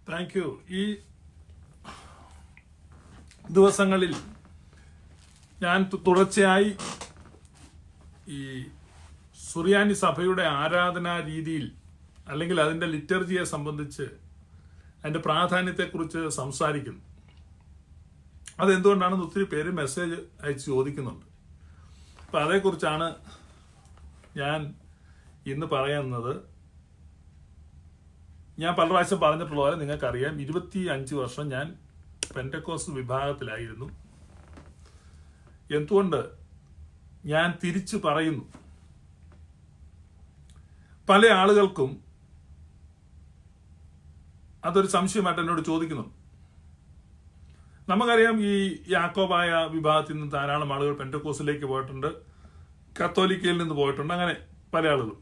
Thank you. ഈ ദിവസങ്ങളിൽ ഞാൻ തുടർച്ചയായി ഈ സുറിയാനി സഭയുടെ ആരാധനാ രീതിയിൽ അല്ലെങ്കിൽ അതിൻ്റെ ലിറ്റർജിയെ സംബന്ധിച്ച് അതിൻ്റെ പ്രാധാന്യത്തെക്കുറിച്ച് സംസാരിക്കുന്നു. അതെന്തുകൊണ്ടാണെന്ന് ഒത്തിരി പേര് മെസ്സേജ് അയച്ച് ചോദിക്കുന്നുണ്ട്. അപ്പം അതേക്കുറിച്ചാണ് ഞാൻ ഇന്ന് പറയുന്നത്. ഞാൻ പല പ്രാവശ്യം പറഞ്ഞിട്ടുള്ള പോലെ നിങ്ങൾക്കറിയാം, 25 വർഷം ഞാൻ പെന്റക്കോസ്റ്റ് വിഭാഗത്തിലായിരുന്നു. എന്തുകൊണ്ട് ഞാൻ തിരിച്ചു പറയുന്നു? പല ആളുകൾക്കും അതൊരു സംശയമായിട്ട് എന്നോട് ചോദിക്കുന്നു. നമുക്കറിയാം, ഈ യാക്കോബായ വിഭാഗത്തിൽ നിന്ന് ധാരാളം ആളുകൾ പെന്റക്കോസ്റ്റിലേക്ക് പോയിട്ടുണ്ട്, കത്തോലിക്കയിൽ നിന്ന് പോയിട്ടുണ്ട്, അങ്ങനെ പല ആളുകളും.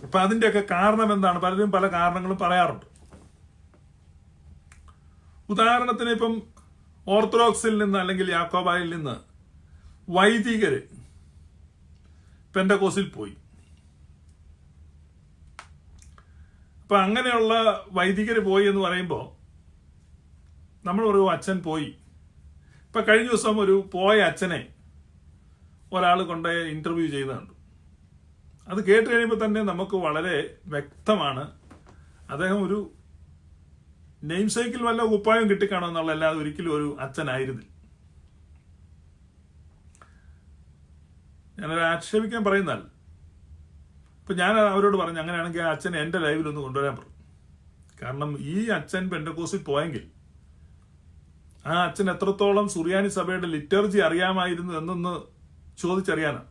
അപ്പൊ അതിന്റെയൊക്കെ കാരണം എന്താണ്? പലരും പല കാരണങ്ങളും പറയാറുണ്ട്. ഉദാഹരണത്തിന് ഇപ്പം ഓർത്തഡോക്സിൽ നിന്ന് അല്ലെങ്കിൽ യാക്കോബായിൽ നിന്ന് വൈദികര് പെന്റക്കോസ്റ്റിൽ പോയി. അപ്പൊ അങ്ങനെയുള്ള വൈദികര് പോയി എന്ന് പറയുമ്പോൾ നമ്മൾ ഒരു അച്ഛൻ പോയി. ഇപ്പൊ കഴിഞ്ഞ ദിവസം ഒരു പോയ അച്ഛനെ ഒരാൾ കൊണ്ട് ഇന്റർവ്യൂ ചെയ്യുന്നുണ്ട്. അത് കേട്ട് കഴിയുമ്പോൾ തന്നെ നമുക്ക് വളരെ വ്യക്തമാണ് അദ്ദേഹം ഒരു നെയിം സൈക്കിൾ വല്ല ഉപ്പായം കിട്ടിക്കാണോന്നുള്ള, അല്ലാതെ ഒരിക്കലും ഒരു അച്ഛനായിരുന്നില്ല. ഞാനൊരു ആക്ഷേപിക്കാൻ പറയുന്നതല്ല. അപ്പൊ ഞാൻ അവരോട് പറഞ്ഞു, അങ്ങനെയാണെങ്കിൽ ആ അച്ഛനെ എൻ്റെ ലൈവിലൊന്ന് കൊണ്ടുവരാൻ പറഞ്ഞു. കാരണം ഈ അച്ഛൻ പെന്റക്കോസ്റ്റിൽ പോയെങ്കിൽ ആ അച്ഛൻ എത്രത്തോളം സുറിയാനി സഭയുടെ ലിറ്റർജി അറിയാമായിരുന്നു എന്നൊന്ന് ചോദിച്ചറിയാനാണ്.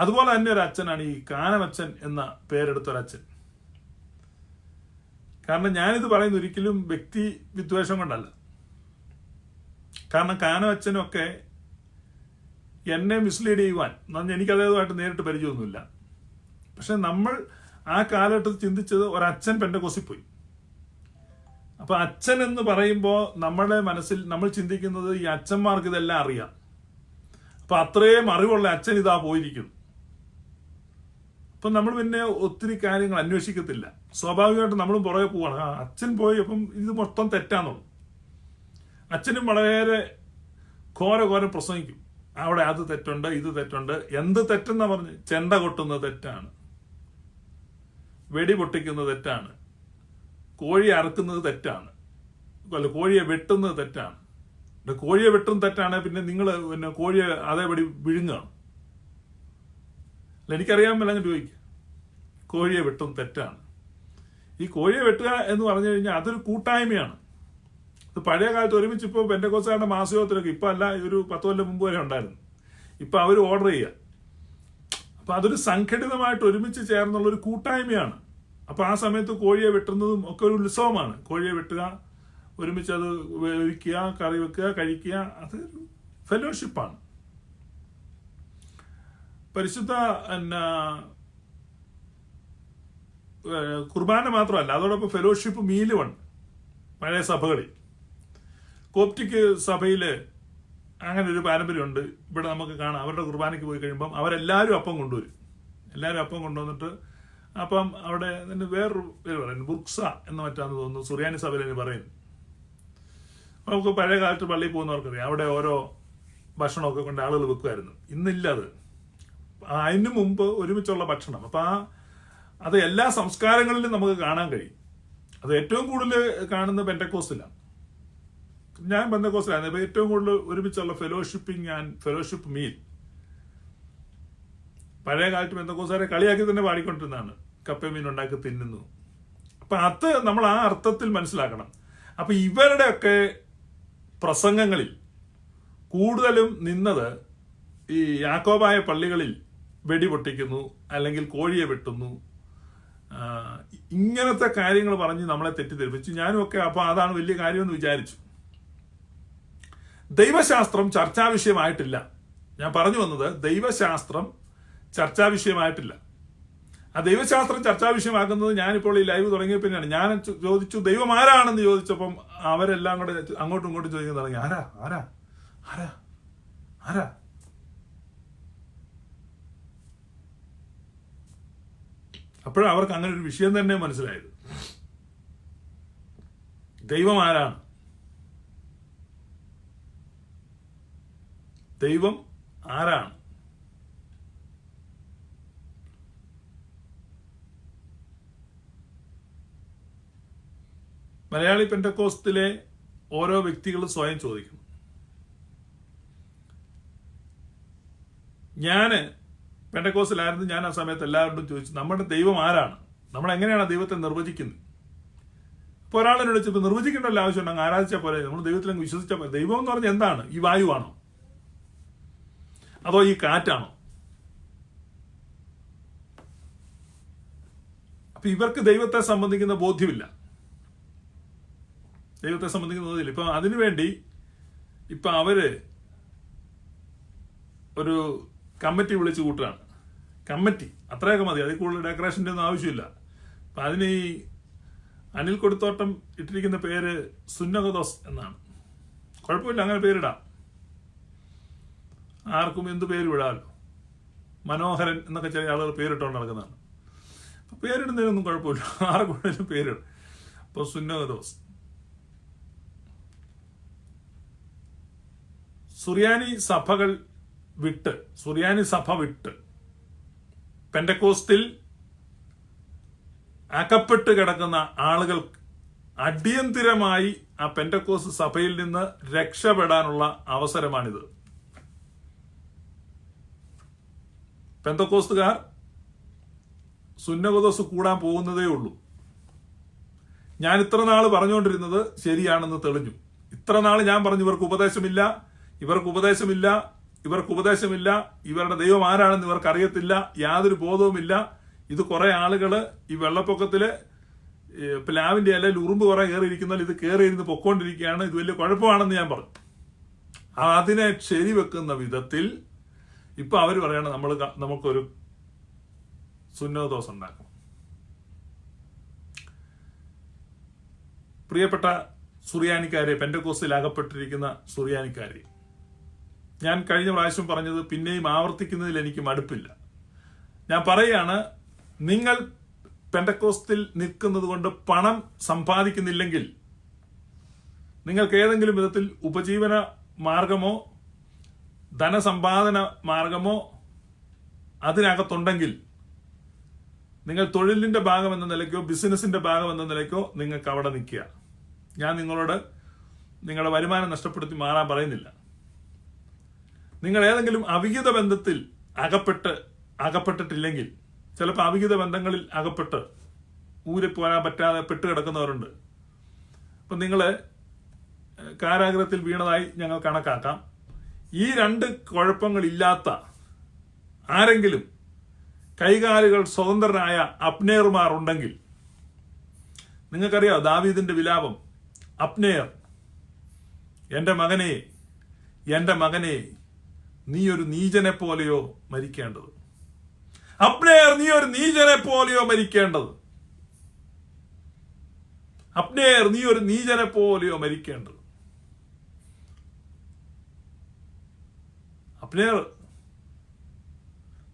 അതുപോലെ തന്നെ ഒരു അച്ഛനാണ് ഈ കാനമച്ഛൻ എന്ന പേരെടുത്തൊരച്ഛൻ. കാരണം ഞാനിത് പറയുന്നത് ഒരിക്കലും വ്യക്തി വിദ്വേഷം കൊണ്ടല്ല. കാരണം കാനമച്ഛനൊക്കെ എന്നെ മിസ്ലീഡ് ചെയ്യുവാൻ, എനിക്ക് അതേതുമായിട്ട് നേരിട്ട് പരിചയമൊന്നുമില്ല. പക്ഷെ നമ്മൾ ആ കാലഘട്ടത്തിൽ ചിന്തിച്ചത് ഒരച്ഛൻ പെന്റക്കോസ്റ്റിൽ പോയി. അപ്പൊ അച്ഛൻ എന്ന് പറയുമ്പോൾ നമ്മുടെ മനസ്സിൽ നമ്മൾ ചിന്തിക്കുന്നത് ഈ അച്ഛന്മാർക്ക് ഇതെല്ലാം അറിയാം, അപ്പൊ അത്രയും അറിവുള്ള അച്ഛൻ ഇതാ പോയിരിക്കുന്നു. അപ്പൊ നമ്മൾ പിന്നെ ഒത്തിരി കാര്യങ്ങൾ അന്വേഷിക്കത്തില്ല. സ്വാഭാവികമായിട്ട് നമ്മളും പുറകെ പോവാണ്. അച്ഛൻ പോയി, അപ്പം ഇത് മൊത്തം തെറ്റാന്നുള്ളു. അച്ഛനും വളരെ ഘോര പ്രസംഗിക്കും, അവിടെ അത് തെറ്റുണ്ട്, ഇത് തെറ്റുണ്ട്. എന്ത് തെറ്റെന്നാ പറഞ്ഞ്? ചെണ്ട കൊട്ടുന്നത് തെറ്റാണ്, വെടി പൊട്ടിക്കുന്നത് തെറ്റാണ്, കോഴി അറുക്കുന്നത് തെറ്റാണ്, അല്ല കോഴിയെ വെട്ടുന്നത് തെറ്റാണ്. കോഴിയെ വെട്ടുന്നത് തെറ്റാണ്, പിന്നെ നിങ്ങൾ പിന്നെ കോഴിയെ അതേപടി വിഴുങ്ങാണ്. എനിക്കറിയാമല്ല, ഞാൻ ചോദിക്കുക. കോഴിയെ വെട്ടും തെറ്റാണ്. ഈ കോഴിയെ വെട്ടുക എന്ന് പറഞ്ഞു കഴിഞ്ഞാൽ അതൊരു കൂട്ടായ്മയാണ്. ഇത് പഴയ കാലത്ത് ഒരുമിച്ച് ഇപ്പോൾ പെന്റക്കോസ്റ്റുകാരുടെ മാസയോഗത്തിലൊക്കെ, ഇപ്പം അല്ല, ഒരു 10 കൊല്ലം മുമ്പ് വരെ ഉണ്ടായിരുന്നു. ഇപ്പം അവർ ഓർഡർ ചെയ്യുക. അപ്പം അതൊരു സംഘടിതമായിട്ട് ഒരുമിച്ച് ചേർന്നുള്ള ഒരു കൂട്ടായ്മയാണ്. അപ്പം ആ സമയത്ത് കോഴിയെ വെട്ടുന്നതും ഒക്കെ ഒരു ഉത്സവമാണ്. കോഴിയെ വെട്ടുക, ഒരുമിച്ച് അത് വേവിക്കുക, കറി വെക്കുക, കഴിക്കുക, അതൊരു ഫെലോഷിപ്പാണ്. പരിശുദ്ധ കുർബാന മാത്രമല്ല, അതോടൊപ്പം ഫെലോഷിപ്പ് മീലുമുണ്ട് പഴയ സഭകളിൽ. കോപ്റ്റിക് സഭയില് അങ്ങനെ ഒരു പാരമ്പര്യമുണ്ട്. ഇവിടെ നമുക്ക് കാണാം, അവരുടെ കുർബാനയ്ക്ക് പോയി കഴിയുമ്പം അവരെല്ലാവരും അപ്പം കൊണ്ടുവരും. എല്ലാവരും അപ്പം കൊണ്ടുവന്നിട്ട് അപ്പം അവിടെ വേറൊരു പേര് പറയുന്നു, ബുർക്സ എന്ന് മറ്റാന്ന് തോന്നുന്നു, സുറിയാനി സഭയിൽ പറയുന്നു. നമുക്ക് പഴയ കാലത്ത് പള്ളിയിൽ പോകുന്നവർക്കറിയാം, അവിടെ ഓരോ ഭക്ഷണമൊക്കെ കൊണ്ട് ആളുകൾ വെക്കുമായിരുന്നു. ഇന്നില്ല അത്. അതിന് മുമ്പ് ഒരുമിച്ചുള്ള ഭക്ഷണം. അപ്പൊ അത് എല്ലാ സംസ്കാരങ്ങളിലും നമുക്ക് കാണാൻ കഴിയും. അത് ഏറ്റവും കൂടുതൽ കാണുന്ന പെന്റക്കോസ്റ്റിലാണ്. ഞാൻ പെന്റക്കോസ്റ്റിലാണ്. ഇപ്പൊ ഏറ്റവും കൂടുതൽ ഒരുമിച്ചുള്ള ഫെലോഷിപ്പിംഗ് ആൻഡ് ഫെലോഷിപ്പ് മീൽ. പഴയ കാലത്ത് പെന്റക്കോസ്റ്റുകാരെ കളിയാക്കി തന്നെ പാടിക്കൊണ്ടിരുന്നതാണ്, കപ്പ മീൻ ഉണ്ടാക്കി തിന്നുന്നു. അപ്പൊ അത് നമ്മൾ ആ അർത്ഥത്തിൽ മനസ്സിലാക്കണം. അപ്പൊ ഇവരുടെയൊക്കെ പ്രസംഗങ്ങളിൽ കൂടുതലും നിന്നത് ഈ യാക്കോബായ പള്ളികളിൽ വെടി പൊട്ടിക്കുന്നു, അല്ലെങ്കിൽ കോഴിയെ വെട്ടുന്നു, ഇങ്ങനത്തെ കാര്യങ്ങൾ പറഞ്ഞ് നമ്മളെ തെറ്റിദ്ധരിപ്പിച്ചു. ഞാനും ഒക്കെ അപ്പൊ അതാണ് വലിയ കാര്യമെന്ന് വിചാരിച്ചു. ദൈവശാസ്ത്രം ചർച്ചാ വിഷയമായിട്ടില്ല. ഞാൻ പറഞ്ഞു വന്നത്, ദൈവശാസ്ത്രം ചർച്ചാ വിഷയമായിട്ടില്ല. ആ ദൈവശാസ്ത്രം ചർച്ചാ വിഷയമാക്കുന്നത് ഞാനിപ്പോൾ ഈ ലൈവ് തുടങ്ങിയ പിന്നെയാണ്. ഞാൻ ചോദിച്ചു ദൈവം ആരാണെന്ന് ചോദിച്ചപ്പം അവരെല്ലാം കൂടെ അങ്ങോട്ടും ഇങ്ങോട്ടും ചോദിക്കാൻ തുടങ്ങി, ആരാ ആരാ ആരാ ആരാ. അപ്പോഴാണ് അവർക്ക് അങ്ങനെ ഒരു വിഷയം തന്നെ മനസ്സിലായത്. ദൈവം ആരാണ്? ദൈവം ആരാണ്? മലയാളി പെന്തക്കോസ്തിലെ ഓരോ വ്യക്തികളും സ്വയം ചോദിക്കണം. ഞാന് പെന്തക്കോസ്തിലായിരുന്നു. ഞാൻ ആ സമയത്ത് എല്ലാവരോടും ചോദിച്ചു, നമ്മുടെ ദൈവം ആരാണ്? നമ്മൾ എങ്ങനെയാണ് ദൈവത്തെ നിർവചിക്കുന്നത്? ഇപ്പോൾ ഒരാളെന്നോട് ചോദിച്ചപ്പോൾ നിർവചിക്കേണ്ടല്ലോ ആവശ്യമുണ്ട്, അങ്ങ് ആരാധിച്ചാൽ പോലെ, നമ്മൾ ദൈവത്തിൽ അങ്ങ് വിശ്വസിച്ചാൽ പോലെ. ദൈവം എന്ന് പറഞ്ഞാൽ എന്താണ്? ഈ വായുവാണോ? അതോ ഈ കാറ്റാണോ? അപ്പൊ ഇവർക്ക് ദൈവത്തെ സംബന്ധിക്കുന്ന ബോധ്യമില്ല. ദൈവത്തെ സംബന്ധിക്കുന്ന ബോധ്യമില്ല. ഇപ്പൊ അതിനുവേണ്ടി ഇപ്പൊ അവര് ഒരു കമ്മിറ്റി വിളിച്ചു കൂട്ടുകയാണ്. കമ്മിറ്റി അത്രയൊക്കെ മതി, അതിൽ കൂടുതൽ ഡെക്കറേഷൻ്റെ ഒന്നും ആവശ്യമില്ല. അപ്പൊ അതിന് ഈ അനിൽ കൊടുത്തോട്ടം ഇട്ടിരിക്കുന്ന പേര് സുന്നകദോസ് എന്നാണ്. കുഴപ്പമില്ല, അങ്ങനെ പേരിടാം, ആർക്കും എന്ത് പേര് വിടാമല്ലോ. മനോഹരൻ എന്നൊക്കെ ചില ആളുകൾ പേരിട്ടുകൊണ്ട് നടക്കുന്നതാണ്. അപ്പൊ പേരിടുന്നതിനൊന്നും കുഴപ്പമില്ല, ആർക്കും പേരിടും. അപ്പൊ സുന്നകദോസ്. സുറിയാനി സഭ വിട്ട് പെന്തക്കോസ്തിൽ അകപ്പെട്ട് കിടക്കുന്ന ആളുകൾ അടിയന്തിരമായി ആ പെന്തക്കോസ്ത് സഭയിൽ നിന്ന് രക്ഷപ്പെടാനുള്ള അവസരമാണിത്. പെന്തക്കോസ്തുകാർ സുന്നകദോസ് കൂടാൻ പോകുന്നതേ ഉള്ളൂ. ഞാൻ ഇത്ര നാള് പറഞ്ഞുകൊണ്ടിരുന്നത് ശരിയാണെന്ന് തെളിഞ്ഞു. ഇത്ര നാള് ഞാൻ പറഞ്ഞു ഇവർക്ക് ഉപദേശമില്ല, ഇവരുടെ ദൈവം ആരാണെന്ന് ഇവർക്ക് അറിയത്തില്ല, യാതൊരു ബോധവുമില്ല. ഇത് കുറെ ആളുകള് ഈ വെള്ളപ്പൊക്കത്തില് പ്ലാവിന്റെ ഇലയിൽ ഉറുമ്പ് കുറെ കയറിയിരിക്കുന്ന ഇത് കയറിയിരുന്ന് പൊക്കോണ്ടിരിക്കുകയാണ്, ഇത് വലിയ കുഴപ്പമാണെന്ന് ഞാൻ പറഞ്ഞു. അതിനെ ശരിവെക്കുന്ന വിധത്തിൽ ഇപ്പൊ അവര് പറയണം നമുക്കൊരു സുന്നകദോസ് ഉണ്ടാക്കും. പ്രിയപ്പെട്ട സുറിയാനിക്കാരെ, പെന്തക്കോസ്തിൽ അകപ്പെട്ടിരിക്കുന്ന സുറിയാനിക്കാരെ, ഞാൻ കഴിഞ്ഞ പ്രാവശ്യം പറഞ്ഞത് പിന്നെയും ആവർത്തിക്കുന്നതിൽ എനിക്ക് മടുപ്പില്ല. ഞാൻ പറയുകയാണ്, നിങ്ങൾ പെന്തക്കോസ്തിൽ നിൽക്കുന്നത് കൊണ്ട് പണം സമ്പാദിക്കുന്നില്ലെങ്കിൽ, നിങ്ങൾക്ക് ഏതെങ്കിലും വിധത്തിൽ ഉപജീവന മാർഗമോ ധനസമ്പാദന മാർഗമോ അതിനകത്തുണ്ടെങ്കിൽ, നിങ്ങൾ തൊഴിലിന്റെ ഭാഗം എന്ന നിലയ്ക്കോ ബിസിനസിന്റെ ഭാഗം എന്ന നിലയ്ക്കോ നിങ്ങൾക്ക് അവിടെ നിൽക്കുക. ഞാൻ നിങ്ങളോട് നിങ്ങളുടെ വരുമാനം നഷ്ടപ്പെടുത്തി മാറാൻ പറയുന്നില്ല. നിങ്ങൾ ഏതെങ്കിലും അവിഹിത ബന്ധത്തിൽ അകപ്പെട്ടിട്ടില്ലെങ്കിൽ, ചിലപ്പോൾ അവിഹിത ബന്ധങ്ങളിൽ അകപ്പെട്ട് ഊരിപ്പോരാൻ പറ്റാതെ പെട്ടുകിടക്കുന്നവരുണ്ട്. അപ്പൊ നിങ്ങള് കാരാഗ്രഹത്തിൽ വീണതായി ഞങ്ങൾ കണക്കാക്കാം. ഈ രണ്ട് കുഴപ്പങ്ങളില്ലാത്ത ആരെങ്കിലും കൈകാലുകൾ സ്വതന്ത്രരായ അപ്നേറുമാർ ഉണ്ടെങ്കിൽ, നിങ്ങൾക്കറിയാം ദാവീദിന്റെ വിലാപം, അപ്നേർ, എന്റെ മകനെ നീ ഒരു നീചനെ പോലെയോ മരിക്കേണ്ടത്. അപ്നേർ, നീ ഒരു നീചനെ പോലെയോ മരിക്കേണ്ടത്. അപ്നേർ, നീ ഒരു നീചനെ പോലെയോ മരിക്കേണ്ടത്. അപ്നേർ,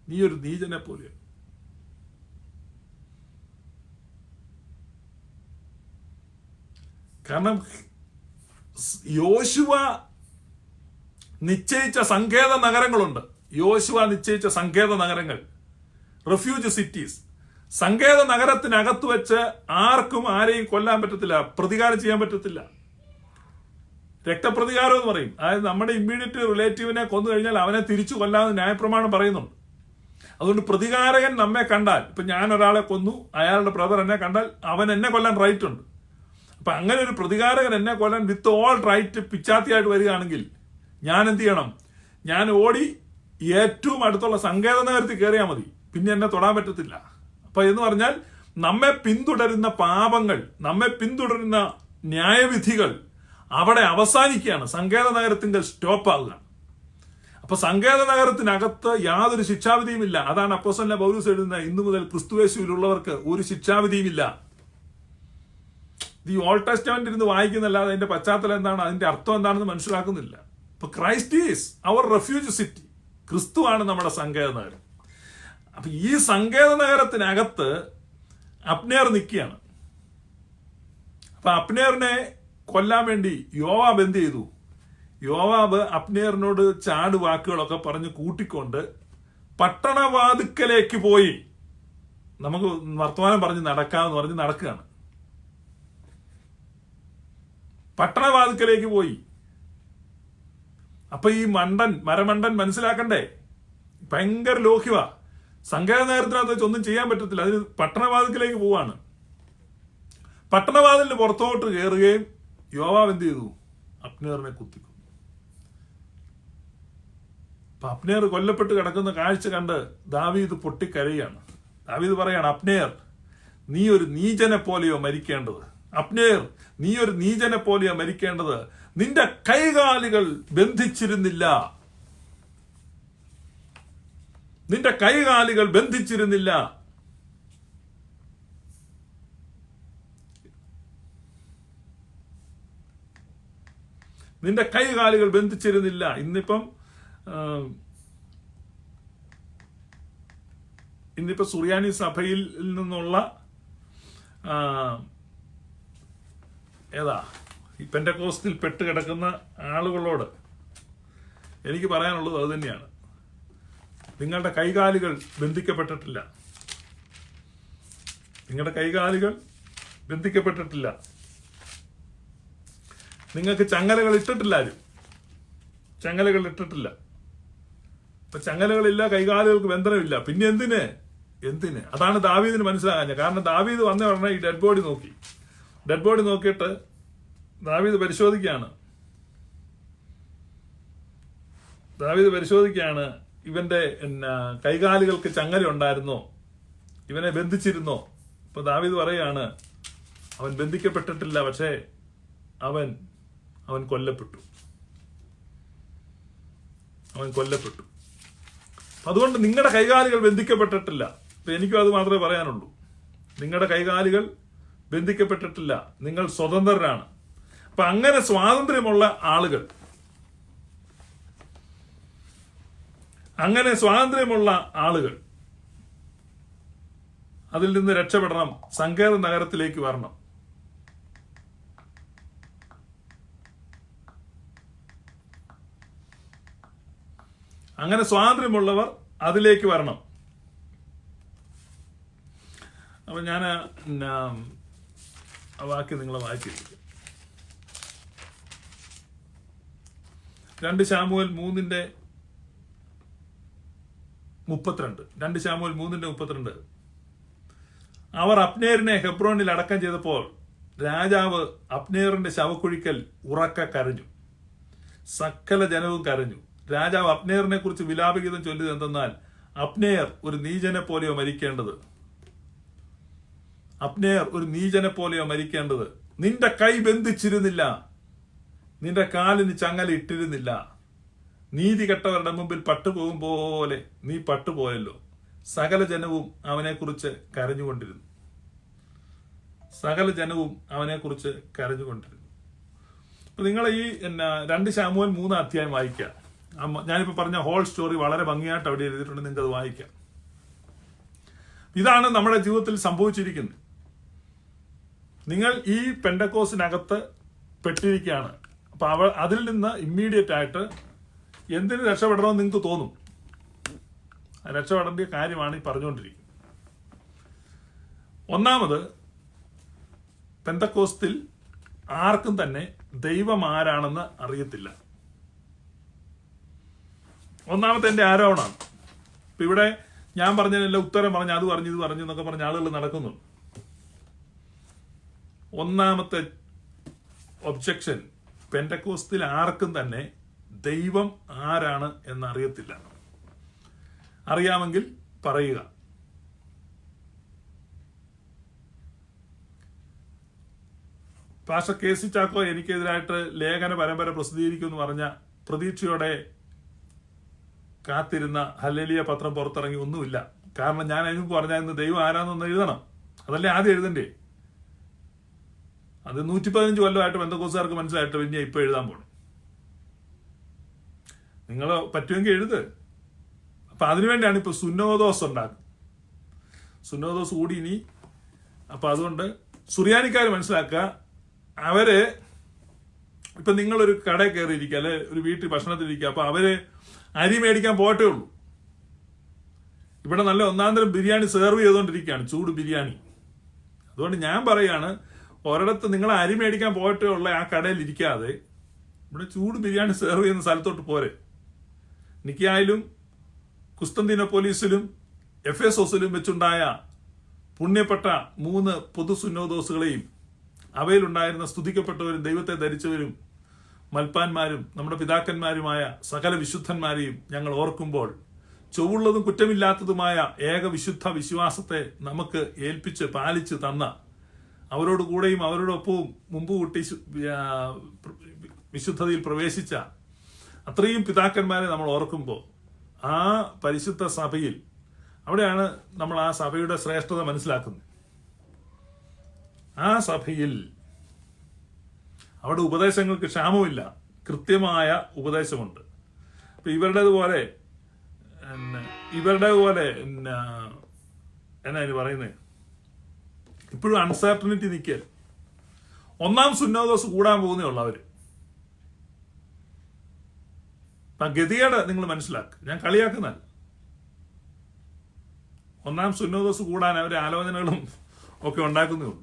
നീ ഒരു നീചനെ പോലെയോ. കാരണം യോശുവ നിശ്ചയിച്ച സങ്കേത നഗരങ്ങളുണ്ട്. Refuge cities. സങ്കേത നഗരത്തിനകത്ത് വെച്ച് ആർക്കും ആരെയും കൊല്ലാൻ പറ്റത്തില്ല, പ്രതികാരം ചെയ്യാൻ പറ്റത്തില്ല. രക്തപ്രതികാരം എന്ന് പറയും. അതായത് നമ്മുടെ ഇമ്മീഡിയറ്റ് റിലേറ്റീവിനെ കൊന്നു കഴിഞ്ഞാൽ അവനെ തിരിച്ചു കൊല്ലാമെന്ന് ന്യായപ്രമാണം പറയുന്നുണ്ട്. അതുകൊണ്ട് പ്രതികാരകൻ നമ്മെ കണ്ടാൽ, ഇപ്പൊ ഞാൻ ഒരാളെ കൊന്നു, അയാളുടെ ബ്രദർ എന്നെ കണ്ടാൽ അവൻ എന്നെ കൊല്ലാൻ റൈറ്റ് ഉണ്ട്. അപ്പൊ അങ്ങനെ ഒരു പ്രതികാരകൻ എന്നെ കൊല്ലാൻ വിത്ത് ഓൾ റൈറ്റ് പിച്ചാത്തിയായിട്ട് വരികയാണെങ്കിൽ ഞാൻ എന്ത് ചെയ്യണം? ഞാൻ ഓടി ഏറ്റവും അടുത്തുള്ള സങ്കേത നഗരത്തിൽ കയറിയാൽ മതി, പിന്നെ എന്നെ തൊടാൻ പറ്റത്തില്ല. അപ്പൊ എന്ന് പറഞ്ഞാൽ നമ്മെ പിന്തുടരുന്ന പാപങ്ങൾ, നമ്മെ പിന്തുടരുന്ന ന്യായവിധികൾ അവിടെ അവസാനിക്കുകയാണ്, സങ്കേത നഗരത്തിങ്കൽ സ്റ്റോപ്പ് ആവുക. അപ്പൊ സങ്കേത നഗരത്തിനകത്ത് യാതൊരു ശിക്ഷാവിധിയുമില്ല. അതാണ് അപ്പോസ്തലനായ പൗലോസ് എഴുതുന്നത്, ഇന്നു മുതൽ ക്രിസ്തുയേശുവിലുള്ളവർക്ക് ഒരു ശിക്ഷാവിധിയുമില്ല. ഈ ഓൾഡ് ടെസ്റ്റമെന്റ് ഇരുന്ന് വായിക്കുന്നല്ലാതെ അതിന്റെ പശ്ചാത്തലം എന്താണ്, അതിന്റെ അർത്ഥം എന്താണെന്ന് മനസ്സിലാക്കുന്നില്ല. അപ്പൊ Christ is our refuge city. ക്രിസ്തുവാണ് നമ്മുടെ സങ്കേത നഗരം. അപ്പൊ ഈ സങ്കേത നഗരത്തിനകത്ത് അപ്നേർ നിൽക്കുകയാണ്. അപ്പൊ അപ്നേറിനെ കൊല്ലാൻ വേണ്ടി യോവാബ് എന്ത് ചെയ്തു? യോവാബ് അബ്നേറിനോട് ചാട് വാക്കുകളൊക്കെ പറഞ്ഞ് കൂട്ടിക്കൊണ്ട് പട്ടണവാതിക്കലേക്ക് പോയി. നമുക്ക് വർത്തമാനം പറഞ്ഞ് നടക്കാമെന്ന് പറഞ്ഞ് നടക്കുകയാണ്. പട്ടണവാതിക്കലേക്ക് പോയി. അപ്പൊ ഈ മരമണ്ടൻ മനസ്സിലാക്കണ്ടേ, ഭയങ്കര ലോഹ്യവ. സങ്കേത നേരത്തിനകത്ത് വെച്ച് ഒന്നും ചെയ്യാൻ പറ്റത്തില്ല. അതിന് പട്ടണവാതിക്കലേക്ക് പോവാണ്. പട്ടണവാതിലിന് പുറത്തോട്ട് കയറുകയും യോവാബ് എന്ത് ചെയ്തു? അബ്നേറിനെ കുത്തിക്കൊന്നു. അപ്പൊ അബ്നേർ കൊല്ലപ്പെട്ട് കിടക്കുന്ന കാഴ്ച കണ്ട് ദാവീദ് പൊട്ടിക്കരയാണ്. ദാവീദ് പറയാണ്, അബ്നേർ, നീ ഒരു നീചനെ പോലെയോ മരിക്കേണ്ടത്. അബ്നേർ, നീ ഒരു നീചനെ പോലെയോ മരിക്കേണ്ടത്. നിന്റെ കൈകാലുകൾ ബന്ധിച്ചിരുന്നില്ല. നിന്റെ കൈകാലുകൾ ബന്ധിച്ചിരുന്നില്ല. നിന്റെ കൈകാലുകൾ ബന്ധിച്ചിരുന്നില്ല. ഇന്നിപ്പം സുറിയാനി സഭയിൽ നിന്നുള്ള ഈ പെന്തക്കോസ്തിൽ പെട്ട് കിടക്കുന്ന ആളുകളോട് എനിക്ക് പറയാനുള്ളത് അത് തന്നെയാണ്. നിങ്ങളുടെ കൈകാലുകൾ ബന്ധിക്കപ്പെട്ടിട്ടില്ല. നിങ്ങളുടെ കൈകാലുകൾ ബന്ധിക്കപ്പെട്ടിട്ടില്ല. നിങ്ങൾക്ക് ചങ്ങലകൾ ഇട്ടിട്ടില്ല. ആരും ചങ്ങലകൾ ഇട്ടിട്ടില്ല. അപ്പൊ ചങ്ങലകളില്ല, കൈകാലുകൾക്ക് ബന്ധനമില്ല. പിന്നെ എന്തിന്? അതാണ് ദാവീദിന് മനസ്സിലാകാഞ്ഞത്. കാരണം ദാവീദ് വന്ന ഉടനെ ഈ ഡെഡ് ബോഡി നോക്കി. ഡെഡ് ബോഡി നോക്കിയിട്ട് ദാവീദ് പരിശോധിക്കുകയാണ്. ഇവന്റെ കൈകാലുകൾക്ക് ചങ്ങല ഉണ്ടായിരുന്നോ? ഇവനെ ബന്ധിച്ചിരുന്നോ? ഇപ്പൊ ദാവീദ് പറയാണ്, അവൻ ബന്ധിക്കപ്പെട്ടിട്ടില്ല, പക്ഷേ അവൻ കൊല്ലപ്പെട്ടു. അതുകൊണ്ട് നിങ്ങളുടെ കൈകാലുകൾ ബന്ധിക്കപ്പെട്ടിട്ടില്ല. ഇപ്പൊ എനിക്കും അത് മാത്രമേ പറയാനുള്ളൂ. നിങ്ങളുടെ കൈകാലുകൾ ബന്ധിക്കപ്പെട്ടിട്ടില്ല. നിങ്ങൾ സ്വതന്ത്രരാണ്. അപ്പൊ അങ്ങനെ സ്വാതന്ത്ര്യമുള്ള ആളുകൾ അതിൽ നിന്ന് രക്ഷപ്പെടണം. സങ്കേത നഗരത്തിലേക്ക് വരണം. അങ്ങനെ സ്വാതന്ത്ര്യമുള്ളവർ അതിലേക്ക് വരണം. അപ്പൊ ഞാൻ ആ വാക്യം നിങ്ങളെ വായിച്ചിരിക്കും. 2 ശമൂവേൽ 3:32. അവർ അബ്നേറിനെ ഹെബ്രോനിൽ അടക്കം ചെയ്തപ്പോൾ രാജാവ് അബ്നേറിന്റെ ശവക്കുഴിക്കൽ ഉറക്കെ കരഞ്ഞു. സകല ജനവും കരഞ്ഞു. രാജാവ് അബ്നേറിനെ കുറിച്ച് വിലാപഗീതം ചൊല്ലിയത് എന്തെന്നാൽ, അബ്നേർ ഒരു നീചനെ പോലെയോ മരിക്കേണ്ടത്. നിന്റെ കൈ ബന്ധിച്ചിരുന്നില്ല, നിന്റെ കാലിന് ചങ്ങല ഇട്ടിരുന്നില്ല. നീതി കെട്ടവരുടെ മുമ്പിൽ പട്ടുപോകും പോലെ നീ പട്ടുപോയല്ലോ. സകല ജനവും അവനെക്കുറിച്ച് കരഞ്ഞുകൊണ്ടിരുന്നു. അപ്പൊ നിങ്ങൾ ഈ 2 ശമൂവേൽ 3 അധ്യായം വായിക്കുക. ഞാനിപ്പോ പറഞ്ഞ ഹോൾ സ്റ്റോറി വളരെ ഭംഗിയായിട്ട് അവിടെ എഴുതിയിട്ടുണ്ട്. നിങ്ങൾക്ക് അത് വായിക്കാം. ഇതാണ് നമ്മുടെ ജീവിതത്തിൽ സംഭവിച്ചിരിക്കുന്നത്. നിങ്ങൾ ഈ പെന്തക്കോസ്തിനകത്ത് പെട്ടിരിക്കുകയാണ്. അപ്പൊ അതിൽ നിന്ന് ഇമ്മീഡിയറ്റ് ആയിട്ട് എന്തിന് രക്ഷപ്പെടണമെന്ന് നിങ്ങൾക്ക് തോന്നും. രക്ഷപ്പെടേണ്ട കാര്യമാണ് ഈ പറഞ്ഞുകൊണ്ടിരിക്കുന്നത്. ഒന്നാമത്, പെന്തക്കോസ്തിൽ ആർക്കും തന്നെ ദൈവം ആരാണെന്ന് അറിയത്തില്ല. ഒന്നാമത്തെ എന്റെ ആരോപണമാണ്. ഇപ്പൊ ഇവിടെ ഞാൻ പറഞ്ഞതിനെല്ലാം ഉത്തരം പറഞ്ഞു, അത് പറഞ്ഞു, ഇത് പറഞ്ഞു എന്നൊക്കെ പറഞ്ഞ ആളുകൾ നടക്കുന്നുണ്ട്. ഒന്നാമത്തെ ഒബ്ജക്ഷൻ, പെന്തക്കോസ്തിൽ ആർക്കും തന്നെ ദൈവം ആരാണ് എന്നറിയത്തില്ല. അറിയാമെങ്കിൽ പറയുക. Pastor K C. ചാക്കോ എനിക്കെതിരായിട്ട് ലേഖന പരമ്പര പ്രസിദ്ധീകരിക്കുമെന്ന് പറഞ്ഞ പ്രതീക്ഷയോടെ കാത്തിരുന്ന ഹല്ലേലൂയ പത്രം പുറത്തിറങ്ങി ഒന്നുമില്ല. കാരണം ഞാൻ അതിന് പറഞ്ഞാൽ ഇന്ന് ദൈവം ആരാന്നൊന്ന് എഴുതണം. അതല്ലേ ആദ്യം എഴുതണ്ടേ? അത് 115 കൊല്ലമായിട്ട് പെന്തക്കോസ്തുകാർക്ക് മനസ്സിലായിട്ട് പിന്നെ ഇപ്പൊ എഴുതാൻ പോണം. നിങ്ങൾ പറ്റുമെങ്കിൽ എഴുത്. അപ്പൊ അതിനുവേണ്ടിയാണ് ഇപ്പൊ സുന്നോദോസ് ഉണ്ടാക്കുന്നത്. സുന്നോദോസ് കൂടി ഇനി. അപ്പൊ അതുകൊണ്ട് സുറിയാനിക്കാർ മനസ്സിലാക്കുക, അവര് ഇപ്പൊ നിങ്ങളൊരു കടയിൽ കയറിയിരിക്കുക, അല്ലെ ഒരു വീട്ടിൽ ഭക്ഷണത്തിലിരിക്കുക, അപ്പൊ അവര് അരി മേടിക്കാൻ പോയിട്ടേ ഉള്ളൂ. ഇവിടെ നല്ല ഒന്നാന്തരം ബിരിയാണി സെർവ് ചെയ്തുകൊണ്ടിരിക്കുകയാണ്, ചൂട് ബിരിയാണി. അതുകൊണ്ട് ഞാൻ പറയാണ്, ഒരിടത്ത് നിങ്ങൾ അരി മേടിക്കാൻ പോയിട്ടേ ഉള്ള ആ കടയിൽ ഇരിക്കാതെ ഇവിടെ ചൂട് ബിരിയാണി സെർവ് ചെയ്യുന്ന സ്ഥലത്തോട്ട് പോരെ. നിക്കായിലും കുസ്തന്തീനോപ്പോലിസിലും എഫേസോസിലും വെച്ചുണ്ടായ പുണ്യപ്പെട്ട 3 പൊതു സുന്നോദോസുകളെയും അവയിലുണ്ടായിരുന്ന സ്തുതിക്കപ്പെട്ടവരും ദൈവത്തെ ധരിച്ചവരും മൽപ്പാന്മാരും നമ്മുടെ പിതാക്കന്മാരുമായ സകല വിശുദ്ധന്മാരെയും ഞങ്ങൾ ഓർക്കുമ്പോൾ ചൊവ്വുള്ളതും കുറ്റമില്ലാത്തതുമായ ഏക വിശുദ്ധ വിശ്വാസത്തെ നമുക്ക് ഏൽപ്പിച്ച് പാലിച്ച് തന്ന, അവരോട് കൂടെയും അവരോടൊപ്പവും മുമ്പ് കൂട്ടി വിശുദ്ധതയിൽ പ്രവേശിച്ച അത്രയും പിതാക്കന്മാരെ നമ്മൾ ഓർക്കുമ്പോൾ ആ പരിശുദ്ധ സഭയിൽ, അവിടെയാണ് നമ്മൾ ആ സഭയുടെ ശ്രേഷ്ഠത മനസ്സിലാക്കുന്നത്. ആ സഭയിൽ അവിടെ ഉപദേശങ്ങൾക്ക് ക്ഷാമമില്ല, കൃത്യമായ ഉപദേശമുണ്ട്. അപ്പൊ ഇവരുടേതുപോലെ എന്നാ ഇത് പറയുന്നത്, ഇപ്പോഴും അൺസർട്ടനിറ്റി നിൽക്കൽ. 1-ാം സുന്നോദോസ് കൂടാൻ പോകുന്നേ ഉള്ളൂ അവര്. ഗതികേട് നിങ്ങൾ മനസ്സിലാക്കുക, ഞാൻ കളിയാക്കുന്നല്ല. 1-ാം സുന്നോദോസ് കൂടാൻ അവര് ആലോചനകളും ഒക്കെ ഉണ്ടാക്കുന്നേ ഉള്ളൂ.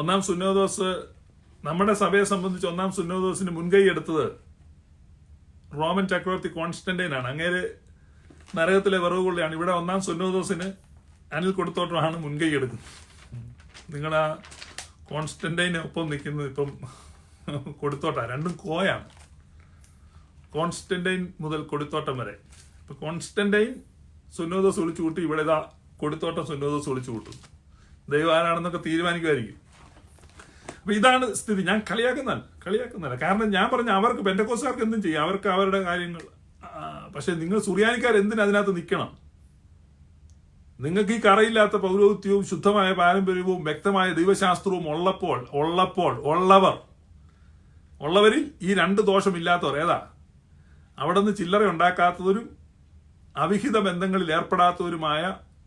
1-ാം സുന്നോദോസ്, നമ്മുടെ സഭയെ സംബന്ധിച്ച് 1-ാം സുന്നോദോസിന് മുൻകൈ എടുത്തത് റോമൻ ചക്രവർത്തി കോൺസ്റ്റന്റൈനാണ്. അങ്ങേര് നരകത്തിലെ വിറവുകൊള്ളിയാണ്. ഇവിടെ 1-ാം സുന്നോദോസിന് അനിൽ കൊടുത്തോട്ടമാണ് മുൻകൈ എടുക്കുന്നത്. നിങ്ങളാ കോൺസ്റ്റന്റൈന് ഒപ്പം നിൽക്കുന്നത് ഇപ്പം കൊടുത്തോട്ട, രണ്ടും കോയാണ്. കോൺസ്റ്റന്റൈൻ മുതൽ കൊടുത്തോട്ടം വരെ. ഇപ്പൊ കോൺസ്റ്റന്റൈൻ സുന്നോദോസ് വിളിച്ചു കൂട്ടി, ഇവിടെ ഇതാ കൊടുത്തോട്ടം സുന്നോദോസ് വിളിച്ചു കൂട്ടും. ദൈവം ആരാണെന്നൊക്കെ തീരുമാനിക്കുമായിരിക്കും. അപ്പൊ ഇതാണ് സ്ഥിതി. ഞാൻ കളിയാക്കുന്നല്ല. കാരണം ഞാൻ പറഞ്ഞ അവർക്ക് പെന്തക്കോസ്തുകാർക്ക് എന്തും ചെയ്യാം, അവർക്ക് അവരുടെ കാര്യങ്ങൾ. പക്ഷെ നിങ്ങൾ സുറിയാനിക്കാർ എന്തിന് അതിനകത്ത് നിൽക്കണം? നിങ്ങൾക്ക് ഈ കറയില്ലാത്ത പൗരോഹിത്യവും ശുദ്ധമായ പാരമ്പര്യവും വ്യക്തമായ ദൈവശാസ്ത്രവും ഉള്ളവരിൽ ഈ 2 ദോഷമില്ലാത്തവർ ഏതാ? അവിടെ നിന്ന് ചില്ലറ ഉണ്ടാക്കാത്തവരും അവിഹിത ബന്ധങ്ങളിൽ ഏർപ്പെടാത്തവരുമായ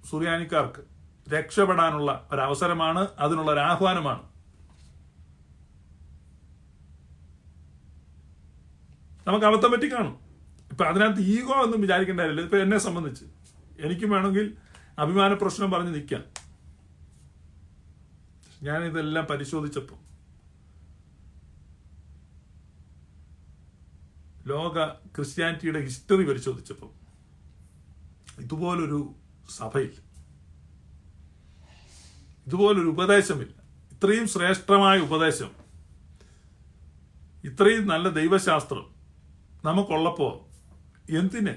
സുറിയാനിക്കാർക്ക് രക്ഷപ്പെടാനുള്ള ഒരവസരമാണ്, അതിനുള്ള ഒരു ആഹ്വാനമാണ്. നമുക്ക് അബദ്ധം പറ്റി കാണും. ഇപ്പൊ അതിനകത്ത് ഈഗോ ഒന്നും വിചാരിക്കേണ്ടതില്ല. ഇപ്പൊ എന്നെ സംബന്ധിച്ച് എനിക്കും വേണമെങ്കിൽ അഭിമാന പ്രശ്നം പറഞ്ഞ് നിൽക്കാം. ഞാനിതെല്ലാം പരിശോധിച്ചപ്പോൾ ലോക ക്രിസ്ത്യാനിറ്റിയുടെ ഹിസ്റ്ററി പരിശോധിച്ചപ്പോൾ ഇതുപോലൊരു സഭയിൽ ഇതുപോലൊരു ഉപദേശമില്ല. ഇത്രയും ശ്രേഷ്ഠമായ ഉപദേശം, ഇത്രയും നല്ല ദൈവശാസ്ത്രം നമുക്കുള്ളപ്പോ എന്തിന്?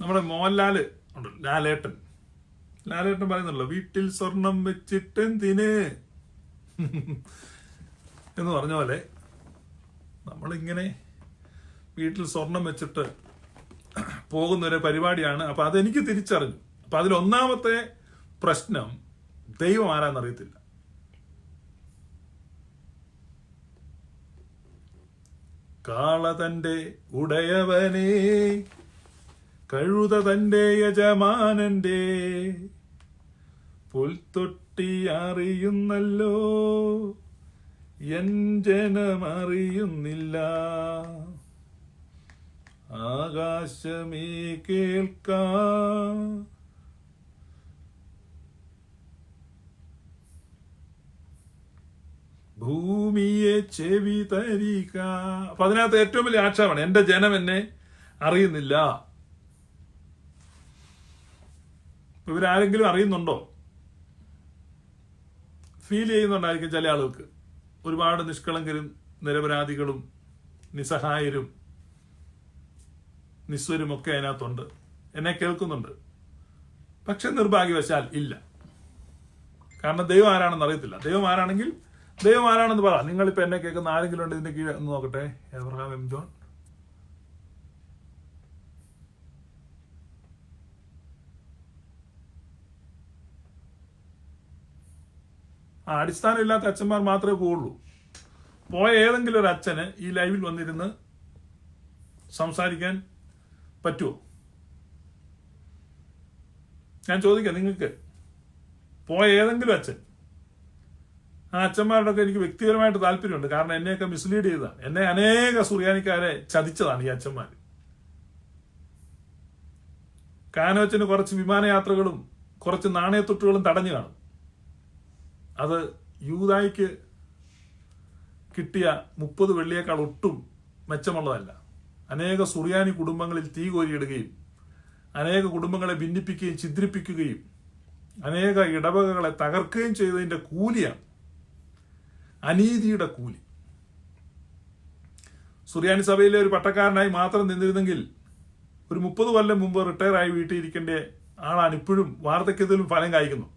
നമ്മുടെ മോഹൻലാല് ഉണ്ട്, ലാലേട്ടൻ പറയുന്നുള്ളൂ, വീട്ടിൽ സ്വർണം വെച്ചിട്ടെന്തിന് എന്ന് പറഞ്ഞ പോലെ നമ്മളിങ്ങനെ വീട്ടിൽ സ്വർണം വെച്ചിട്ട് പോകുന്നൊരു പരിപാടിയാണ്. അപ്പൊ അതെനിക്ക് തിരിച്ചറിഞ്ഞു. അപ്പൊ അതിൽ ഒന്നാമത്തെ പ്രശ്നം, ദൈവം ആരാന്നറിയത്തില്ല. കാള തന്റെ ഉടയവനെ, കഴുത തന്റെ യജമാനന്റെ, പുൽത്തൊട്ടി അറിയുന്നല്ലോ എൻ ജനമറിയുന്നില്ല, ആകാശമേ കേൾക്കാ, ഭൂമിയെ ചെവി തരിക. അപ്പൊ അതിനകത്ത് ഏറ്റവും വലിയ ആക്ഷേപമാണ്, എന്റെ ജനം എന്നെ അറിയുന്നില്ല. ഇവരാരെങ്കിലും അറിയുന്നുണ്ടോ? ഫീൽ ചെയ്യുന്നുണ്ടായിരിക്കും ചില ആളുകൾക്ക്. ഒരുപാട് നിഷ്കളങ്കരും നിരപരാധികളും നിസ്സഹായരും നിസ്വരും ഒക്കെ അതിനകത്തുണ്ട്, എന്നെ കേൾക്കുന്നുണ്ട്. പക്ഷെ നിർഭാഗ്യവശാൽ ഇല്ല. കാരണം ദൈവം ആരാണെന്ന് അറിയത്തില്ല. ദൈവം ആരാണെങ്കിൽ ദൈവം ആരാണെന്ന് പറ. നിങ്ങളിപ്പോ എന്നെ കേൾക്കുന്ന ആരെങ്കിലും ഉണ്ട് ഇതിന്റെ കീഴെ ഒന്ന് നോക്കട്ടെ. എബ്രഹാം എം ജോൺ, അടിസ്ഥാനം ഇല്ലാത്ത അച്ഛന്മാർ മാത്രമേ പോവുള്ളൂ. പോയ ഏതെങ്കിലും ഒരു അച്ഛന് ഈ ലൈവിൽ വന്നിരുന്ന് സംസാരിക്കാൻ പറ്റുമോ? ഞാൻ ചോദിക്കാം, നിങ്ങൾക്ക് പോയ ഏതെങ്കിലും അച്ഛൻ ആ അച്ഛന്മാരോടൊക്കെ എനിക്ക് വ്യക്തിപരമായിട്ട് താല്പര്യമുണ്ട്. കാരണം എന്നെയൊക്കെ മിസ്ലീഡ് ചെയ്തതാണ്. എന്നെ അനേക സുറിയാനിക്കാരെ ചതിച്ചതാണ് ഈ അച്ഛന്മാർ. കാനോച്ചന് കുറച്ച് വിമാനയാത്രകളും കുറച്ച് നാണയത്തൊട്ടുകളും തടഞ്ഞു കാണും. അത് യൂദായിക്ക് കിട്ടിയ 30 വെള്ളിയേക്കാൾ ഒട്ടും മെച്ചമുള്ളതല്ല. അനേക സുറിയാനി കുടുംബങ്ങളിൽ തീ കോരിയിടുകയും അനേക കുടുംബങ്ങളെ ഭിന്നിപ്പിക്കുകയും ഛിദ്രിപ്പിക്കുകയും അനേക ഇടവകകളെ തകർക്കുകയും ചെയ്തതിന്റെ കൂലിയാണ്, അനീതിയുടെ കൂലി. സുറിയാനി സഭയിലെ ഒരു പട്ടക്കാരനായി മാത്രം നിന്നിരുന്നെങ്കിൽ ഒരു 30 കൊല്ലം മുമ്പ് റിട്ടയർ ആയി വീട്ടിൽ ഇരിക്കേണ്ട ആളാണ് ഇപ്പോഴും വാർദ്ധക്യത്തിലും ഫലം കായ്ക്കുന്നു.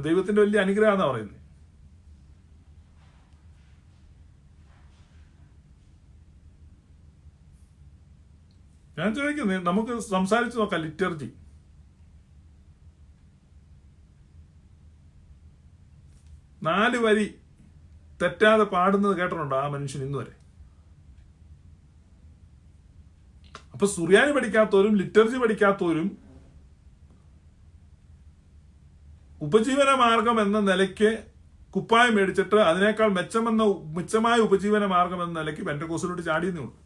ദൈവത്തിന്റെ വലിയ അനുഗ്രഹമാണെന്നാ പറയുന്നത്. ഞാൻ ചോദിക്കുന്നത്, നമുക്ക് സംസാരിച്ചു നോക്കാം. ലിറ്റർജി നാല് വരി തെറ്റാതെ പാടുന്നത് കേട്ടിട്ടുണ്ടോ ആ മനുഷ്യൻ ഇന്ന് വരെ? അപ്പൊ സുറിയാനി പഠിക്കാത്തവരും ലിറ്റർജി പഠിക്കാത്തവരും ഉപജീവന മാർഗം എന്ന നിലയ്ക്ക് കുപ്പായം മേടിച്ചിട്ട് അതിനേക്കാൾ മെച്ചമായ ഉപജീവന മാർഗം എന്ന നിലയ്ക്ക് പെന്തക്കോസ്തിലോട്ട് ചാടിയെന്നേ ഉള്ളൂ.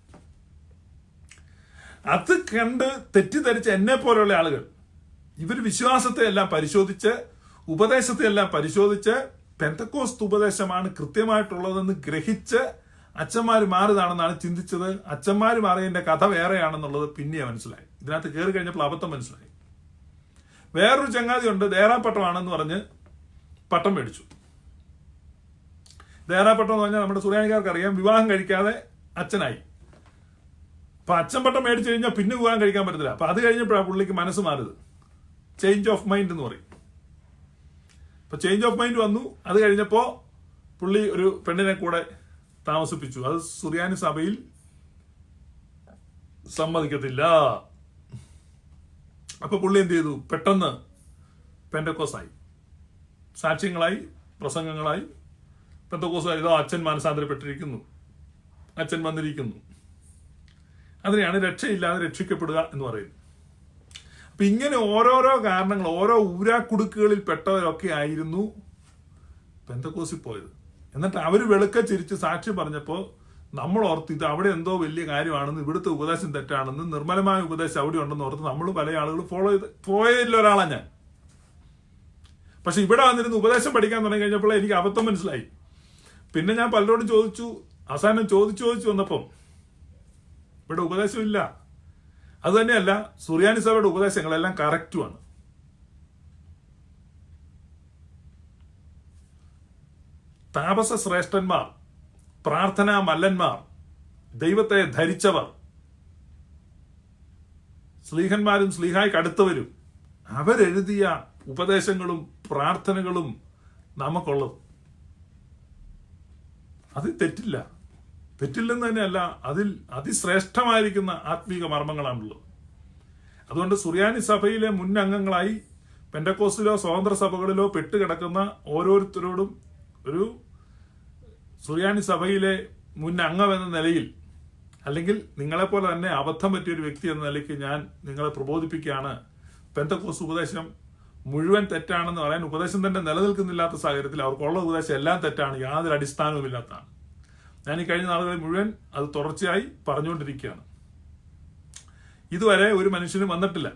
അത് കണ്ട് തെറ്റിദ്ധരിച്ച എന്നെ പോലെയുള്ള ആളുകൾ ഇവർ വിശ്വാസത്തെ എല്ലാം പരിശോധിച്ച് ഉപദേശത്തെ എല്ലാം പരിശോധിച്ച് പെന്തക്കോസ്ത് ഉപദേശമാണ് കൃത്യമായിട്ടുള്ളതെന്ന് ഗ്രഹിച്ച് അച്ഛന്മാർ മാറിയതാണെന്നാണ് ചിന്തിച്ചത്. അച്ഛന്മാർ മാറിയതിന്റെ കഥ വേറെയാണെന്നുള്ളത് പിന്നെ മനസ്സിലായി. ഇതിനകത്ത് കയറി കഴിഞ്ഞപ്പോൾ അബദ്ധം മനസ്സിലായി. വേറൊരു ചങ്ങാതി ഉണ്ട്, ദേറാപ്പട്ടമാണെന്ന് പറഞ്ഞ് പട്ടം മേടിച്ചു. ദേറാപ്പട്ടം എന്ന് പറഞ്ഞാൽ നമ്മുടെ സുറിയാനിക്കാർക്ക് അറിയാം, വിവാഹം കഴിക്കാതെ അച്ഛനായി. അപ്പൊ അച്ഛൻ പട്ടം മേടിച്ചു കഴിഞ്ഞാൽ പിന്നെ വിവാഹം കഴിക്കാൻ പറ്റത്തില്ല. അപ്പൊ അത് കഴിഞ്ഞപ്പോഴാണ് പുള്ളിക്ക് മനസ്സ് മാറിയത്. ചേഞ്ച് ഓഫ് മൈൻഡ് എന്ന് പറയും. അപ്പൊ ചേഞ്ച് ഓഫ് മൈൻഡ് വന്നു. അത് കഴിഞ്ഞപ്പോ പുള്ളി ഒരു പെണ്ണിനെ കൂടെ താമസിപ്പിച്ചു. അത് സുറിയാനി സഭയിൽ സമ്മതിക്കത്തില്ല. അപ്പൊ പുള്ളി എന്ത് ചെയ്തു? പെട്ടെന്ന് പെന്തക്കോസ്തായി, സാക്ഷ്യങ്ങളായി, പ്രസംഗങ്ങളായി, പെന്തക്കോസ്തായി. ഇതോ അച്ഛൻ മാനസാന്തരപ്പെട്ടിരിക്കുന്നു, അച്ഛൻ വന്നിരിക്കുന്നു. അതിനെയാണ് രക്ഷയില്ലാതെ രക്ഷിക്കപ്പെടുക എന്ന് പറയുന്നത്. അപ്പൊ ഇങ്ങനെ ഓരോരോ കാരണങ്ങൾ, ഓരോ ഊരാക്കുടുക്കുകളിൽ പെട്ടവരൊക്കെ ആയിരുന്നു പെന്തക്കോസിൽ പോയത്. എന്നിട്ട് അവര് വെളുക്ക ചിരിച്ച് സാക്ഷ്യം പറഞ്ഞപ്പോൾ നമ്മൾ ഓർത്ത് ഇത് അവിടെ എന്തോ വലിയ കാര്യമാണെന്ന്, ഇവിടുത്തെ ഉപദേശം തെറ്റാണെന്ന്, നിർമ്മലമായ ഉപദേശം അവിടെ ഉണ്ടെന്ന് ഓർത്ത് നമ്മൾ പല ആളുകൾ ഫോളോ ചെയ്ത് പോയതിൽ ഒരാളാണ് ഞാൻ. പക്ഷെ ഇവിടെ വന്നിരുന്ന് ഉപദേശം പഠിക്കാൻ തുടങ്ങി കഴിഞ്ഞപ്പോൾ എനിക്ക് അബദ്ധം മനസ്സിലായി. പിന്നെ ഞാൻ പലരോടും ചോദിച്ചു. അവസാനം ചോദിച്ചു വന്നപ്പം ഇവിടെ ഉപദേശമില്ല. അത് തന്നെയല്ല, സുറിയാനി സഭയുടെ ഉപദേശങ്ങളെല്ലാം കറക്റ്റുമാണ്. താപസ ശ്രേഷ്ഠന്മാർ, പ്രാർത്ഥനാ മല്ലന്മാർ, ദൈവത്തെ ധരിച്ചവർ, സ്ലീഹന്മാരും സ്ലീഹായ്ക്ക് അടുത്തവരും അവരെഴുതിയ ഉപദേശങ്ങളും പ്രാർത്ഥനകളും നമുക്കുള്ളത്. അത് തെറ്റില്ല. തെറ്റില്ലെന്ന് തന്നെയല്ല, അതിൽ അതിശ്രേഷ്ഠമായിരിക്കുന്ന ആത്മീക മർമ്മങ്ങളാണുള്ളത്. അതുകൊണ്ട് സുറിയാനി സഭയിലെ മുൻ അംഗങ്ങളായി പെന്തക്കോസ്തിലോ സ്വതന്ത്ര സഭകളിലോ പെട്ടുകിടക്കുന്ന ഓരോരുത്തരോടും ഒരു സുറിയാനി സഭയിലെ മുൻ അംഗം എന്ന നിലയിൽ, അല്ലെങ്കിൽ നിങ്ങളെപ്പോലെ തന്നെ അബദ്ധം പറ്റിയൊരു വ്യക്തി എന്ന നിലയ്ക്ക് ഞാൻ നിങ്ങളെ പ്രബോധിപ്പിക്കുകയാണ്. പെന്തക്കോസ്ത് ഉപദേശം മുഴുവൻ തെറ്റാണെന്ന് പറയാൻ ഉപദേശം തന്നെ നിലനിൽക്കുന്നില്ലാത്ത സാഹചര്യത്തിൽ അവർക്കുള്ള ഉപദേശം എല്ലാം തെറ്റാണ്, യാതൊരു അടിസ്ഥാനവും ഇല്ലാത്തതാണ്. ഞാൻ ഈ കഴിഞ്ഞ നാളുകളിൽ മുഴുവൻ അത് തുടർച്ചയായി പറഞ്ഞുകൊണ്ടിരിക്കുകയാണ്. ഇതുവരെ ഒരു മനുഷ്യനും വന്നിട്ടില്ല.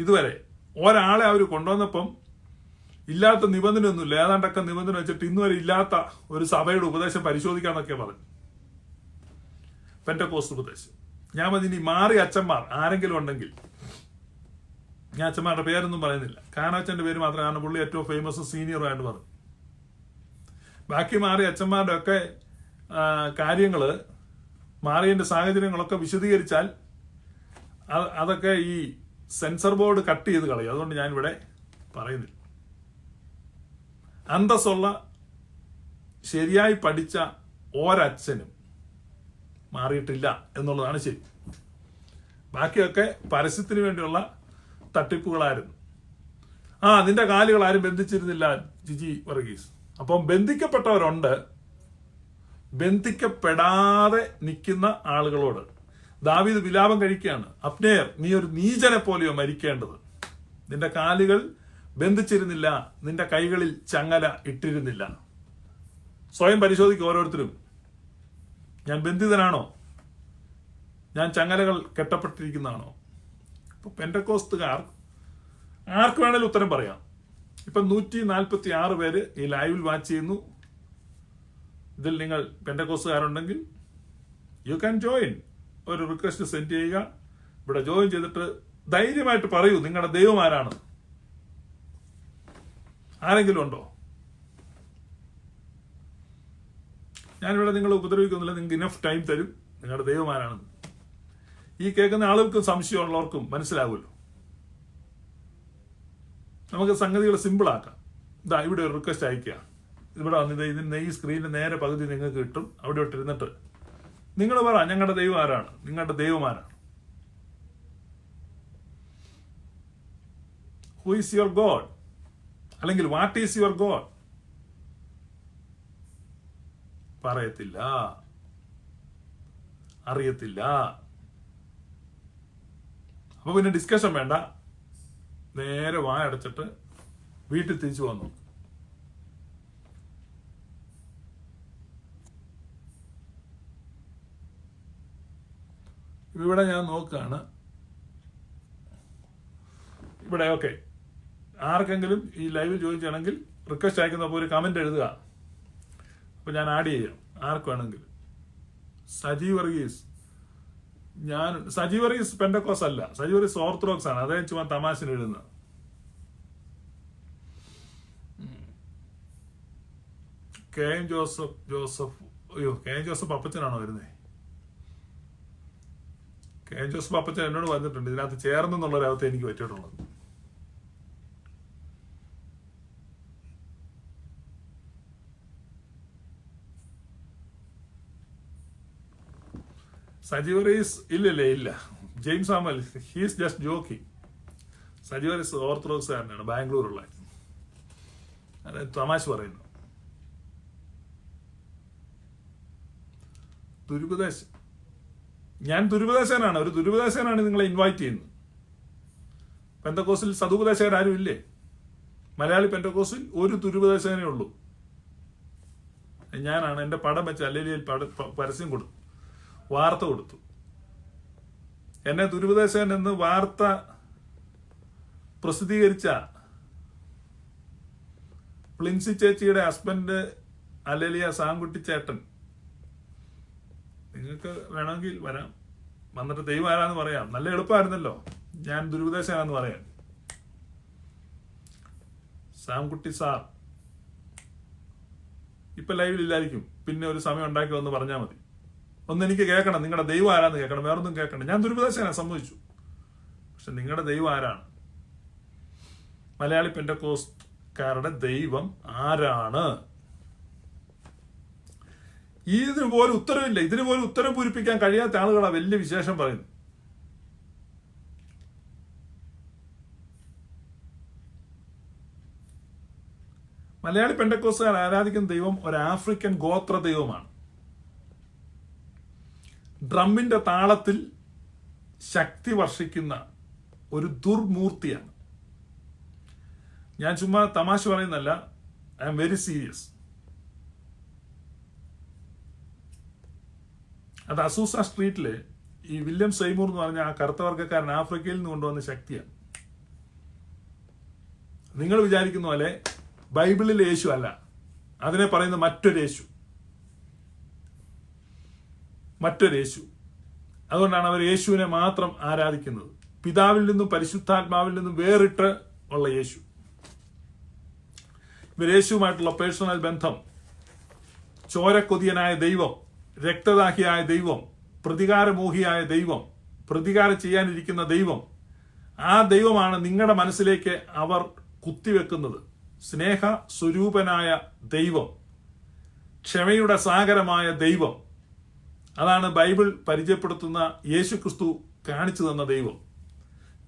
ഇതുവരെ ഒരാളെ അവർ കൊണ്ടുവന്നപ്പം ഇല്ലാത്ത നിബന്ധനയൊന്നുമില്ല, ഏതാണ്ടൊക്കെ നിബന്ധന വെച്ചിട്ട് ഇന്നുവരെ ഇല്ലാത്ത ഒരു സഭയുടെ ഉപദേശം പരിശോധിക്കാന്നൊക്കെ പറഞ്ഞു. പെന്തക്കോസ്ത് ഉപദേശം. ഞാൻ അതിനി മാറി അച്ഛന്മാർ ആരെങ്കിലും ഉണ്ടെങ്കിൽ, ഞാൻ അച്ഛന്മാരുടെ പേരൊന്നും പറയുന്നില്ല, കാനാച്ചന്റെ പേര് മാത്രം, കാരണം പുള്ളി ഏറ്റവും ഫേമസ് സീനിയറായിട്ട് പറഞ്ഞു. ബാക്കി മാറി അച്ഛന്മാരുടെ ഒക്കെ കാര്യങ്ങള്, മാറിയതിന്റെ സാഹചര്യങ്ങളൊക്കെ വിശദീകരിച്ചാൽ അതൊക്കെ ഈ സെൻസർ ബോർഡ് കട്ട് ചെയ്ത് കളയും. അതുകൊണ്ട് ഞാൻ ഇവിടെ പറയുന്നില്ല. അന്തസ്സുള്ള ശരിയായി പഠിച്ച ഒരച്ഛനും മാറിയിട്ടില്ല എന്നുള്ളതാണ് ശരി. ബാക്കിയൊക്കെ പരസ്യത്തിന് വേണ്ടിയുള്ള തട്ടിപ്പുകളായിരുന്നു. നിന്റെ കാലുകൾ ആരും ബന്ധിച്ചിരുന്നില്ല ജിജി വർഗീസ്. അപ്പം ബന്ധിക്കപ്പെട്ടവരുണ്ട്. ബന്ധിക്കപ്പെടാതെ നിൽക്കുന്ന ആളുകളോട് ദാവീദ് വിലാപം കഴിക്കുകയാണ്. അബ്നേർ, നീ ഒരു നീചനെ പോലെയോ മരിക്കേണ്ടത്. നിന്റെ കാലുകൾ ബന്ധിച്ചിരുന്നില്ല, നിന്റെ കൈകളിൽ ചങ്ങല ഇട്ടിരുന്നില്ല. സ്വയം പരിശോധിക്കുക ഓരോരുത്തരും. ഞാൻ ബന്ധിതനാണോ? ഞാൻ ചങ്ങലകൾ കെട്ടപ്പെട്ടിരിക്കുന്നതാണോ? ഇപ്പൊ പെന്തക്കോസ്തുകാർ ആർക്ക് വേണേലും ഉത്തരം പറയാം. ഇപ്പൊ 146 പേര് ഈ ലൈവിൽ വാച്ച് ചെയ്യുന്നു. ഇതിൽ നിങ്ങൾ പെന്തക്കോസ്തുകാരുണ്ടെങ്കിൽ യു ക്യാൻ ജോയിൻ. ഒരു റിക്വസ്റ്റ് സെൻഡ് ചെയ്യുക. ഇവിടെ ജോയിൻ ചെയ്തിട്ട് ധൈര്യമായിട്ട് പറയൂ നിങ്ങളുടെ ദൈവം ആരാണ്. ആരെങ്കിലും ഉണ്ടോ? ഞാനിവിടെ നിങ്ങളെ ഉപദ്രവിക്കുന്നില്ല. നിങ്ങൾക്ക് ഇനഫ് ടൈം തരും. നിങ്ങളുടെ ദൈവം ആരാണെന്ന് ഈ കേൾക്കുന്ന ആളുകൾക്കും സംശയമുള്ളവർക്കും മനസ്സിലാവുമല്ലോ. നമുക്ക് സംഗതികൾ സിമ്പിൾ ആക്കാം. ഇതാ ഇവിടെ ഒരു റിക്വസ്റ്റ് അയക്കുക. ഇവിടെ വന്നിത് ഇതിന്റെ ഈ സ്ക്രീനിൽ നേരെ പകുതി നിങ്ങൾക്ക് കിട്ടും. അവിടെ ഇട്ടിരുന്നിട്ട് നിങ്ങൾ പറ ഞങ്ങളുടെ ദൈവം ആരാണ്, നിങ്ങളുടെ ദൈവം ആരാണ്. ഹു ഈസ് യുവർ ഗോഡ്, അല്ലെങ്കിൽ വാട്ട് ഈസ് യുവർ ഗോഡ്. പറയത്തില്ല, അറിയത്തില്ല. അപ്പൊ പിന്നെ ഡിസ്കഷൻ വേണ്ട. നേരെ വായടച്ചിട്ട് വീട്ടിൽ തിരിച്ചു വന്നു. ഇവിടെ ഞാൻ നോക്കുകയാണ്. ഇവിടെ ഓക്കെ, ആർക്കെങ്കിലും ഈ ലൈവ് ചോദിക്കുകയാണെങ്കിൽ റിക്വസ്റ്റ് അയക്കുന്നപ്പോൾ ഒരു കമന്റ് എഴുതുക. അപ്പൊ ഞാൻ ആഡ് ചെയ്യാം ആർക്ക് വേണമെങ്കിലും. സജീവ് വർഗീസ്, സജീവ് വർഗീസ് പെന്തക്കോസ് അല്ല, സജീവ് വർഗീസ് ഓർത്തഡോക്സ് ആണ്. അദ്ദേഹം ചുമ്മാ തമാശന് എഴുതുന്നത്. കെ എം ജോസഫ് അയ്യോ, കെ എം ജോസഫ് അപ്പച്ചനാണോ വരുന്നത്? കെ എം ജോസഫ് അപ്പച്ചൻ എന്നോട് പറഞ്ഞിട്ടുണ്ട് ഇതിനകത്ത് ചേർന്നെന്നുള്ളൊരവസ്ഥ എനിക്ക് പറ്റിയിട്ടുള്ളത്. സജീവറീസ് ഇല്ല. ജെയിംസ് ആമൽ ഹീസ് ജസ്റ്റ് ജോക്കിംഗ്. സജീവറീസ് ഓർത്തഡോക്സ് കാരനാണ്, ബാംഗ്ലൂരുള്ള. അത് തമാശ പറയുന്നു. ദുരുപദേശം, ഞാൻ ദുരുപദേശകനാണ്. ഒരു ദുരുപദേശകനാണ് നിങ്ങളെ ഇൻവൈറ്റ് ചെയ്യുന്നത്. പെന്തക്കോസിൽ സദുപദേശകരാരും ഇല്ലേ? മലയാളി പെന്തക്കോസിൽ ഒരു ദുരുപദേശകനേ ഉള്ളൂ, ഞാനാണ്. എന്റെ പടം വെച്ച് അല്ലേലിയിൽ പരസ്യം കൊടുത്തു, വാർത്ത കൊടുത്തു. എന്നെ ദുരുപദേശകൻ എന്ന് വാർത്ത പ്രസിദ്ധീകരിച്ച പ്ലിൻസി ചേച്ചിയുടെ ഹസ്ബൻഡ് അല്ലേലിയ സാങ്കുട്ടി ചേട്ടൻ, നിങ്ങൾക്ക് വേണമെങ്കിൽ വരാം, വന്നിട്ട് ദൈവം ആരാന്ന് പറയാം. നല്ല എളുപ്പമായിരുന്നല്ലോ ഞാൻ ദുരുപദേശകനാന്ന് പറയാൻ. സാംകുട്ടി സാർ ഇപ്പൊ ലൈവിലില്ലായിരിക്കും, പിന്നെ ഒരു സമയം ഉണ്ടാക്കി വന്ന് പറഞ്ഞാൽ മതി. ഒന്ന് എനിക്ക് കേൾക്കണം, നിങ്ങളുടെ ദൈവം ആരാന്ന് കേൾക്കണം, വേറൊന്നും കേൾക്കണം. ഞാൻ ദുരുപദേശകനാണ്, സമ്മതിച്ചു. പക്ഷെ നിങ്ങളുടെ ദൈവം ആരാണ്? മലയാളി പെന്തക്കോസ്തുകാരുടെ ദൈവം ആരാണ്? ഇതിന് പോലും ഉത്തരവില്ല. ഇതിന് പോലും ഉത്തരം പൂരിപ്പിക്കാൻ കഴിയാത്ത ആളുകളാ വലിയ വിശേഷം പറയുന്നത്. മലയാളി പെന്തക്കോസ്തുകാർ ആരാധിക്കുന്ന ദൈവം ഒരു ആഫ്രിക്കൻ ഗോത്ര ദൈവമാണ്. ഡ്രമ്മിന്റെ താളത്തിൽ ശക്തി വർഷിക്കുന്ന ഒരു ദുർമൂർത്തിയാണ്. ഞാൻ ചുമ്മാ തമാശ പറയുന്നല്ല, ഐ ആം വെരി സീരിയസ്. അത് അസൂസ സ്ട്രീറ്റില് ഈ വില്യം സൈമൂർ എന്ന് പറഞ്ഞ ആ കറുത്തവർഗക്കാരൻ ആഫ്രിക്കയിൽ നിന്ന് കൊണ്ടുവന്ന ശക്തിയാണ്. നിങ്ങൾ വിചാരിക്കുന്ന പോലെ ബൈബിളിലെ യേശു അല്ല, അതിനെ പറയുന്ന മറ്റൊരു യേശു. അതുകൊണ്ടാണ് അവർ യേശുവിനെ മാത്രം ആരാധിക്കുന്നത്. പിതാവിൽ നിന്നും പരിശുദ്ധാത്മാവിൽ നിന്നും വേറിട്ട് ഉള്ള യേശു. ഇവർ യേശുവുമായിട്ടുള്ള പേഴ്സണൽ ബന്ധം, ചോരക്കൊതിയനായ ദൈവം, രക്തദാഹിയായ ദൈവം, പ്രതികാരമോഹിയായ ദൈവം, പ്രതികാരം ചെയ്യാനിരിക്കുന്ന ദൈവം, ആ ദൈവമാണ് നിങ്ങളുടെ മനസ്സിലേക്ക് അവർ കുത്തിവെക്കുന്നത്. സ്നേഹ സ്വരൂപനായ ദൈവം, ക്ഷമയുടെ സാഗരമായ ദൈവം. അതാണ് ബൈബിൾ പരിചയപ്പെടുത്തുന്ന യേശുക്രിസ്തു കാണിച്ചു തന്ന ദൈവം.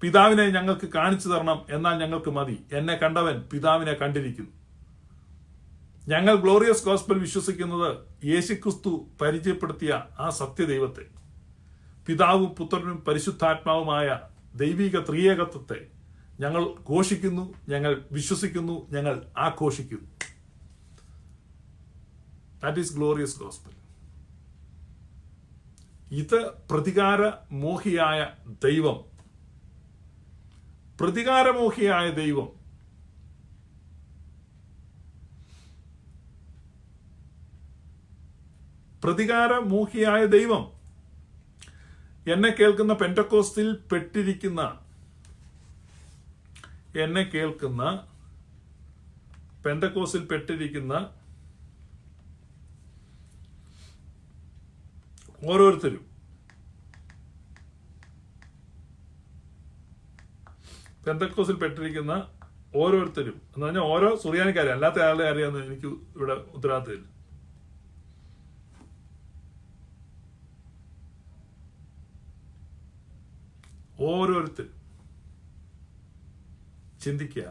പിതാവിനെ ഞങ്ങൾക്ക് കാണിച്ചു തരണം, എന്നാൽ ഞങ്ങൾക്ക് മതി. എന്നെ കണ്ടവൻ പിതാവിനെ കണ്ടിരിക്കുന്നു. ഞങ്ങൾ ഗ്ലോറിയസ് ഗോസ്പൽ വിശ്വസിക്കുന്നത് യേശുക്രിസ്തു പരിചയപ്പെടുത്തിയ ആ സത്യദൈവത്തെ, പിതാവും പുത്രനും പരിശുദ്ധാത്മാവുമായ ദൈവിക ത്രിയേകത്വത്തെ ഞങ്ങൾ ഘോഷിക്കുന്നു, ഞങ്ങൾ വിശ്വസിക്കുന്നു, ഞങ്ങൾ ആഘോഷിക്കുന്നു. That is glorious gospel. ഇത് പ്രതികാരമോഹിയായ ദൈവം, പ്രതികാരമോഹിയായ ദൈവം പ്രതികാരമോഹിയായ ദൈവം എന്നെ കേൾക്കുന്ന പെന്തക്കോസ്തിൽ പെട്ടിരിക്കുന്ന ഓരോരുത്തരും എന്ന് പറഞ്ഞാൽ ഓരോ സുറിയാനിക്കാരെ, അല്ലാത്ത ആളുടെ അറിയാമെന്ന് എനിക്ക് ഇവിടെ ഉത്തരവാദിത്തമില്ല. ഓരോരുത്തരും ചിന്തിക്കുക,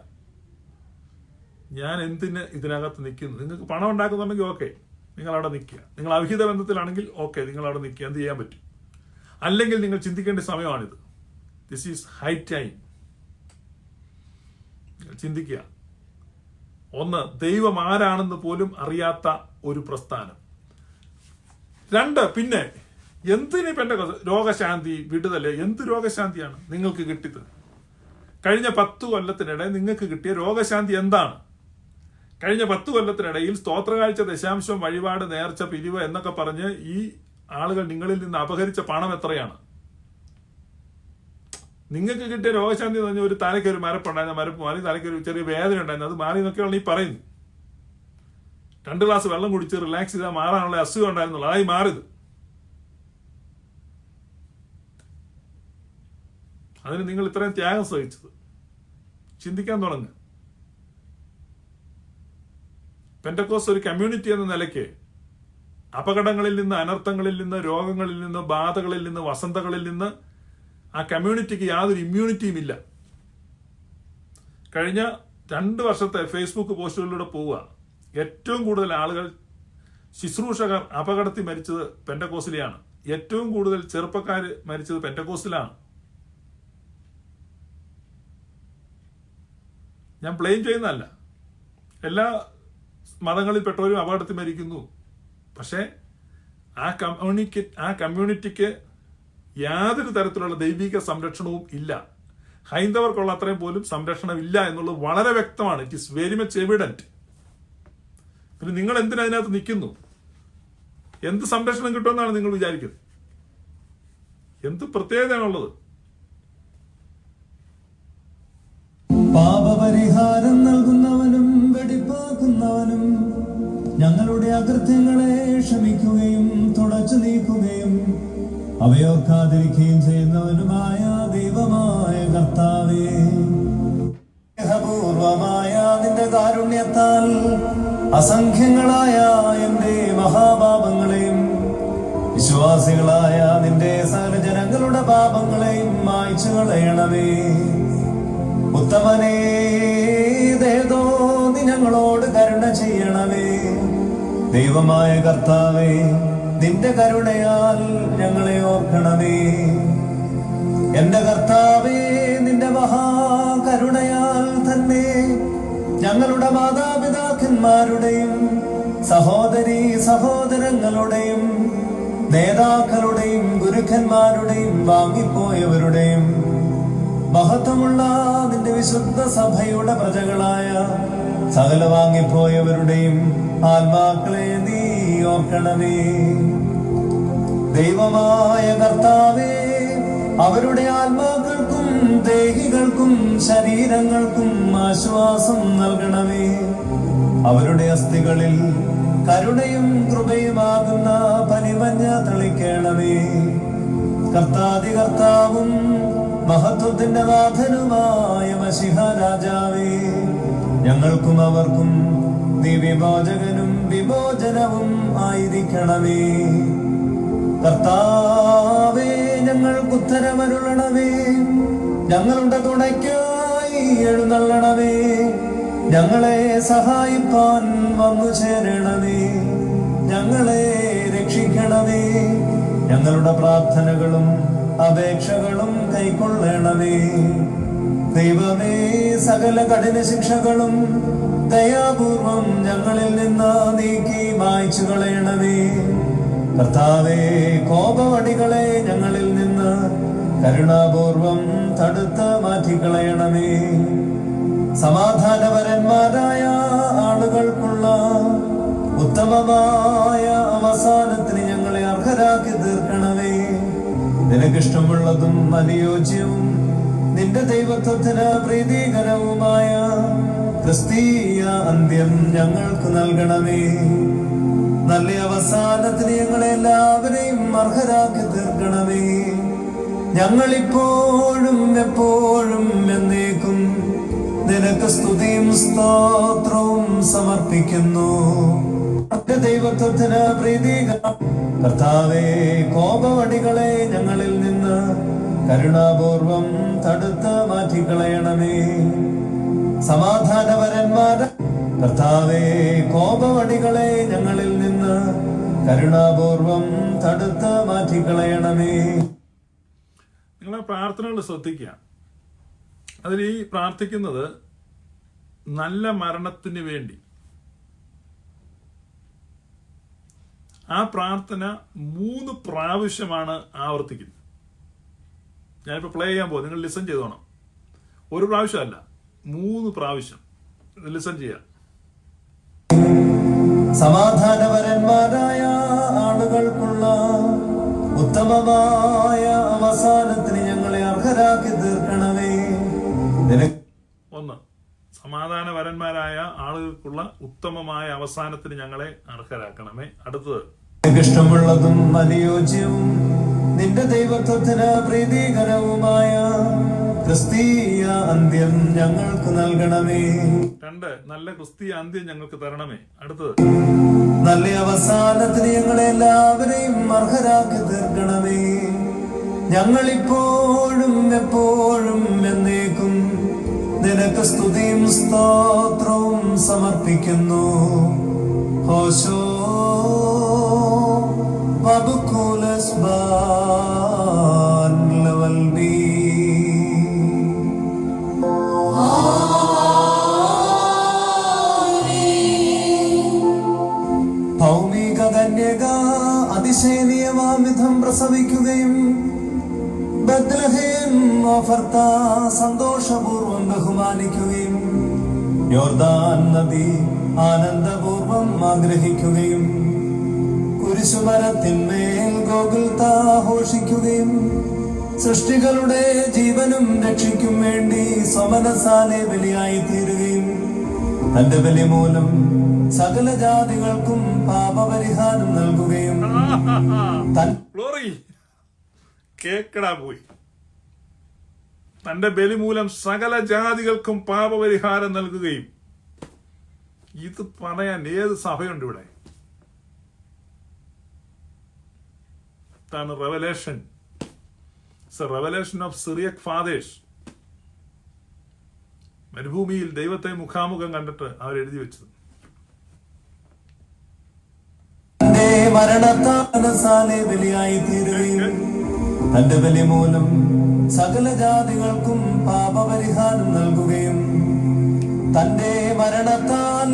ഞാൻ എന്തിന് ഇതിനകത്ത് നിൽക്കുന്നു? നിങ്ങൾക്ക് പണം ഉണ്ടാക്കുന്നുണ്ടെങ്കിൽ ഓക്കെ, നിങ്ങൾ അവിടെ നിൽക്കുക. നിങ്ങൾ അവിഹിത ബന്ധത്തിലാണെങ്കിൽ ഓക്കെ, നിങ്ങൾ അവിടെ നിൽക്കുക. എന്ത് ചെയ്യാൻ പറ്റും? അല്ലെങ്കിൽ നിങ്ങൾ ചിന്തിക്കേണ്ട സമയമാണിത്. This is high time. ചിന്തിക്കുക. ഒന്ന്, ദൈവം ആരാണെന്ന് പോലും അറിയാത്ത ഒരു പ്രസ്ഥാനം. രണ്ട്, പിന്നെ എന്തിന് രോഗശാന്തി, വിടുതല്? എന്ത് രോഗശാന്തിയാണ് നിങ്ങൾക്ക് കിട്ടിയത്? കഴിഞ്ഞ 10 കൊല്ലത്തിനിടെ നിങ്ങൾക്ക് കിട്ടിയ രോഗശാന്തി എന്താണ്? കഴിഞ്ഞ 10 കൊല്ലത്തിനിടയിൽ സ്തോത്രകാഴ്ച, ദശാംശം, വഴിപാട്, നേർച്ച, പിരിവ് എന്നൊക്കെ പറഞ്ഞ് ഈ ആളുകൾ നിങ്ങളിൽ നിന്ന് അപഹരിച്ച പണം എത്രയാണ്? നിങ്ങൾക്ക് കിട്ടിയ രോഗശാന്തി എന്ന് പറഞ്ഞാൽ ഒരു തലയ്ക്ക് ഒരു മരപ്പുണ്ടായിരുന്ന മരപ്പ് മാറി, തലയ്ക്ക് ഒരു ചെറിയ വേദന ഉണ്ടായിരുന്നു, അത് മാറി എന്നൊക്കെയാണ് ഈ പറയുന്നത്. 2 ഗ്ലാസ് വെള്ളം കുടിച്ച് റിലാക്സ് ചെയ്താൽ മാറാനുള്ള അസുഖം ഉണ്ടായിരുന്നുള്ളൂ, അതായി മാറിയത്. അതിന് നിങ്ങൾ ഇത്രയും ത്യാഗം സഹിച്ചത്. ചിന്തിക്കാൻ തുടങ്ങുക. പെന്തക്കോസ്റ്റ് ഒരു കമ്മ്യൂണിറ്റി എന്ന നിലയ്ക്ക് അപകടങ്ങളിൽ നിന്ന്, അനർത്ഥങ്ങളിൽ നിന്ന്, രോഗങ്ങളിൽ നിന്ന്, ബാധകളിൽ നിന്ന്, വസന്തകളിൽ നിന്ന് ആ കമ്മ്യൂണിറ്റിക്ക് യാതൊരു ഇമ്മ്യൂണിറ്റിയും ഇല്ല. കഴിഞ്ഞ 2 വർഷത്തെ ഫേസ്ബുക്ക് പോസ്റ്റുകളിലൂടെ പോവുക, ഏറ്റവും കൂടുതൽ ആളുകൾ, ശുശ്രൂഷകർ അപകടത്തിൽ മരിച്ചത് പെന്തക്കോസ്റ്റിലാണ്. ഏറ്റവും കൂടുതൽ ചെറുപ്പക്കാർ മരിച്ചത് പെന്തക്കോസ്റ്റിലാണ്. ഞാൻ ബ്ലെയിം ചെയ്യുന്നതല്ല, എല്ലാ മതങ്ങളിൽപ്പെട്ടവരും അപകടത്തിൽ മരിക്കുന്നു. പക്ഷേ ആ കമ്മ്യൂണിറ്റിക്ക് യാതൊരു തരത്തിലുള്ള ദൈവിക സംരക്ഷണവും ഇല്ല. ഹൈന്ദവർക്കുള്ള അത്രയും പോലും സംരക്ഷണം ഇല്ല എന്നുള്ളത് വളരെ വ്യക്തമാണ്. It is very much evident. പിന്നെ നിങ്ങൾ എന്തിനതിനകത്ത് നിൽക്കുന്നു? എന്ത് സംരക്ഷണം കിട്ടുമെന്നാണ് നിങ്ങൾ വിചാരിക്കുന്നത്? എന്ത് പ്രത്യേകതയാണുള്ളത്? പാപപരിഹാരം നൽകുന്നവനും വെടിപ്പാക്കുന്നവനും ഞങ്ങളുടെ അകൃത്യങ്ങളെ ക്ഷമിക്കുകയും തുടച്ചു നീക്കുകയും അവയോർക്കാതിരിക്കുകയും ചെയ്യുന്നവനുമായ ദൈവമായ കർത്താവേ, സ്നേഹപൂർവമായ നിന്റെ കാരുണ്യത്താൽ അസംഖ്യങ്ങളായ എന്റെ മഹാപാപങ്ങളെയും വിശ്വാസികളായ നിന്റെ സകല ജനങ്ങളുടെ പാപങ്ങളെയും മായ്ച്ചു കളയണമേ. ഉത്തമനേ, ദേവോ, ഞങ്ങളോട് കരുണ ചെയ്യണമേ. ദൈവമായ കർത്താവേ, നിന്റെ കരുണയാൽ ഞങ്ങളെ ഓർക്കണമേ. എന്റെ കർത്താവേ, നിന്റെ മഹാകരുണയാൽ തന്നെ ഞങ്ങളുടെ മാതാപിതാക്കന്മാരുടെയും സഹോദരീ സഹോദരങ്ങളുടെയും നേതാക്കളുടെയും ഗുരുക്കന്മാരുടെയും വാങ്ങിപ്പോയവരുടെയും മഹത്വമുള്ള നിന്റെ വിശുദ്ധ സഭയുടെ പ്രജകളായ സകല വാങ്ങിപ്പോയവരുടെയും ആത്മാക്കളെ നീ ഓർക്കണമേ. ദൈവമായ കർത്താവേ, അവരുടെ ആത്മാക്കൾക്കും ദേഹികൾക്കും ശരീരങ്ങൾക്കും ആശ്വാസം നൽകണമേ. അവരുടെ അസ്ഥികളിൽ കരുണയും കൃപയുമാകുന്ന പനിമഞ്ഞ തെളിക്കണമേ. കർത്താവും മഹത്വത്തിന്റെ നാഥനുമായ മശിഹ രാജാവേ, ഞങ്ങൾക്കും അവർക്കും നീ വിമോചകനും വിമോചനവും ആയിരിക്കണമേ. കർത്താവേ, ഞങ്ങൾക്ക് ഉത്തരമരുളണമേ. ഞങ്ങളുടെ തുണയ്ക്കായി എഴുന്നള്ളണമേ. ഞങ്ങളെ സഹായിപ്പാൻ വന്നു ചേരണമേ. ഞങ്ങളെ രക്ഷിക്കണമേ. ഞങ്ങളുടെ പ്രാർത്ഥനകളും അപേക്ഷകളും കൈക്കൊള്ളണമേ. ദൈവമേ, സകല കഠിന ശിക്ഷകളും ദയാപൂർവം ഞങ്ങളിൽ നിന്ന് നീക്കി മായ്ച്ചു കളയണമേ. കർത്താവേ, കോപവടികളെ ഞങ്ങളിൽ നിന്ന് കരുണാപൂർവം തടുത്ത് മാറ്റിക്കളയണമേ. സമാധാനപരന്മാരായ ആളുകൾക്കുള്ള ഉത്തമമായ അവസാനത്തിന് ഞങ്ങളെ അർഹരാക്കി തീർക്കണമേ. നിനക്കിഷ്ടമുള്ളതും അനുയോജ്യവും നിന്റെ ദൈവത്വത്തിന് പ്രീതികരവുമായ ക്രിസ്തീയ അന്ത്യം ഞങ്ങൾക്ക് നൽകണമേ. നല്ല അവസാനത്തിന് ഞങ്ങളെ എല്ലാവരെയും അർഹരാക്കി തീർക്കണമേ. ഞങ്ങളിപ്പോഴും എപ്പോഴും എന്നേക്കും നിനക്ക് സ്തുതിയും സ്തോത്രവും സമർപ്പിക്കുന്നു. ദൈവത്വത്തിന് പ്രീതികരം. കർത്താവേ, കോപവടികളെ ഞങ്ങളിൽ നിന്ന് കരുണാപൂർവം തടുത്ത് മാറ്റിക്കളയണമേ. സമാധാനപരന്മാരെ കർത്താവേ, കോപവടികളെ ഞങ്ങളിൽ നിന്ന് കരുണാപൂർവം തടുത്ത് മാറ്റിക്കളയണമേ. നിങ്ങളെ പ്രാർത്ഥനകൾ ശ്രദ്ധിക്കുക. അതിൽ ഈ പ്രാർത്ഥിക്കുന്നത് നല്ല മരണത്തിന് വേണ്ടി. ആ പ്രാർത്ഥന 3 പ്രാവശ്യമാണ് ആവർത്തിക്കുന്നത്. ഞാനിപ്പോൾ പ്ലേ ചെയ്യാൻ പോകും, നിങ്ങൾ ലിസൺ ചെയ്തോണം. 1 പ്രാവശ്യമല്ല, 3 പ്രാവശ്യം ലിസൺ ചെയ്യാം. സമാധാനപരന്മാരായ ആളുകൾക്കുള്ള ഉത്തമമായ അവസാനത്തിന് ഞങ്ങളെ അർഹരാക്കി തീർക്കണമേ. 1. സമാധാനപരന്മാരായ ആളുകൾക്കുള്ള ഉത്തമമായ അവസാനത്തിന് ഞങ്ങളെ അർഹരാക്കണമേ. അടുത്തത്, ഇഷ്ടമുള്ളതും അനുയോജ്യവും നിന്റെ ദൈവത്വത്തിന് പ്രീതികരവുമായ ക്രിസ്തീയ അന്ത്യം ഞങ്ങൾക്ക് നൽകണമേ. 2. നല്ല ക്രിസ്തീയ അന്ത്യം ഞങ്ങൾക്ക് തരണമേ. അടുത്തത്, നല്ല അവസാനത്തിന് ഞങ്ങളെ എല്ലാവരെയും അർഹരാക്കി തീർക്കണമേ. ഞങ്ങളിപ്പോഴും എപ്പോഴും എന്നേക്കും നിനക്ക് സ്തുതിയും സ്തോത്രവും സമർപ്പിക്കുന്നു. ഹോശോ വബുക്കുലസ് ബാൻ ലവൽബി. ഭൗമിക കന്യക അതിശയനീയമാംവിധം പ്രസവിക്കുകയും ബത്ലഹേം ഓഫർത്ത സന്തോഷപൂർവം ബഹുമാനിക്കുകയും യോർദാൻ നദി ആനന്ദപൂർവം ആഗ്രഹിക്കുകയും കുരിശുമരത്തിന്മേൽ ഗോകുൽത്ത ആഘോഷിക്കുകയും സൃഷ്ടികളുടെ ജീവനും രക്ഷയ്ക്കും വേണ്ടി സ്വമനസാലെ ബലിയായി തീരുകയും തന്റെ ബലി മൂലം സകല ജാതികൾക്കും പാപപരിഹാരം നൽകുകയും കേക്കടാ പോയി. തന്റെ ബലി മൂലം സകല ജാതികൾക്കും പാപപരിഹാരം നൽകുകയും. ഇത് പറയാൻ ഏത് സഭയുണ്ട് ഇവിടെ? ഇതാണ് revelation. Revelation of Syriac fathers. മരുഭൂമിയിൽ ദൈവത്തെ മുഖാമുഖം കണ്ടിട്ട് അവരെഴുതി വെച്ചത്. മരണത്താലെ ബലിയായി തീരുകയും തന്റെ ബലി മൂലം സകല ജാതികൾക്കും പാപപരിഹാരം നൽകുകയും തന്റെ മരണത്താൽ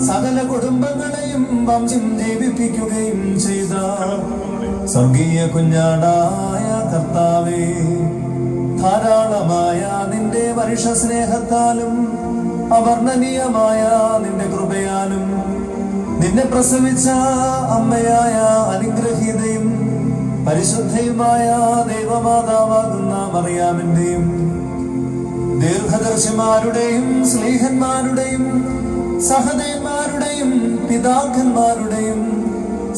സകല കുടുംബങ്ങളെയും വംശം ജീവിപ്പിക്കുകയും ചെയ്ത സ്വർഗീയ കുഞ്ഞാടായ കർത്താവേ, ധാരാളമായ നിന്റെ മനുഷ്യ സ്നേഹത്താലും അവർണ്ണനീയമായ നിന്റെ കൃപയാലും നിന്നെ പ്രസവിച്ച അമ്മയായ അനുഗ്രഹീതയും പരിശുദ്ധയുമായ ദൈവമാതാവാകുന്ന മറിയാമിന്റെയും ദീർഘദർശിമാരുടെയും സ്നേഹന്മാരുടെയും സഹദേവന്മാരുടെയും പിതാക്കന്മാരുടെയും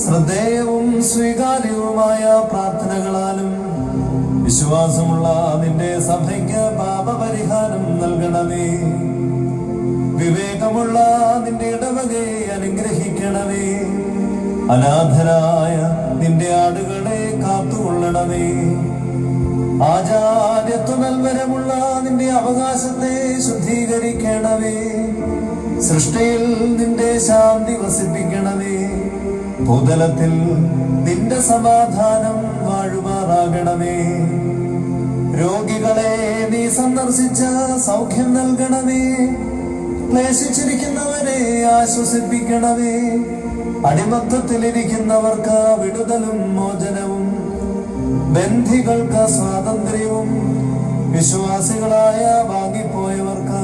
ശ്രദ്ധേയവും സ്വീകാര്യവുമായ പ്രാർത്ഥനകളാലും വിശ്വാസമുള്ള നിന്റെ സഭയ്ക്ക് പാപപരിഹാരം നൽകണമേ. വിവേകമുള്ള നിന്റെ ഇടവകയെ അനുഗ്രഹിക്കണമേ. അനാഥരായ നിന്റെ ആടുകളെ കാത്തുകൊള്ളണമേ. ആചാര്യത്വ നൽവരമുള്ള നിന്റെ അവകാശത്തെ ശുദ്ധീകരിക്കണമേ. സൃഷ്ടിയിൽ നിന്റെ ശാന്തി വസിപ്പിക്കണമേ. ഭൂതലത്തിൽ നിന്റെ സമാധാനം വാഴുമാറാകണമേ. രോഗികളെ നീ സന്ദർശിച്ച സൗഖ്യം നൽകണമേ. ക്ലേശിച്ചിരിക്കുന്നവരെ ആശ്വസിപ്പിക്കണമേ. അടിമത്തത്തിലിരിക്കുന്നവർക്ക് വിടുതലും മോചനവും, ബന്ധികൾക്ക് സ്വാതന്ത്ര്യവും, വിശ്വാസികളായ വാങ്ങിപ്പോയവർക്ക്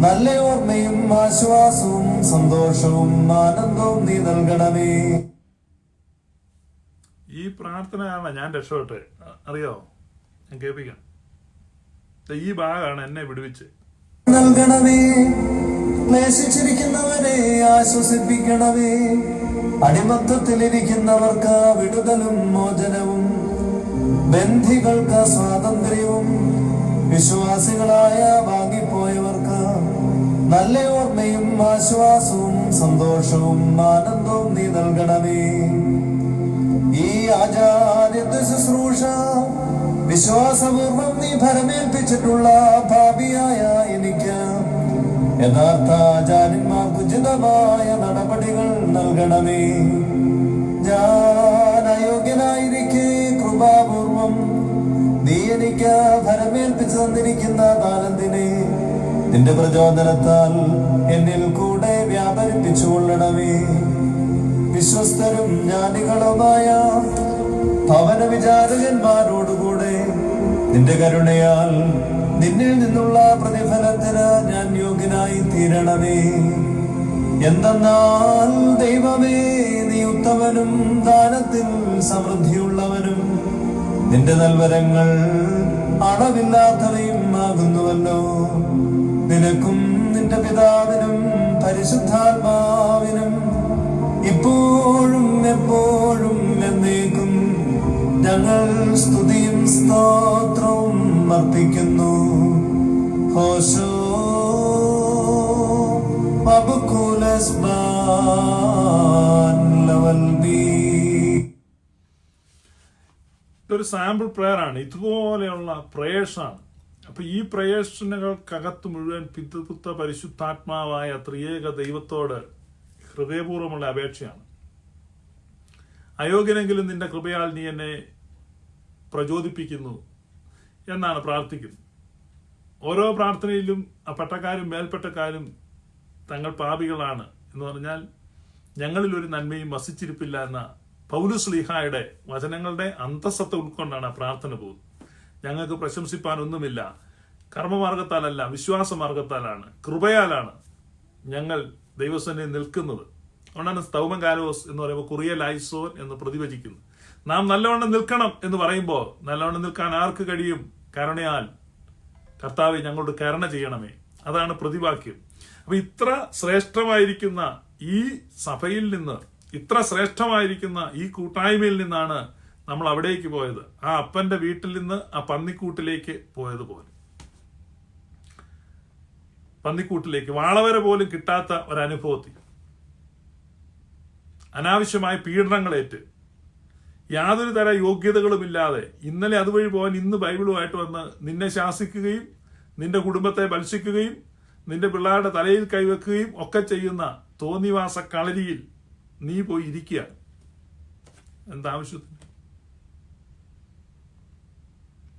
നല്ല ഓർമ്മയും ആശ്വാസവും സന്തോഷവും ആനന്ദവും നീ നൽകണമേ. ഈ പ്രാർത്ഥനയാണ് ഞാൻ രക്ഷപ്പെട്ടെ. അറിയോ, ഞാൻ കേൾപ്പിക്കാം. ഈ ഭാഗമാണ് എന്നെ വിടുവിച്ച് നൽകണമേ. ക്ലേശിച്ചിരിക്കുന്നവരെ ആശ്വസിപ്പിക്കണമേ. അടിമത്തത്തിലിരിക്കുന്നവർക്ക് വിടുതലും മോചനവും, ബന്ധികൾക്ക് സ്വാതന്ത്ര്യവും, വിശ്വാസികളായ വാങ്ങിപ്പോയവർക്ക് നല്ല ഓർമ്മയും ആശ്വാസവും സന്തോഷവും ആനന്ദവും നീ നൽകണമേ. ഈ ആചാര്യത്വ ശുശ്രൂഷ വിശ്വാസപൂർവം നീ ഭരമേൽപ്പിച്ചിട്ടുള്ള ഭാവിയായ എനിക്ക് യഥാർത്ഥ ആചാര്യന്മാർക്ക് ഉചിതമായ നടപടികൾ നൽകണമേ. ഞാൻ അയോഗ്യനായിരിക്കെ കൃപാപൂർവം നീ എനിക്ക് ഭരമേൽപ്പിച്ചു തന്നിരിക്കുന്ന താലന്തിനെ നിന്റെ പ്രചോദനത്താൽ എന്നിൽ കൂടെ വ്യാപരിപ്പിച്ചുകൊള്ളണമേ. വിശ്വസ്തരും ജ്ഞാനികളുമായ ഭവന വിചാരകന്മാരോടുകൂടെ നിന്റെ കരുണയാൽ നിന്നിൽ നിന്നുള്ള പ്രതിഫലത്തിന് ഞാൻ യോഗ്യനായി തീരണമേ. എന്തെന്നാൽ ദൈവമേ, നീ ഉത്തമനും ദാനത്തിൽ സമൃദ്ധിയുള്ളവനും നിന്റെ നൽവരങ്ങൾ അളവില്ലാത്തവയും ആകുന്നുവല്ലോ. നിനക്കും നിന്റെ പിതാവിനും പരിശുദ്ധാത്മാവിനും ഇപ്പോഴും എപ്പോഴും എന്നേക്കും ഞങ്ങൾ സ്തുതിയും സ്തോത്രവും അർപ്പിക്കുന്നു. ഹോശോ ഇതൊരു സാമ്പിൾ പ്രെയർ ആണ്. ഇതുപോലെയുള്ള പ്രേയേഴ്സാണ്. അപ്പൊ ഈ പ്രേയേഴ്സിനുകൾക്കകത്ത് മുഴുവൻ പിതൃപുത്ര പരിശുദ്ധാത്മാവായ ത്രിയേക ദൈവത്തോട് ഹൃദയപൂർവ്വമുള്ള അപേക്ഷയാണ്. അയോഗ്യനെങ്കിലും നിന്റെ കൃപയാൽ നീ എന്നെ പ്രചോദിപ്പിക്കുന്നു എന്നാണ് പ്രാർത്ഥിക്കുന്നത്. ഓരോ പ്രാർത്ഥനയിലും ആ പട്ടക്കാരും മേൽപ്പെട്ടക്കാരും തങ്ങൾ പാപികളാണ് എന്ന് പറഞ്ഞാൽ ഞങ്ങളിൽ ഒരു നന്മയും വസിച്ചിരിപ്പില്ല എന്ന പൗലോസ് ശ്ലീഹായുടെ വചനങ്ങളുടെ അന്തസ്സത്തെ ഉൾക്കൊണ്ടാണ് ആ പ്രാർത്ഥന പോകുന്നത്. ഞങ്ങൾക്ക് പ്രശംസിപ്പാനൊന്നുമില്ല, കർമ്മമാർഗത്താലല്ല, വിശ്വാസമാർഗത്താലാണ്, കൃപയാലാണ് ഞങ്ങൾ ദൈവസന്നിധിയിൽ നിൽക്കുന്നത്. അതുകൊണ്ടാണ് സ്തൗമൻ കാലോസ് എന്ന് പറയുമ്പോൾ കുറിയ ലൈസോൻ എന്ന് പ്രതിവചിക്കുന്നത്. നാം നല്ലവണ്ണം നിൽക്കണം എന്ന് പറയുമ്പോൾ നല്ലവണ്ണം നിൽക്കാൻ ആർക്ക് കഴിയും? കരുണയാൽ കർത്താവെ ഞങ്ങളോട് കരുണ ചെയ്യണമേ. അതാണ് പ്രതിവാക്യം. അപ്പൊ ഇത്ര ശ്രേഷ്ഠമായിരിക്കുന്ന ഈ സഭയിൽ നിന്ന്, ഇത്ര ശ്രേഷ്ഠമായിരിക്കുന്ന ഈ കൂട്ടായ്മയിൽ നിന്നാണ് നമ്മൾ അവിടേക്ക് പോയത്. ആ അപ്പന്റെ വീട്ടിൽ നിന്ന് ആ പന്നിക്കൂട്ടിലേക്ക് പോയതുപോലെ, പന്നിക്കൂട്ടിലേക്ക് വാളവരെ പോലും കിട്ടാത്ത ഒരനുഭവത്തിൽ അനാവശ്യമായ പീഡനങ്ങളേറ്റ് യാതൊരു തര യോഗ്യതകളുമില്ലാതെ ഇന്നലെ അതുവഴി പോകാൻ ഇന്ന് ബൈബിളുമായിട്ട് വന്ന് നിന്നെ ശാസിക്കുകയും നിന്റെ കുടുംബത്തെ ബത്സിക്കുകയും നിന്റെ പിള്ളേരുടെ തലയിൽ കൈവെക്കുകയും ഒക്കെ ചെയ്യുന്ന തോന്നിവാസ കളരിയിൽ നീ പോയി ഇരിക്കുക.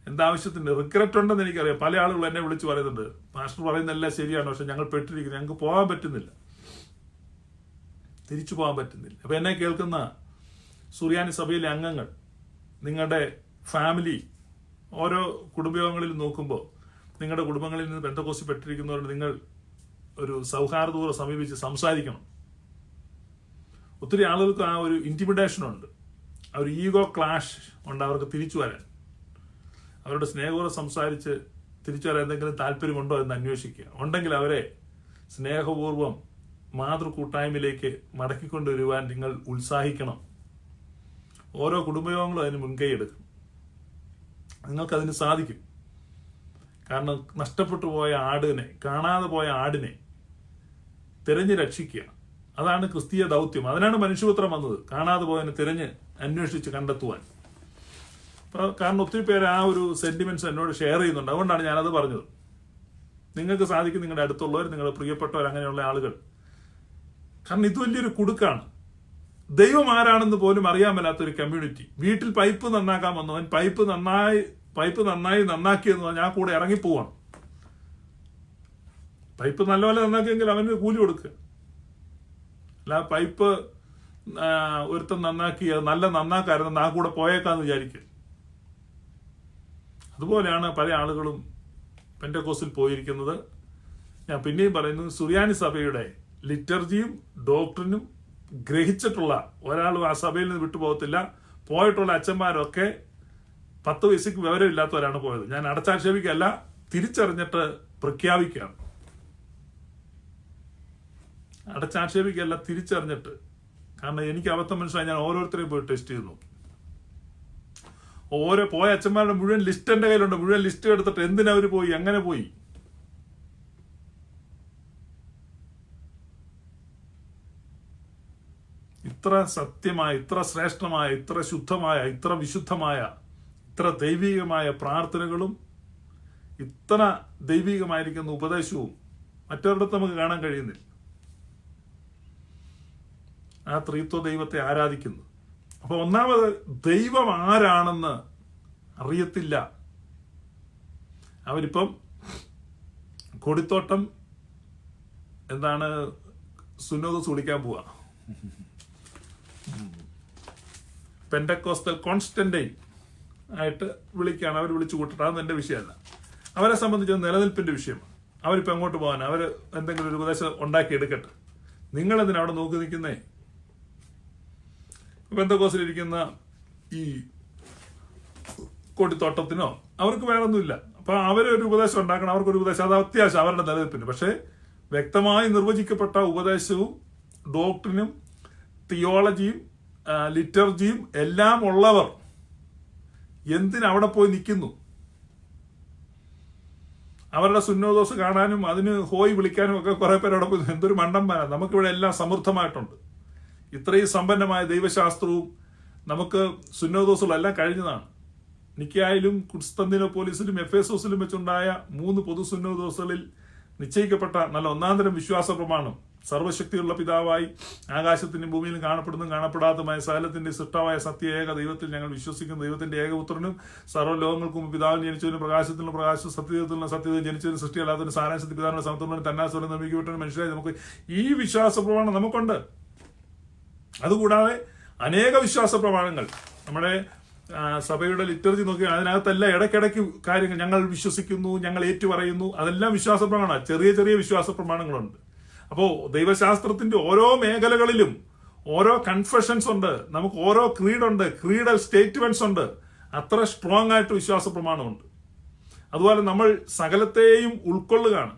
എന്താവശ്യത്തിന് റിഗ്രറ്റ് ഉണ്ടെന്ന് എനിക്കറിയാം. പല ആളുകൾ എന്നെ വിളിച്ച് പറയുന്നുണ്ട്, മാസ്റ്റർ പറയുന്നതെല്ലാം ശരിയാണ്, പക്ഷെ ഞങ്ങൾ പെട്ടിരിക്കുന്നത്, ഞങ്ങൾക്ക് പോകാൻ പറ്റുന്നില്ല, തിരിച്ചു പോകാൻ പറ്റുന്നില്ല. അപ്പൊ എന്നെ കേൾക്കുന്ന സുറിയാനി സഭയിലെ അംഗങ്ങൾ, നിങ്ങളുടെ ഫാമിലി, ഓരോ കുടുംബയോഗങ്ങളിൽ നോക്കുമ്പോൾ നിങ്ങളുടെ കുടുംബങ്ങളിൽ നിന്ന് പെന്തക്കോസ്തി പെട്ടിരിക്കുന്നവരോട് നിങ്ങൾ ഒരു സൗഹാർദ്ദപൂർവ്വം സമീപിച്ച് സംസാരിക്കണം. ഒത്തിരി ആളുകൾക്ക് ആ ഒരു ഇന്റിമിഡേഷൻ ഉണ്ട്, ആ ഒരു ഈഗോ ക്ലാഷ് ഉണ്ട്. അവർക്ക് തിരിച്ചു വരാൻ, അവരുടെ സ്നേഹപൂർവ്വം സംസാരിച്ച് തിരിച്ചു വരാൻ എന്തെങ്കിലും താല്പര്യമുണ്ടോ എന്ന് അന്വേഷിക്കുക. ഉണ്ടെങ്കിൽ അവരെ സ്നേഹപൂർവ്വം മാതൃകൂട്ടായ്മയിലേക്ക് മടക്കിക്കൊണ്ടുവരുവാൻ നിങ്ങൾ ഉത്സാഹിക്കണം. ഓരോ കുടുംബയോഗങ്ങളും അതിന് മുൻകൈ എടുക്കും. നിങ്ങൾക്കതിന് സാധിക്കും. കാരണം നഷ്ടപ്പെട്ടു പോയ ആടിനെ, കാണാതെ പോയ ആടിനെ തിരഞ്ഞ് രക്ഷിക്കുക, അതാണ് ക്രിസ്തീയ ദൗത്യം. അതിനാണ് മനുഷ്യപുത്രം വന്നത്, കാണാതെ പോയതിനെ തിരഞ്ഞ് അന്വേഷിച്ച് കണ്ടെത്തുവാൻ. കാരണം ഒത്തിരി പേര് ആ ഒരു സെന്റിമെന്റ്സ് എന്നോട് ഷെയർ ചെയ്യുന്നുണ്ട്. അതുകൊണ്ടാണ് ഞാനത് പറഞ്ഞത്. നിങ്ങൾക്ക് സാധിക്കും, നിങ്ങളുടെ അടുത്തുള്ളവർ, നിങ്ങളുടെ പ്രിയപ്പെട്ടവർ, അങ്ങനെയുള്ള ആളുകൾ. കാരണം ഇത് വലിയൊരു കുടുക്കാണ്. ദൈവം ആരാണെന്ന് പോലും അറിയാൻ മേലാത്തൊരു കമ്മ്യൂണിറ്റി. വീട്ടിൽ പൈപ്പ് നന്നാക്കാൻ വന്നവൻ പൈപ്പ് നന്നായി പൈപ്പ് നന്നാക്കിയെന്ന് പറഞ്ഞാൽ ആ കൂടെ ഇറങ്ങിപ്പോവാണ്. പൈപ്പ് നല്ലപോലെ നന്നാക്കിയെങ്കിൽ അവന് കൂലി കൊടുക്കുക. അല്ല പൈപ്പ് ഒരുത്തം നന്നാക്കി നല്ല നന്നാക്കായിരുന്നു ആ കൂടെ പോയേക്കാന്ന് വിചാരിക്കുക. അതുപോലെയാണ് പല ആളുകളും പെന്റക്കോസ്റ്റിൽ പോയിരിക്കുന്നത്. ഞാൻ പിന്നെയും പറയുന്നു, സുറിയാനി സഭയുടെ ലിറ്റർജിയും ഡോക്ടറിനും ഗ്രഹിച്ചിട്ടുള്ള ഒരാളും ആ സഭയിൽ നിന്ന് വിട്ടുപോകത്തില്ല. പോയിട്ടുള്ള അച്ഛന്മാരൊക്കെ 10 വയസ്സിക്ക് വിവരമില്ലാത്തവരാണ് പോയത്. ഞാൻ അടച്ചാക്ഷേപിക്കല്ല, തിരിച്ചറിഞ്ഞിട്ട് പ്രഖ്യാപിക്കുകയാണ്. അടച്ചാക്ഷേപിക്കല്ല, തിരിച്ചറിഞ്ഞിട്ട്. കാരണം എനിക്ക് അബദ്ധം മനസ്സിലായി. ഞാൻ ഓരോരുത്തരെയും പോയി ടെസ്റ്റ് ചെയ്യുന്നു. ഓരോ പോയ അച്ഛന്മാരുടെ മുഴുവൻ ലിസ്റ്റ് എന്റെ കയ്യിലുണ്ട്. മുഴുവൻ ലിസ്റ്റ് എടുത്തിട്ട് എന്തിനവർ പോയി, എങ്ങനെ പോയി. ഇത്ര സത്യമായ, ഇത്ര ശ്രേഷ്ഠമായ, ഇത്ര ശുദ്ധമായ, ഇത്ര വിശുദ്ധമായ, ഇത്ര ദൈവികമായ പ്രാർത്ഥനകളും ഇത്ര ദൈവികമായിരിക്കുന്ന ഉപദേശവും മറ്റൊരിടത്ത് നമുക്ക് കാണാൻ കഴിയുന്നില്ല. ആ ത്രിത്വ ദൈവത്തെ ആരാധിക്കുന്നു. അപ്പൊ ഒന്നാമത് ദൈവം ആരാണെന്ന് അറിയത്തില്ല. അവരിപ്പം കൊടിത്തോട്ടം എന്താണ് സുന്നോദോസ് വിളിക്കാൻ പോവാ. പെന്റക്കോസ്റ്റൽ കോൺസ്റ്റന്റൈൻ ആയിട്ട് വിളിക്കുകയാണ്. അവർ വിളിച്ചു കൂട്ടട്ടെ. അതൊന്നും എന്റെ വിഷയമല്ല. അവരെ സംബന്ധിച്ച് നിലനിൽപ്പിന്റെ വിഷയമാണ്. അവരിപ്പോൾ എങ്ങോട്ട് പോകാൻ, അവർ എന്തെങ്കിലും ഒരു ഉപദേശം ഉണ്ടാക്കി എടുക്കട്ടെ. നിങ്ങളെന്തിനാ അവിടെ നോക്കി നിൽക്കുന്നേ? പെന്തക്കോസ്റ്റിലിരിക്കുന്ന ഈ കൊടിത്തോട്ടത്തിനോ അവർക്ക് വേറൊന്നുമില്ല. അപ്പൊ അവരൊരു ഉപദേശം ഉണ്ടാക്കണം, അവർക്കൊരു ഉപദേശം, അത് അത്യാവശ്യം അവരുടെ നിലനിൽപ്പിന്. പക്ഷെ വ്യക്തമായി നിർവചിക്കപ്പെട്ട ഉപദേശവും ഡോക്ടറിനും തിയോളജിയും ലിറ്റർജിയും എല്ലാം ഉള്ളവർ എന്തിനവിടെ പോയി നിൽക്കുന്നു? അവരുടെ സുന്നോദോസ് കാണാനും അതിന് ഹോയ് വിളിക്കാനും ഒക്കെ കുറെ പേര് അവിടെ പോയി. എന്തൊരു മണ്ടന്മാരാണ്. നമുക്കിവിടെ എല്ലാം സമൃദ്ധമായിട്ടുണ്ട്. ഇത്രയും സമ്പന്നമായ ദൈവശാസ്ത്രവും നമുക്ക് സുന്നോദോസുകളും എല്ലാം കഴിഞ്ഞതാണ്. നിക്കായിലും കുസ്തന്തീനോപ്പോലിസിലും എഫേസോസിലും വെച്ചുണ്ടായ 3 പൊതു സുന്നോദോസുകളിൽ നിശ്ചയിക്കപ്പെട്ട നല്ല ഒന്നാന്തരം വിശ്വാസ പ്രമാണം, സർവശക്തിയുള്ള പിതാവായി ആകാശത്തിനും ഭൂമിയിലും കാണപ്പെടുന്നതും കാണപ്പെടാത്തതുമായ സകലത്തിന്റെ സൃഷ്ടാവായ സത്യ ഏക ദൈവത്തിൽ ഞങ്ങൾ വിശ്വസിക്കുന്ന ദൈവത്തിന്റെ ഏകപുത്രനും സർവ്വലോകങ്ങൾക്കും പിതാവിന് ജനിച്ചവനും പ്രകാശത്തിലുള്ള പ്രകാശം സത്യത്തിലുള്ള സത്യത ജനിച്ചവനും സൃഷ്ടിയല്ലാത്തതിന് സാരാംശത്തിൽ പിതാവിന്റെ സമത്വം തന്നാസ്വരം നിർമ്മിക്കപ്പെട്ട മനുഷ്യരായി നമുക്ക് ഈ വിശ്വാസ പ്രമാണം നമുക്കുണ്ട്. അതുകൂടാതെ അനേക വിശ്വാസ പ്രമാണങ്ങൾ നമ്മുടെ സഭയുടെ ലിറ്റർജി നോക്കി അതിനകത്തെല്ലാം ഇടയ്ക്കിടയ്ക്ക് കാര്യങ്ങൾ ഞങ്ങൾ വിശ്വസിക്കുന്നു, ഞങ്ങൾ ഏറ്റുപറയുന്നു, അതെല്ലാം വിശ്വാസ പ്രമാണമാണ്. ചെറിയ ചെറിയ വിശ്വാസ പ്രമാണങ്ങളുണ്ട്. അപ്പോ ദൈവശാസ്ത്രത്തിന്റെ ഓരോ മേഖലകളിലും ഓരോ കൺഫെഷൻസ് ഉണ്ട്, നമുക്ക് ഓരോ ക്രീഡുണ്ട്, ക്രീഡൽ സ്റ്റേറ്റ്മെന്റ്സ് ഉണ്ട്. അത്ര സ്ട്രോങ് ആയിട്ട് വിശ്വാസ പ്രമാണമുണ്ട്. അതുപോലെ നമ്മൾ സകലത്തെയും ഉൾക്കൊള്ളുകയാണ്,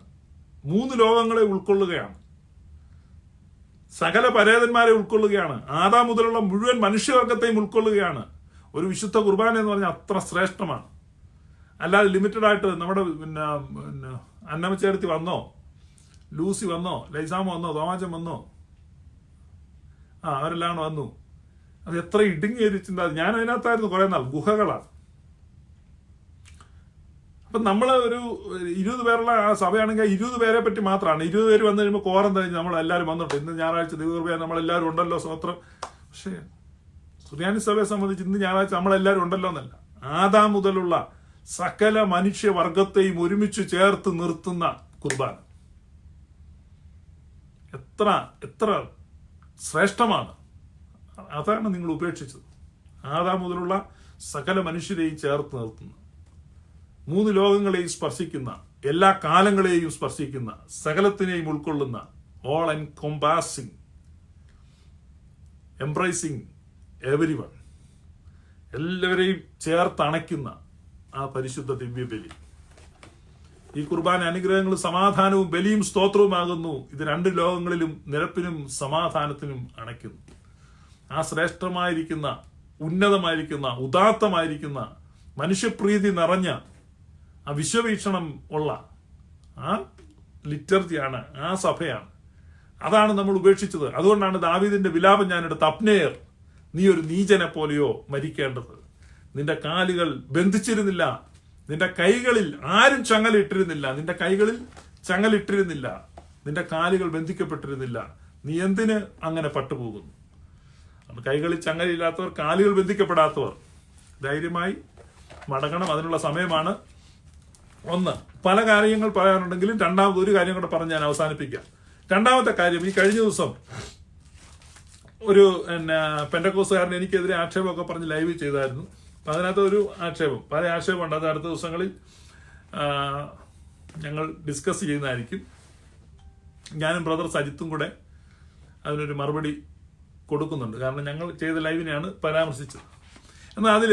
3 ലോകങ്ങളെ ഉൾക്കൊള്ളുകയാണ്, സകല പരേതന്മാരെ ഉൾക്കൊള്ളുകയാണ്, ആദാം മുതലുള്ള മുഴുവൻ മനുഷ്യവർഗത്തെയും ഉൾക്കൊള്ളുകയാണ്. ഒരു വിശുദ്ധ കുർബാന എന്ന് പറഞ്ഞാൽ അത്ര ശ്രേഷ്ഠമാണ്. അല്ലാതെ ലിമിറ്റഡ് ആയിട്ട് നമ്മുടെ പിന്നെ അന്നമച്ചേർത്തി വന്നോ, ലൂസി വന്നോ, ലൈസാമ വന്നോ, തോമാച്ചൻ വന്നോ, അവരെല്ലാം വന്നു. അത് എത്ര ഇടുങ്ങിയൊരു ചിന്ത. ഞാൻ അതിനകത്തായിരുന്നു കുറെ നാൾ. ഗുഹകളാണ്. അപ്പൊ നമ്മള് ഒരു 20 പേരുള്ള ആ സഭയാണെങ്കിൽ 20 പേരെ പറ്റി മാത്രമാണ്. 20 പേര് വന്നു കഴിയുമ്പോൾ കോറം കഴിഞ്ഞ് നമ്മളെല്ലാവരും വന്നിട്ട് ഇന്ന് ഞായറാഴ്ച ദൈവകൃപയാണ് നമ്മളെല്ലാവരും ഉണ്ടല്ലോ, സ്വത്രം. പക്ഷേ സുറിയാനി സഭയെ സംബന്ധിച്ച് ഇന്ന് ഞായറാഴ്ച നമ്മളെല്ലാവരും ഉണ്ടല്ലോ എന്നല്ല, ആദാം മുതലുള്ള സകല മനുഷ്യവർഗത്തെയും ഒരുമിച്ച് ചേർത്ത് നിർത്തുന്ന കുർബാന എത്ര എത്ര ശ്രേഷ്ഠമാണ്. അതാണ് നിങ്ങൾ ഉപേക്ഷിച്ചത്. ആദാം മുതലുള്ള സകല മനുഷ്യരെയും ചേർത്ത് നിർത്തുന്ന, 3 ലോകങ്ങളെയും സ്പർശിക്കുന്ന, എല്ലാ കാലങ്ങളെയും സ്പർശിക്കുന്ന, സകലത്തിനെയും ഉൾക്കൊള്ളുന്ന, ഓൾ എൻകംപാസിംഗ്, എംബ്രൈസിംഗ് എവരിവൺ, എല്ലാവരെയും ചേർത്തണയ്ക്കുന്ന ആ പരിശുദ്ധ ദിവ്യബലി. ഈ കുർബാന അനുഗ്രഹങ്ങളും സമാധാനവും ബലിയും സ്തോത്രവുമാകുന്നു. ഇത് 2 ലോകങ്ങളിലും നിരപ്പിനും സമാധാനത്തിനും അണയ്ക്കുന്നു. ആ ശ്രേഷ്ഠമായിരിക്കുന്ന, ഉന്നതമായിരിക്കുന്ന, ഉദാത്തമായിരിക്കുന്ന, മനുഷ്യപ്രീതി നിറഞ്ഞ ആ വിശ്വവീക്ഷണം ഉള്ള ആ ലിറ്റർജിയാണ്, ആ സഭയാണ്. അതാണ് നമ്മൾ ഉപേക്ഷിച്ചത്. അതുകൊണ്ടാണ് ദാവീദിന്റെ വിലാപം ഞാനെടുത്ത്, അപ്നേർ, നീ ഒരു നീചനെ പോലെയോ മരിക്കേണ്ടത്. നിന്റെ കാലുകൾ ബന്ധിച്ചിരുന്നില്ല, നിന്റെ കൈകളിൽ ആരും ചങ്ങലിട്ടിരുന്നില്ല, നിന്റെ കൈകളിൽ ചങ്ങലിട്ടിരുന്നില്ല, നിന്റെ കാലുകൾ ബന്ധിക്കപ്പെട്ടിരുന്നില്ല. നീ എന്തിന് അങ്ങനെ പട്ടുപോകുന്നു? കൈകളിൽ ചങ്ങലില്ലാത്തവർ, കാലുകൾ ബന്ധിക്കപ്പെടാത്തവർ ധൈര്യമായി മടങ്ങണം, അതിനുള്ള സമയമാണ്. ഒന്ന്, പല കാര്യങ്ങൾ പറയാനുണ്ടെങ്കിലും രണ്ടാമത് ഒരു കാര്യം കൂടെ പറഞ്ഞ് ഞാൻ അവസാനിപ്പിക്കാം. രണ്ടാമത്തെ കാര്യം, ഈ കഴിഞ്ഞ ദിവസം ഒരു പെന്തക്കോസ്തുകാരൻ എനിക്കെതിരെ ആക്ഷേപമൊക്കെ പറഞ്ഞ് ലൈവ് ചെയ്തായിരുന്നു. അപ്പം അതിനകത്ത് ഒരു ആക്ഷേപം, പല ആക്ഷേപമുണ്ട്, അത് അടുത്ത ദിവസങ്ങളിൽ ഞങ്ങൾ ഡിസ്കസ് ചെയ്യുന്നതായിരിക്കും. ഞാനും ബ്രദർ സജിത്തും കൂടെ അതിനൊരു മറുപടി കൊടുക്കുന്നുണ്ട്. കാരണം ഞങ്ങൾ ചെയ്ത ലൈവിനെയാണ് പരാമർശിച്ചത്. എന്നാൽ അതിൽ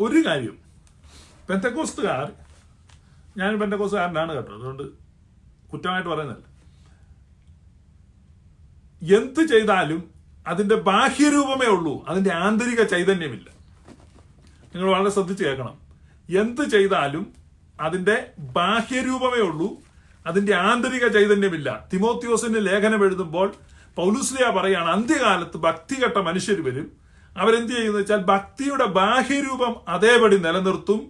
ഒരു കാര്യം, പെന്തക്കോസ്തുകാർ, ഞാൻ പെന്തക്കോസ്തുകാരനാണ് കേട്ടോ, അതുകൊണ്ട് കുറ്റമായിട്ട് പറയുന്നില്ല, എന്ത് ചെയ്താലും അതിന്റെ ബാഹ്യരൂപമേ ഉള്ളൂ, അതിന്റെ ആന്തരിക ചൈതന്യമില്ല. നിങ്ങൾ വളരെ ശ്രദ്ധിച്ച് കേൾക്കണം. എന്ത് ചെയ്താലും അതിന്റെ ബാഹ്യരൂപമേ ഉള്ളൂ, അതിന്റെ ആന്തരിക ചൈതന്യമില്ല. തിമോത്തിയോസിന് ലേഖനം എഴുതുമ്പോൾ പൗലുസ്ലിയ പറയാണ്, അന്ത്യകാലത്ത് ഭക്തികെട്ട മനുഷ്യർ വരും. അവരെന്ത് ചെയ്യുന്നത് വെച്ചാൽ ഭക്തിയുടെ ബാഹ്യരൂപം അതേപടി നിലനിർത്തും,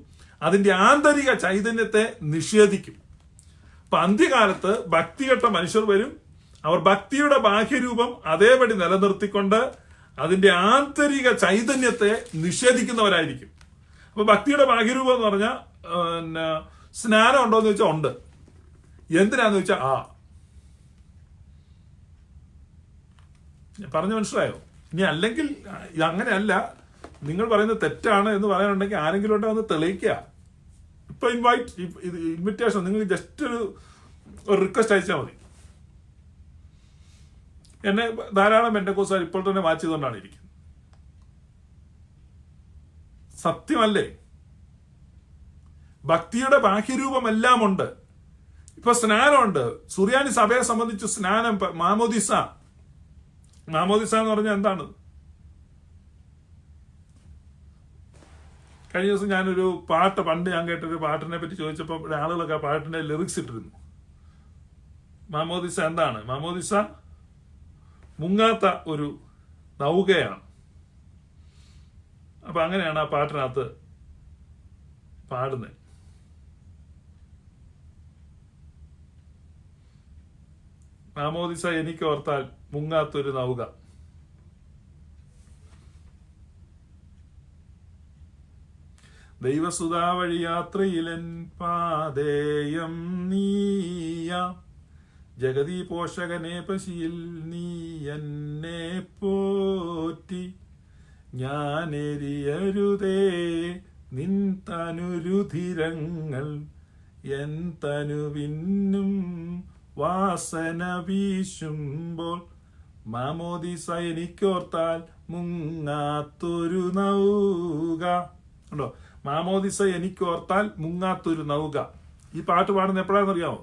അതിന്റെ ആന്തരിക ചൈതന്യത്തെ നിഷേധിക്കും. അപ്പൊ അന്ത്യകാലത്ത് ഭക്തികെട്ട മനുഷ്യർ വരും. അവർ ഭക്തിയുടെ ബാഹ്യരൂപം അതേപടി നിലനിർത്തിക്കൊണ്ട് അതിന്റെ ആന്തരിക ചൈതന്യത്തെ നിഷേധിക്കുന്നവരായിരിക്കും. അപ്പൊ ഭക്തിയുടെ ബാഹ്യരൂപം എന്ന് പറഞ്ഞാൽ സ്നാനം ഉണ്ടോ എന്ന് ചോദിച്ചാൽ ഉണ്ട്. എന്തിനാന്ന് ചോദിച്ചാൽ പറഞ്ഞു മനസ്സിലായോ? ഇനി അല്ലെങ്കിൽ അങ്ങനെയല്ല, നിങ്ങൾ പറയുന്നത് തെറ്റാണ് എന്ന് പറയാനുണ്ടെങ്കിൽ ആരെങ്കിലും ഉണ്ടോ ഒന്ന് തെളിയിക്കുക. ഇപ്പൊ ഇൻവിറ്റേഷൻ നിങ്ങൾക്ക് ജസ്റ്റ് ഒരു റിക്വസ്റ്റ് അയച്ചാൽ മതി. എന്നെ ധാരാളം പെന്തക്കോസ്തുകാർ ഇപ്പോൾ തന്നെ വാച്ച് ചെയ്തുകൊണ്ടാണ് ഇരിക്കുന്നത്. സത്യമല്ലേ? ഭക്തിയുടെ ബാഹ്യരൂപം എല്ലാം ഉണ്ട്. ഇപ്പൊ സ്നാനമുണ്ട്. സുറിയാനി സഭയെ സംബന്ധിച്ച് സ്നാനം, മാമോദിസ എന്ന് പറഞ്ഞാൽ എന്താണ്? കഴിഞ്ഞ ദിവസം ഞാനൊരു പാട്ട്, പണ്ട് ഞാൻ കേട്ടൊരു പാട്ടിനെ പറ്റി ചോദിച്ചപ്പോൾ ആളുകളൊക്കെ ആ പാട്ടിന്റെ ലിറിക്സ് ഇട്ടിരുന്നു. മാമോദിസ എന്താണ്? മാമോദിസ മുങ്ങാത്ത ഒരു നൗകയാണ്. അപ്പൊ അങ്ങനെയാണ് ആ പാട്ടിനകത്ത് പാടുന്നത്. മാമോദിസ എനിക്ക് ഓർത്താൽ മുങ്ങാത്തൊരു നൗക. ദൈവസുതാ വഴി യാത്രയിലൻ പാതേയം നീയ, ജഗതി പോഷകനെ പശിയിൽ നീ എന്നെ പോറ്റി, ഞാനെരിയരുതേ നിൻ തനുരുധിരങ്ങൾ, എൻ തനുവിന്നും വാസന വീശുമ്പോൾ, മാമോദിസ എനിക്കോർത്താൽ മുങ്ങാത്തൊരു നൗക. ഉണ്ടോ? മാമോദിസ എനിക്കോർത്താൽ മുങ്ങാത്തൊരു നൗക. ഈ പാട്ട് പാടുന്ന എപ്പോഴാണെന്ന് അറിയാമോ?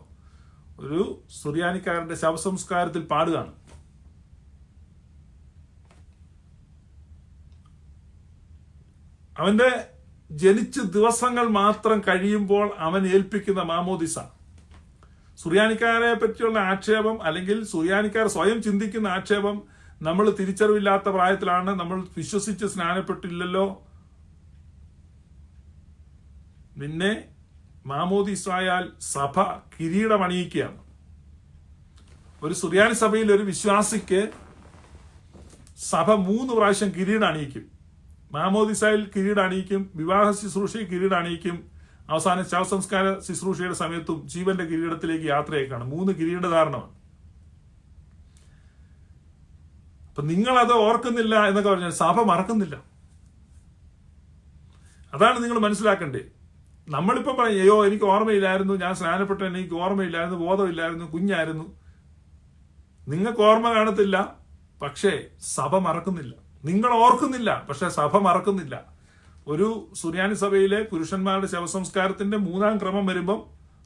ഒരു സുറിയാനിക്കാരന്റെ ശവസംസ്കാരത്തിൽ പാടുകയാണ്. അവന്റെ ജനിച്ച് ദിവസങ്ങൾ മാത്രം കഴിയുമ്പോൾ അവൻ ഏൽപ്പിക്കുന്ന മാമോദിസ. സുറിയാനിക്കാരെ പറ്റിയുള്ള ആക്ഷേപം, അല്ലെങ്കിൽ സുറിയാനിക്കാർ സ്വയം ചിന്തിക്കുന്ന ആക്ഷേപം, നമ്മൾ തിരിച്ചറിവില്ലാത്ത പ്രായത്തിലാണ്, നമ്മൾ വിശ്വസിച്ച് സ്നാനപ്പെട്ടില്ലല്ലോ, നിന്നെ മാമോദിസായാൽ സഭ കിരീടമണിയിക്കുകയാണ്. ഒരു സുറിയാനി സഭയിൽ ഒരു വിശ്വാസിക്ക് സഭ 3 പ്രാവശ്യം കിരീടം അണിയിക്കും. മാമോദിസായിൽ കിരീടം അണിയിക്കും, വിവാഹ ശുശ്രൂഷയിൽ കിരീടം അണിയിക്കും, അവസാന ശവസംസ്കാര ശുശ്രൂഷയുടെ സമയത്തും ജീവന്റെ കിരീടത്തിലേക്ക് യാത്രയേക്കാണ്. 3 കിരീടധാരണമാണ്. അപ്പൊ നിങ്ങളത് ഓർക്കുന്നില്ല എന്നൊക്കെ പറഞ്ഞാൽ സഭ മറക്കുന്നില്ല. അതാണ് നിങ്ങൾ മനസ്സിലാക്കണ്ടേ. നമ്മളിപ്പം പറയും, അയ്യോ എനിക്ക് ഓർമ്മയില്ലായിരുന്നു, ഞാൻ സ്നാനപ്പെട്ട എനിക്ക് ഓർമ്മയില്ലായിരുന്നു, ബോധമില്ലായിരുന്നു, കുഞ്ഞായിരുന്നു. നിങ്ങൾക്ക് ഓർമ്മ കാണത്തില്ല, പക്ഷേ സഭ മറക്കുന്നില്ല. നിങ്ങൾ ഓർക്കുന്നില്ല, പക്ഷെ സഭ മറക്കുന്നില്ല. ഒരു സുറിയാനി സഭയിലെ പുരുഷന്മാരുടെ ശവസംസ്കാരത്തിന്റെ 3-ാം ക്രമം വരുമ്പം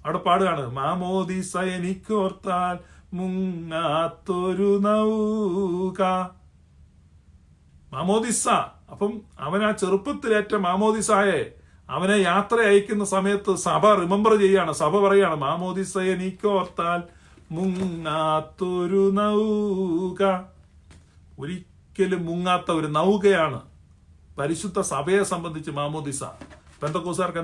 അവിടെ പാടുകയാണ്, മാമോദിസ എനിക്കോർത്താൽ മുങ്ങാത്തൊരു നൗക. മാമോദിസ. അപ്പം അവൻ ആ ചെറുപ്പത്തിലേറ്റ മാമോദിസായെ അവനെ യാത്ര അയക്കുന്ന സമയത്ത് സഭ റിമെമ്പർ ചെയ്യാണ്. സഭ പറയാണ്, മാമോദിസ എനിക്കോർത്താൽ മുങ്ങാത്തൊരു നൗക. ഒരിക്കലും മുങ്ങാത്ത ഒരു നൗകയാണ് പരിശുദ്ധ സഭയെ സംബന്ധിച്ച് മാമോദിസ. പെന്തക്കോസ്തുകാർക്ക്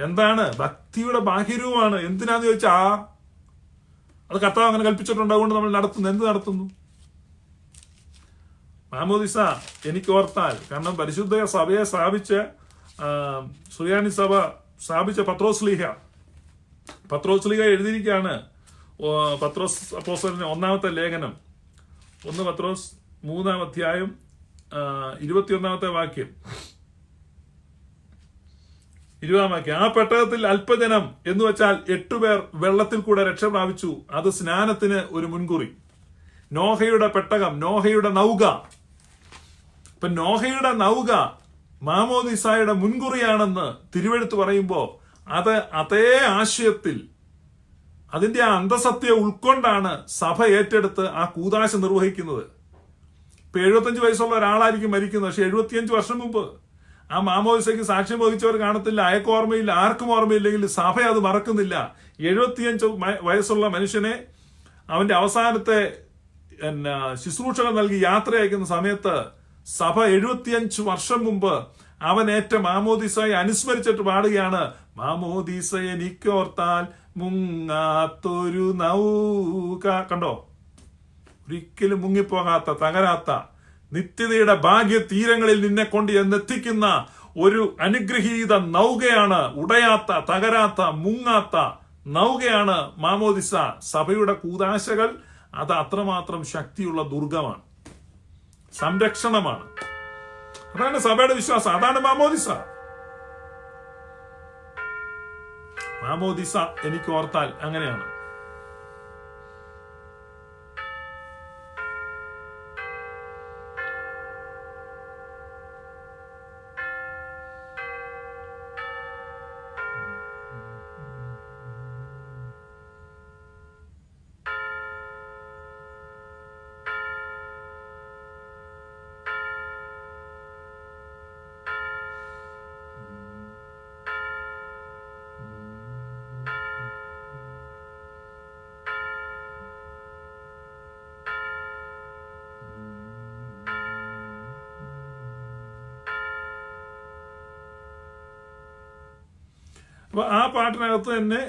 എന്താണ്? ഭക്തിയുടെ ബാഹ്യരൂപമാണ്. എന്തിനാന്ന് ചോദിച്ചാ അത് കർത്താവ് അങ്ങനെ കൽപ്പിച്ചിട്ടുണ്ട്, അതുകൊണ്ട് നമ്മൾ നടത്തുന്നു. എന്ത് നടത്തുന്നു? മാമോദിസ എനിക്ക് ഓർത്താൽ, കാരണം പരിശുദ്ധ സഭയെ സ്ഥാപിച്ച സുറിയാനി സഭ സ്ഥാപിച്ച പത്രോസ് ലീഹ എഴുതിയിരിക്കുകയാണ്. പത്രോസ് അപ്പോസ്തലന്റെ 1-ാമത്തെ ലേഖനം 1 പത്രോസ് 3-ാം അധ്യായം 21-ാമത്തെ വാക്യം 20-ാം വാക്യം. ആ പെട്ടകത്തിൽ അല്പജനം എന്ന് വെച്ചാൽ 8 പേർ വെള്ളത്തിൽ കൂടെ രക്ഷ പ്രാപിച്ചു. അത് സ്നാനത്തിന് ഒരു മുൻകുറി. നോഹയുടെ പെട്ടകം, നോഹയുടെ നൗക. ഇപ്പൊ നോഹയുടെ നൗക മാമോദിസായുടെ മുൻകുറിയാണെന്ന് തിരുവെഴുത്ത് പറയുമ്പോ അത് അതേ ആശയത്തിൽ അതിന്റെ ആ അന്തസത്യം ഉൾക്കൊണ്ടാണ് സഭ ഏറ്റെടുത്ത് ആ കൂദാശ നിർവഹിക്കുന്നത്. ഇപ്പൊ 75 വയസ്സുള്ള ഒരാളായിരിക്കും മരിക്കുന്നത്, പക്ഷെ 75 വർഷം മുമ്പ് ആ മാമോദിസയ്ക്ക് സാക്ഷ്യം വഹിച്ചവർ കാണത്തില്ല, അയക്ക് ഓർമ്മയില്ല, ആർക്കും ഓർമ്മയില്ലെങ്കിൽ സഭ അത് മറക്കുന്നില്ല. 75 വയസ്സുള്ള മനുഷ്യനെ അവന്റെ അവസാനത്തെ ശുശ്രൂഷകൾ നൽകി യാത്ര അയക്കുന്ന സമയത്ത് സഭ 75 വർഷം മുമ്പ് അവനേറ്റ മാമോദിസയെ അനുസ്മരിച്ചിട്ട് പാടുകയാണ്, മാമോദിസ എനിക്കോർത്താൽ മുങ്ങാത്തൊരു നൗക. കണ്ടോ, ഒരിക്കലും മുങ്ങിപ്പോകാത്ത, തകരാത്ത, നിത്യതയുടെ ഭാഗ്യ തീരങ്ങളിൽ നിന്നെ കൊണ്ട് എന്നെത്തിക്കുന്ന ഒരു അനുഗ്രഹീത നൗകയാണ്. ഉടയാത്ത, തകരാത്ത, മുങ്ങാത്ത നൗകയാണ് മാമോദിസ. സഭയുടെ കൂദാശകൾ അത് അത്രമാത്രം ശക്തിയുള്ള ദുർഗമാണ്, സംരക്ഷണമാണ്. അതാണ് സഭയുടെ വിശ്വാസം, അതാണ് മാമോദിസ. മാമോദിസ എനിക്ക് ഓർത്താൽ അങ്ങനെയാണ്. അപ്പൊ ആ പാട്ടിനകത്ത് തന്നെ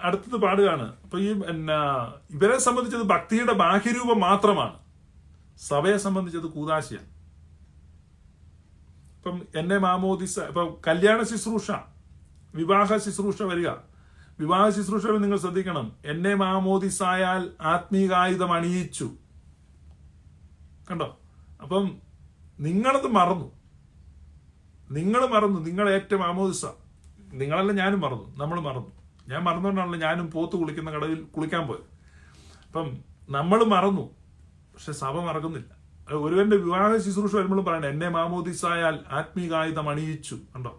അടുത്തത് പാടുകയാണ്. അപ്പൊ ഈ ഇവരെ സംബന്ധിച്ചത് ഭക്തിയുടെ ബാഹ്യരൂപം മാത്രമാണ്, സഭയെ സംബന്ധിച്ചത് കൂദാശയാണ്. ഇപ്പം എന്നെ മാമോദിസ, ഇപ്പൊ കല്യാണ ശുശ്രൂഷ, വിവാഹ ശുശ്രൂഷ വരിക. വിവാഹ ശുശ്രൂഷകൾ നിങ്ങൾ ശ്രദ്ധിക്കണം, എന്നെ മാമോദിസായാൽ ആത്മീകായുധം അണിയിച്ചു. കണ്ടോ, അപ്പം നിങ്ങളത് മറന്നു, നിങ്ങൾ ഏറ്റവും മാമോദിസ. നിങ്ങളല്ല, ഞാനും മറന്നു, നമ്മൾ മറന്നു. ഞാൻ മറന്നുകൊണ്ടാണല്ലോ ഞാനും പോത്ത് കുളിക്കുന്ന കടവിൽ കുളിക്കാൻ പോയത്. അപ്പം നമ്മൾ മറന്നു, പക്ഷെ സഭ മറക്കുന്നില്ല. ഒരുവന്റെ വിവാഹ ശുശ്രൂഷ വരുമ്പോഴും പറയണേ, എന്നെ മാമോദിസായാൽ ആത്മീകായുധം അണിയിച്ചു. കണ്ടോ,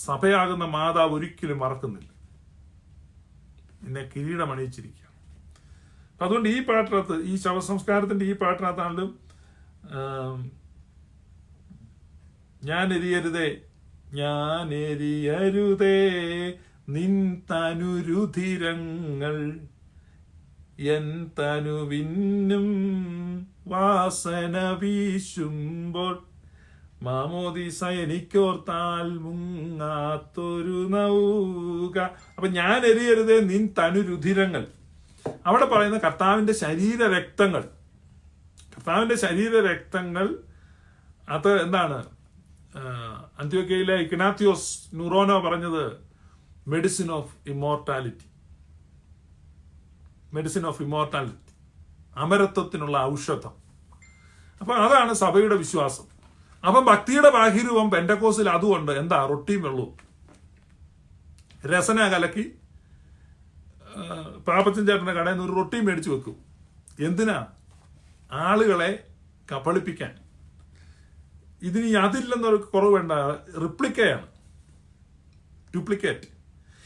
സഭയാകുന്ന മാതാവ് ഒരിക്കലും മറക്കുന്നില്ല, എന്നെ കിരീടം അണിയിച്ചിരിക്കുക. അപ്പൊ അതുകൊണ്ട് ഈ പാട്ടിനകത്ത്, ഈ ശവസംസ്കാരത്തിന്റെ ഈ പാട്ടിനകത്താണെങ്കിലും ഞാൻ എരിയരുതേ നിൻ തനുരുധിരങ്ങൾ, എൻ തനുവിന്നും വാസന വീശുമ്പോൾ, മാമോദിസ എനിക്കോർത്താൽ മുങ്ങാത്തൊരു നൗക. അപ്പൊ ഞാൻ എരിയരുതേ നിൻ തനുരുധിരങ്ങൾ. അവിടെ പറയുന്ന കർത്താവിന്റെ ശരീരരക്തങ്ങൾ, അത് എന്താണ്? അന്ത്യോക്യയിലെ ഇഗ്നാത്തിയോസ് ന്യൂറോനോ പറഞ്ഞത് മെഡിസിൻ ഓഫ് ഇമ്മോർട്ടാലിറ്റി, അമരത്വത്തിനുള്ള ഔഷധം. അപ്പൊ അതാണ് സഭയുടെ വിശ്വാസം. അപ്പം ഭക്തിയുടെ ബാഹ്യരൂപം പെന്റക്കോസിൽ അതുകൊണ്ട് എന്താ? റൊട്ടിയും വെള്ളവും, രസന കലക്കി പാപ്പച്ചൻ ചേട്ടന്റെ കടയിൽ നിന്ന് ഒരു റൊട്ടിയും മേടിച്ചു വെക്കും. എന്തിനാ? ആളുകളെ കബളിപ്പിക്കാൻ. ഇതിന് അതില്ലെന്നൊരു കുറവ് വേണ്ട, റിപ്ലിക്കയാണ്, ഡ്യൂപ്ലിക്കേറ്റ്.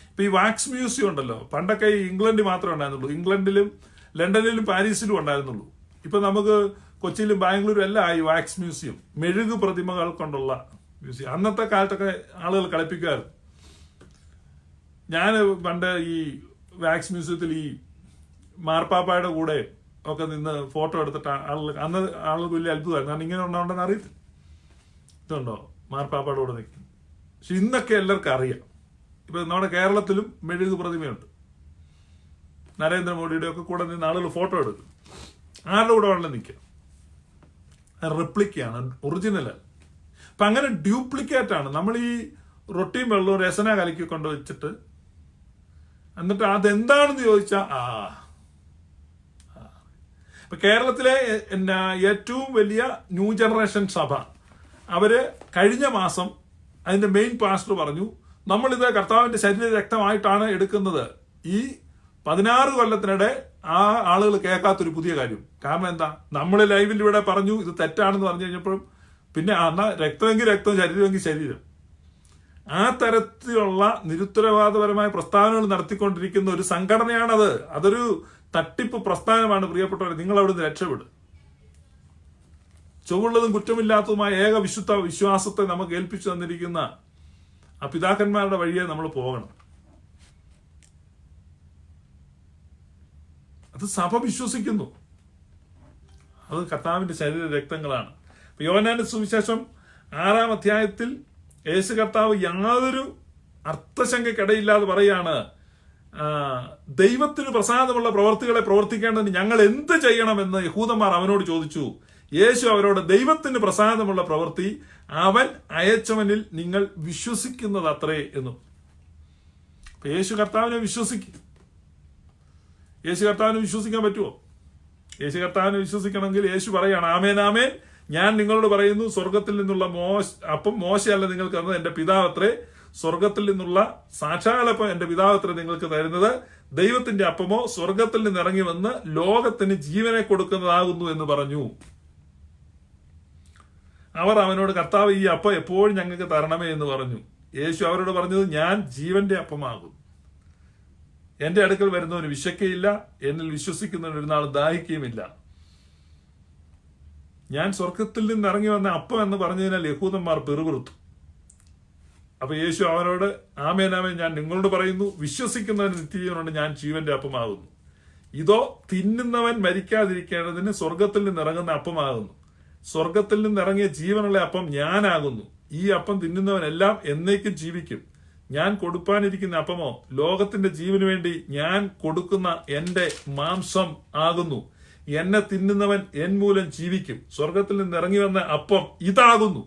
ഇപ്പൊ ഈ വാക്സ് മ്യൂസിയം ഉണ്ടല്ലോ, പണ്ടൊക്കെ ഈ ഇംഗ്ലണ്ടിൽ മാത്രമേ ഉണ്ടായിരുന്നുള്ളൂ, ഇംഗ്ലണ്ടിലും ലണ്ടനിലും പാരീസിലും ഉണ്ടായിരുന്നുള്ളൂ. ഇപ്പൊ നമുക്ക് കൊച്ചിയിലും ബാംഗ്ലൂരും എല്ലാം ഈ വാക്സ് മ്യൂസിയം, മെഴുകു പ്രതിമകൾ കൊണ്ടുള്ള മ്യൂസിയം. അന്നത്തെ കാലത്തൊക്കെ ആളുകൾ കളിപ്പിക്കുമായിരുന്നു. ഞാൻ പണ്ട് ഈ വാക്സ് മ്യൂസിയത്തിൽ ഈ മാർപ്പാപ്പായുടെ കൂടെ ഒക്കെ നിന്ന് ഫോട്ടോ എടുത്തിട്ട് ആളുകൾ വലിയ അത്ഭുതമായിരുന്നു. കാരണം ഇങ്ങനെ ഉണ്ടാവണ്ടെന്ന് അറിയത്തില്ല. ഇതുണ്ടോ മാർപ്പാപ്പായുടെ കൂടെ നിൽക്കും. പക്ഷെ ഇന്നൊക്കെ എല്ലാവർക്കും അറിയാം. ഇപ്പൊ നമ്മുടെ കേരളത്തിലും മെഴുകു പ്രതിമയുണ്ട്. നരേന്ദ്രമോദിയുടെ ഒക്കെ കൂടെ നിന്ന് ആളുകൾ ഫോട്ടോ എടുക്കും. ആരുടെ കൂടെ വേണമെങ്കിലും നിൽക്കാം. റെപ്ലിക്കയാണ്, ഒറിജിനൽ. അപ്പം അങ്ങനെ ഡ്യൂപ്ലിക്കേറ്റ് ആണ്. നമ്മൾ ഈ റൊട്ടിയും വെള്ളവും രസന കലക്കി കൊണ്ട് വെച്ചിട്ട് എന്നിട്ട് അതെന്താണെന്ന് ചോദിച്ചാൽ ഇപ്പൊ കേരളത്തിലെ ഏറ്റവും വലിയ ന്യൂ ജനറേഷൻ സഭ അവര് കഴിഞ്ഞ മാസം അതിന്റെ മെയിൻ പാസ്റ്റർ പറഞ്ഞു, നമ്മളിത് കർത്താവിന്റെ ശരീര രക്തമായിട്ടാണ് എടുക്കുന്നത്. ഈ 16 കൊല്ലത്തിനിടെ ആ ആളുകൾ കേൾക്കാത്തൊരു പുതിയ കാര്യം. കാരണം എന്താ, നമ്മൾ ലൈവിൽ ഇവിടെ പറഞ്ഞു ഇത് തെറ്റാണെന്ന് പറഞ്ഞു കഴിഞ്ഞപ്പോഴും പിന്നെ എന്നാ രക്തമെങ്കിൽ രക്തം, ശരീരമെങ്കിൽ ശരീരം, ആ തരത്തിലുള്ള നിരുത്തരവാദപരമായ പ്രസ്താവനകൾ നടത്തിക്കൊണ്ടിരിക്കുന്ന ഒരു സംഘടനയാണത്. അതൊരു തട്ടിപ്പ് പ്രസ്ഥാനമാണ്. പ്രിയപ്പെട്ടവർ, നിങ്ങൾ അവിടുന്ന് രക്ഷപ്പെടും. ചൊവ്വുള്ളതും കുറ്റമില്ലാത്തതുമായ ഏക വിശുദ്ധ വിശ്വാസത്തെ നമുക്ക് ഏൽപ്പിച്ചു തന്നിരിക്കുന്ന ആ പിതാക്കന്മാരുടെ വഴിയെ നമ്മൾ പോകണം. അത് സഭ വിശ്വസിക്കുന്നു. അത് കർത്താവിന്റെ ശരീര രക്തങ്ങളാണ്. യോഹന്നാന്റെ സുവിശേഷം 6-ാം അധ്യായത്തിൽ യേശു കർത്താവ് യാതൊരു അർത്ഥശങ്കയ്ക്കിടയില്ലാതെ പറയാണ്, ദൈവത്തിന് പ്രസാദമുള്ള പ്രവർത്തികളെ പ്രവർത്തിക്കേണ്ടതിന് ഞങ്ങൾ എന്ത് ചെയ്യണമെന്ന് യഹൂദന്മാർ അവനോട് ചോദിച്ചു. യേശു അവരോട്, ദൈവത്തിന് പ്രസാദമുള്ള പ്രവൃത്തി അവൻ അയച്ചവനിൽ നിങ്ങൾ വിശ്വസിക്കുന്നത് അത്രേ എന്നും. യേശു കർത്താവിനെ വിശ്വസിക്കും. യേശു കർത്താവിനെ വിശ്വസിക്കാൻ പറ്റുമോ? യേശു കർത്താവിനെ വിശ്വസിക്കണമെങ്കിൽ യേശു പറയാണ്, ആമേൻ ആമേൻ, ഞാൻ നിങ്ങളോട് പറയുന്നു, സ്വർഗത്തിൽ നിന്നുള്ള അപ്പം മോശയല്ല നിങ്ങൾക്ക് തന്നത്, എന്റെ പിതാവത്രേ. സ്വർഗത്തിൽ നിന്നുള്ള സാക്ഷാലപ്പം എന്റെ പിതാവത്രേ നിങ്ങൾക്ക് തരുന്നത്. ദൈവത്തിന്റെ അപ്പമോ സ്വർഗത്തിൽ നിന്ന് ഇറങ്ങി വന്ന് ലോകത്തിന് ജീവനെ കൊടുക്കുന്നതാകുന്നു എന്ന് പറഞ്ഞു. അവർ അവനോട്, കർത്താവ്, ഈ അപ്പം എപ്പോഴും ഞങ്ങൾക്ക് തരണമേ എന്ന് പറഞ്ഞു. യേശു അവരോട് പറഞ്ഞത്, ഞാൻ ജീവന്റെ അപ്പമാകും. എന്റെ അടുക്കൽ വരുന്നവന് വിശക്കയില്ല, എന്നിൽ വിശ്വസിക്കുന്നവന് ഒരു നാൾ ദാഹിക്കുകയുമില്ല. ഞാൻ സ്വർഗത്തിൽ നിന്ന് ഇറങ്ങി വന്ന അപ്പം എന്ന് പറഞ്ഞതിനാൽ യഹൂദന്മാർ പിറുപിറുത്തു. അപ്പൊ യേശു അവനോട്, ആമേൻ ആമേൻ, ഞാൻ നിങ്ങളോട് പറയുന്നു, വിശ്വസിക്കുന്നവന് നിത്യജീവനുണ്ട്, ഞാൻ ജീവന്റെ അപ്പമാകുന്നു. ഇതോ തിന്നുന്നവൻ മരിക്കാതിരിക്കേണ്ടതിന് സ്വർഗത്തിൽ നിന്ന് ഇറങ്ങുന്ന അപ്പമാകുന്നു. സ്വർഗത്തിൽ നിന്ന് ഇറങ്ങിയ ജീവനുള്ള അപ്പം ഞാനാകുന്നു. ഈ അപ്പം തിന്നുന്നവനെല്ലാം എന്നേക്കും ജീവിക്കും. ഞാൻ കൊടുപ്പാനിരിക്കുന്ന അപ്പമോ ലോകത്തിന്റെ ജീവന് വേണ്ടി ഞാൻ കൊടുക്കുന്ന എന്റെ മാംസം ആകുന്നു. എന്നെ തിന്നുന്നവൻ എൻ മൂലം ജീവിക്കും. സ്വർഗത്തിൽ നിന്ന് ഇറങ്ങി വന്ന അപ്പം ഇതാകുന്നു.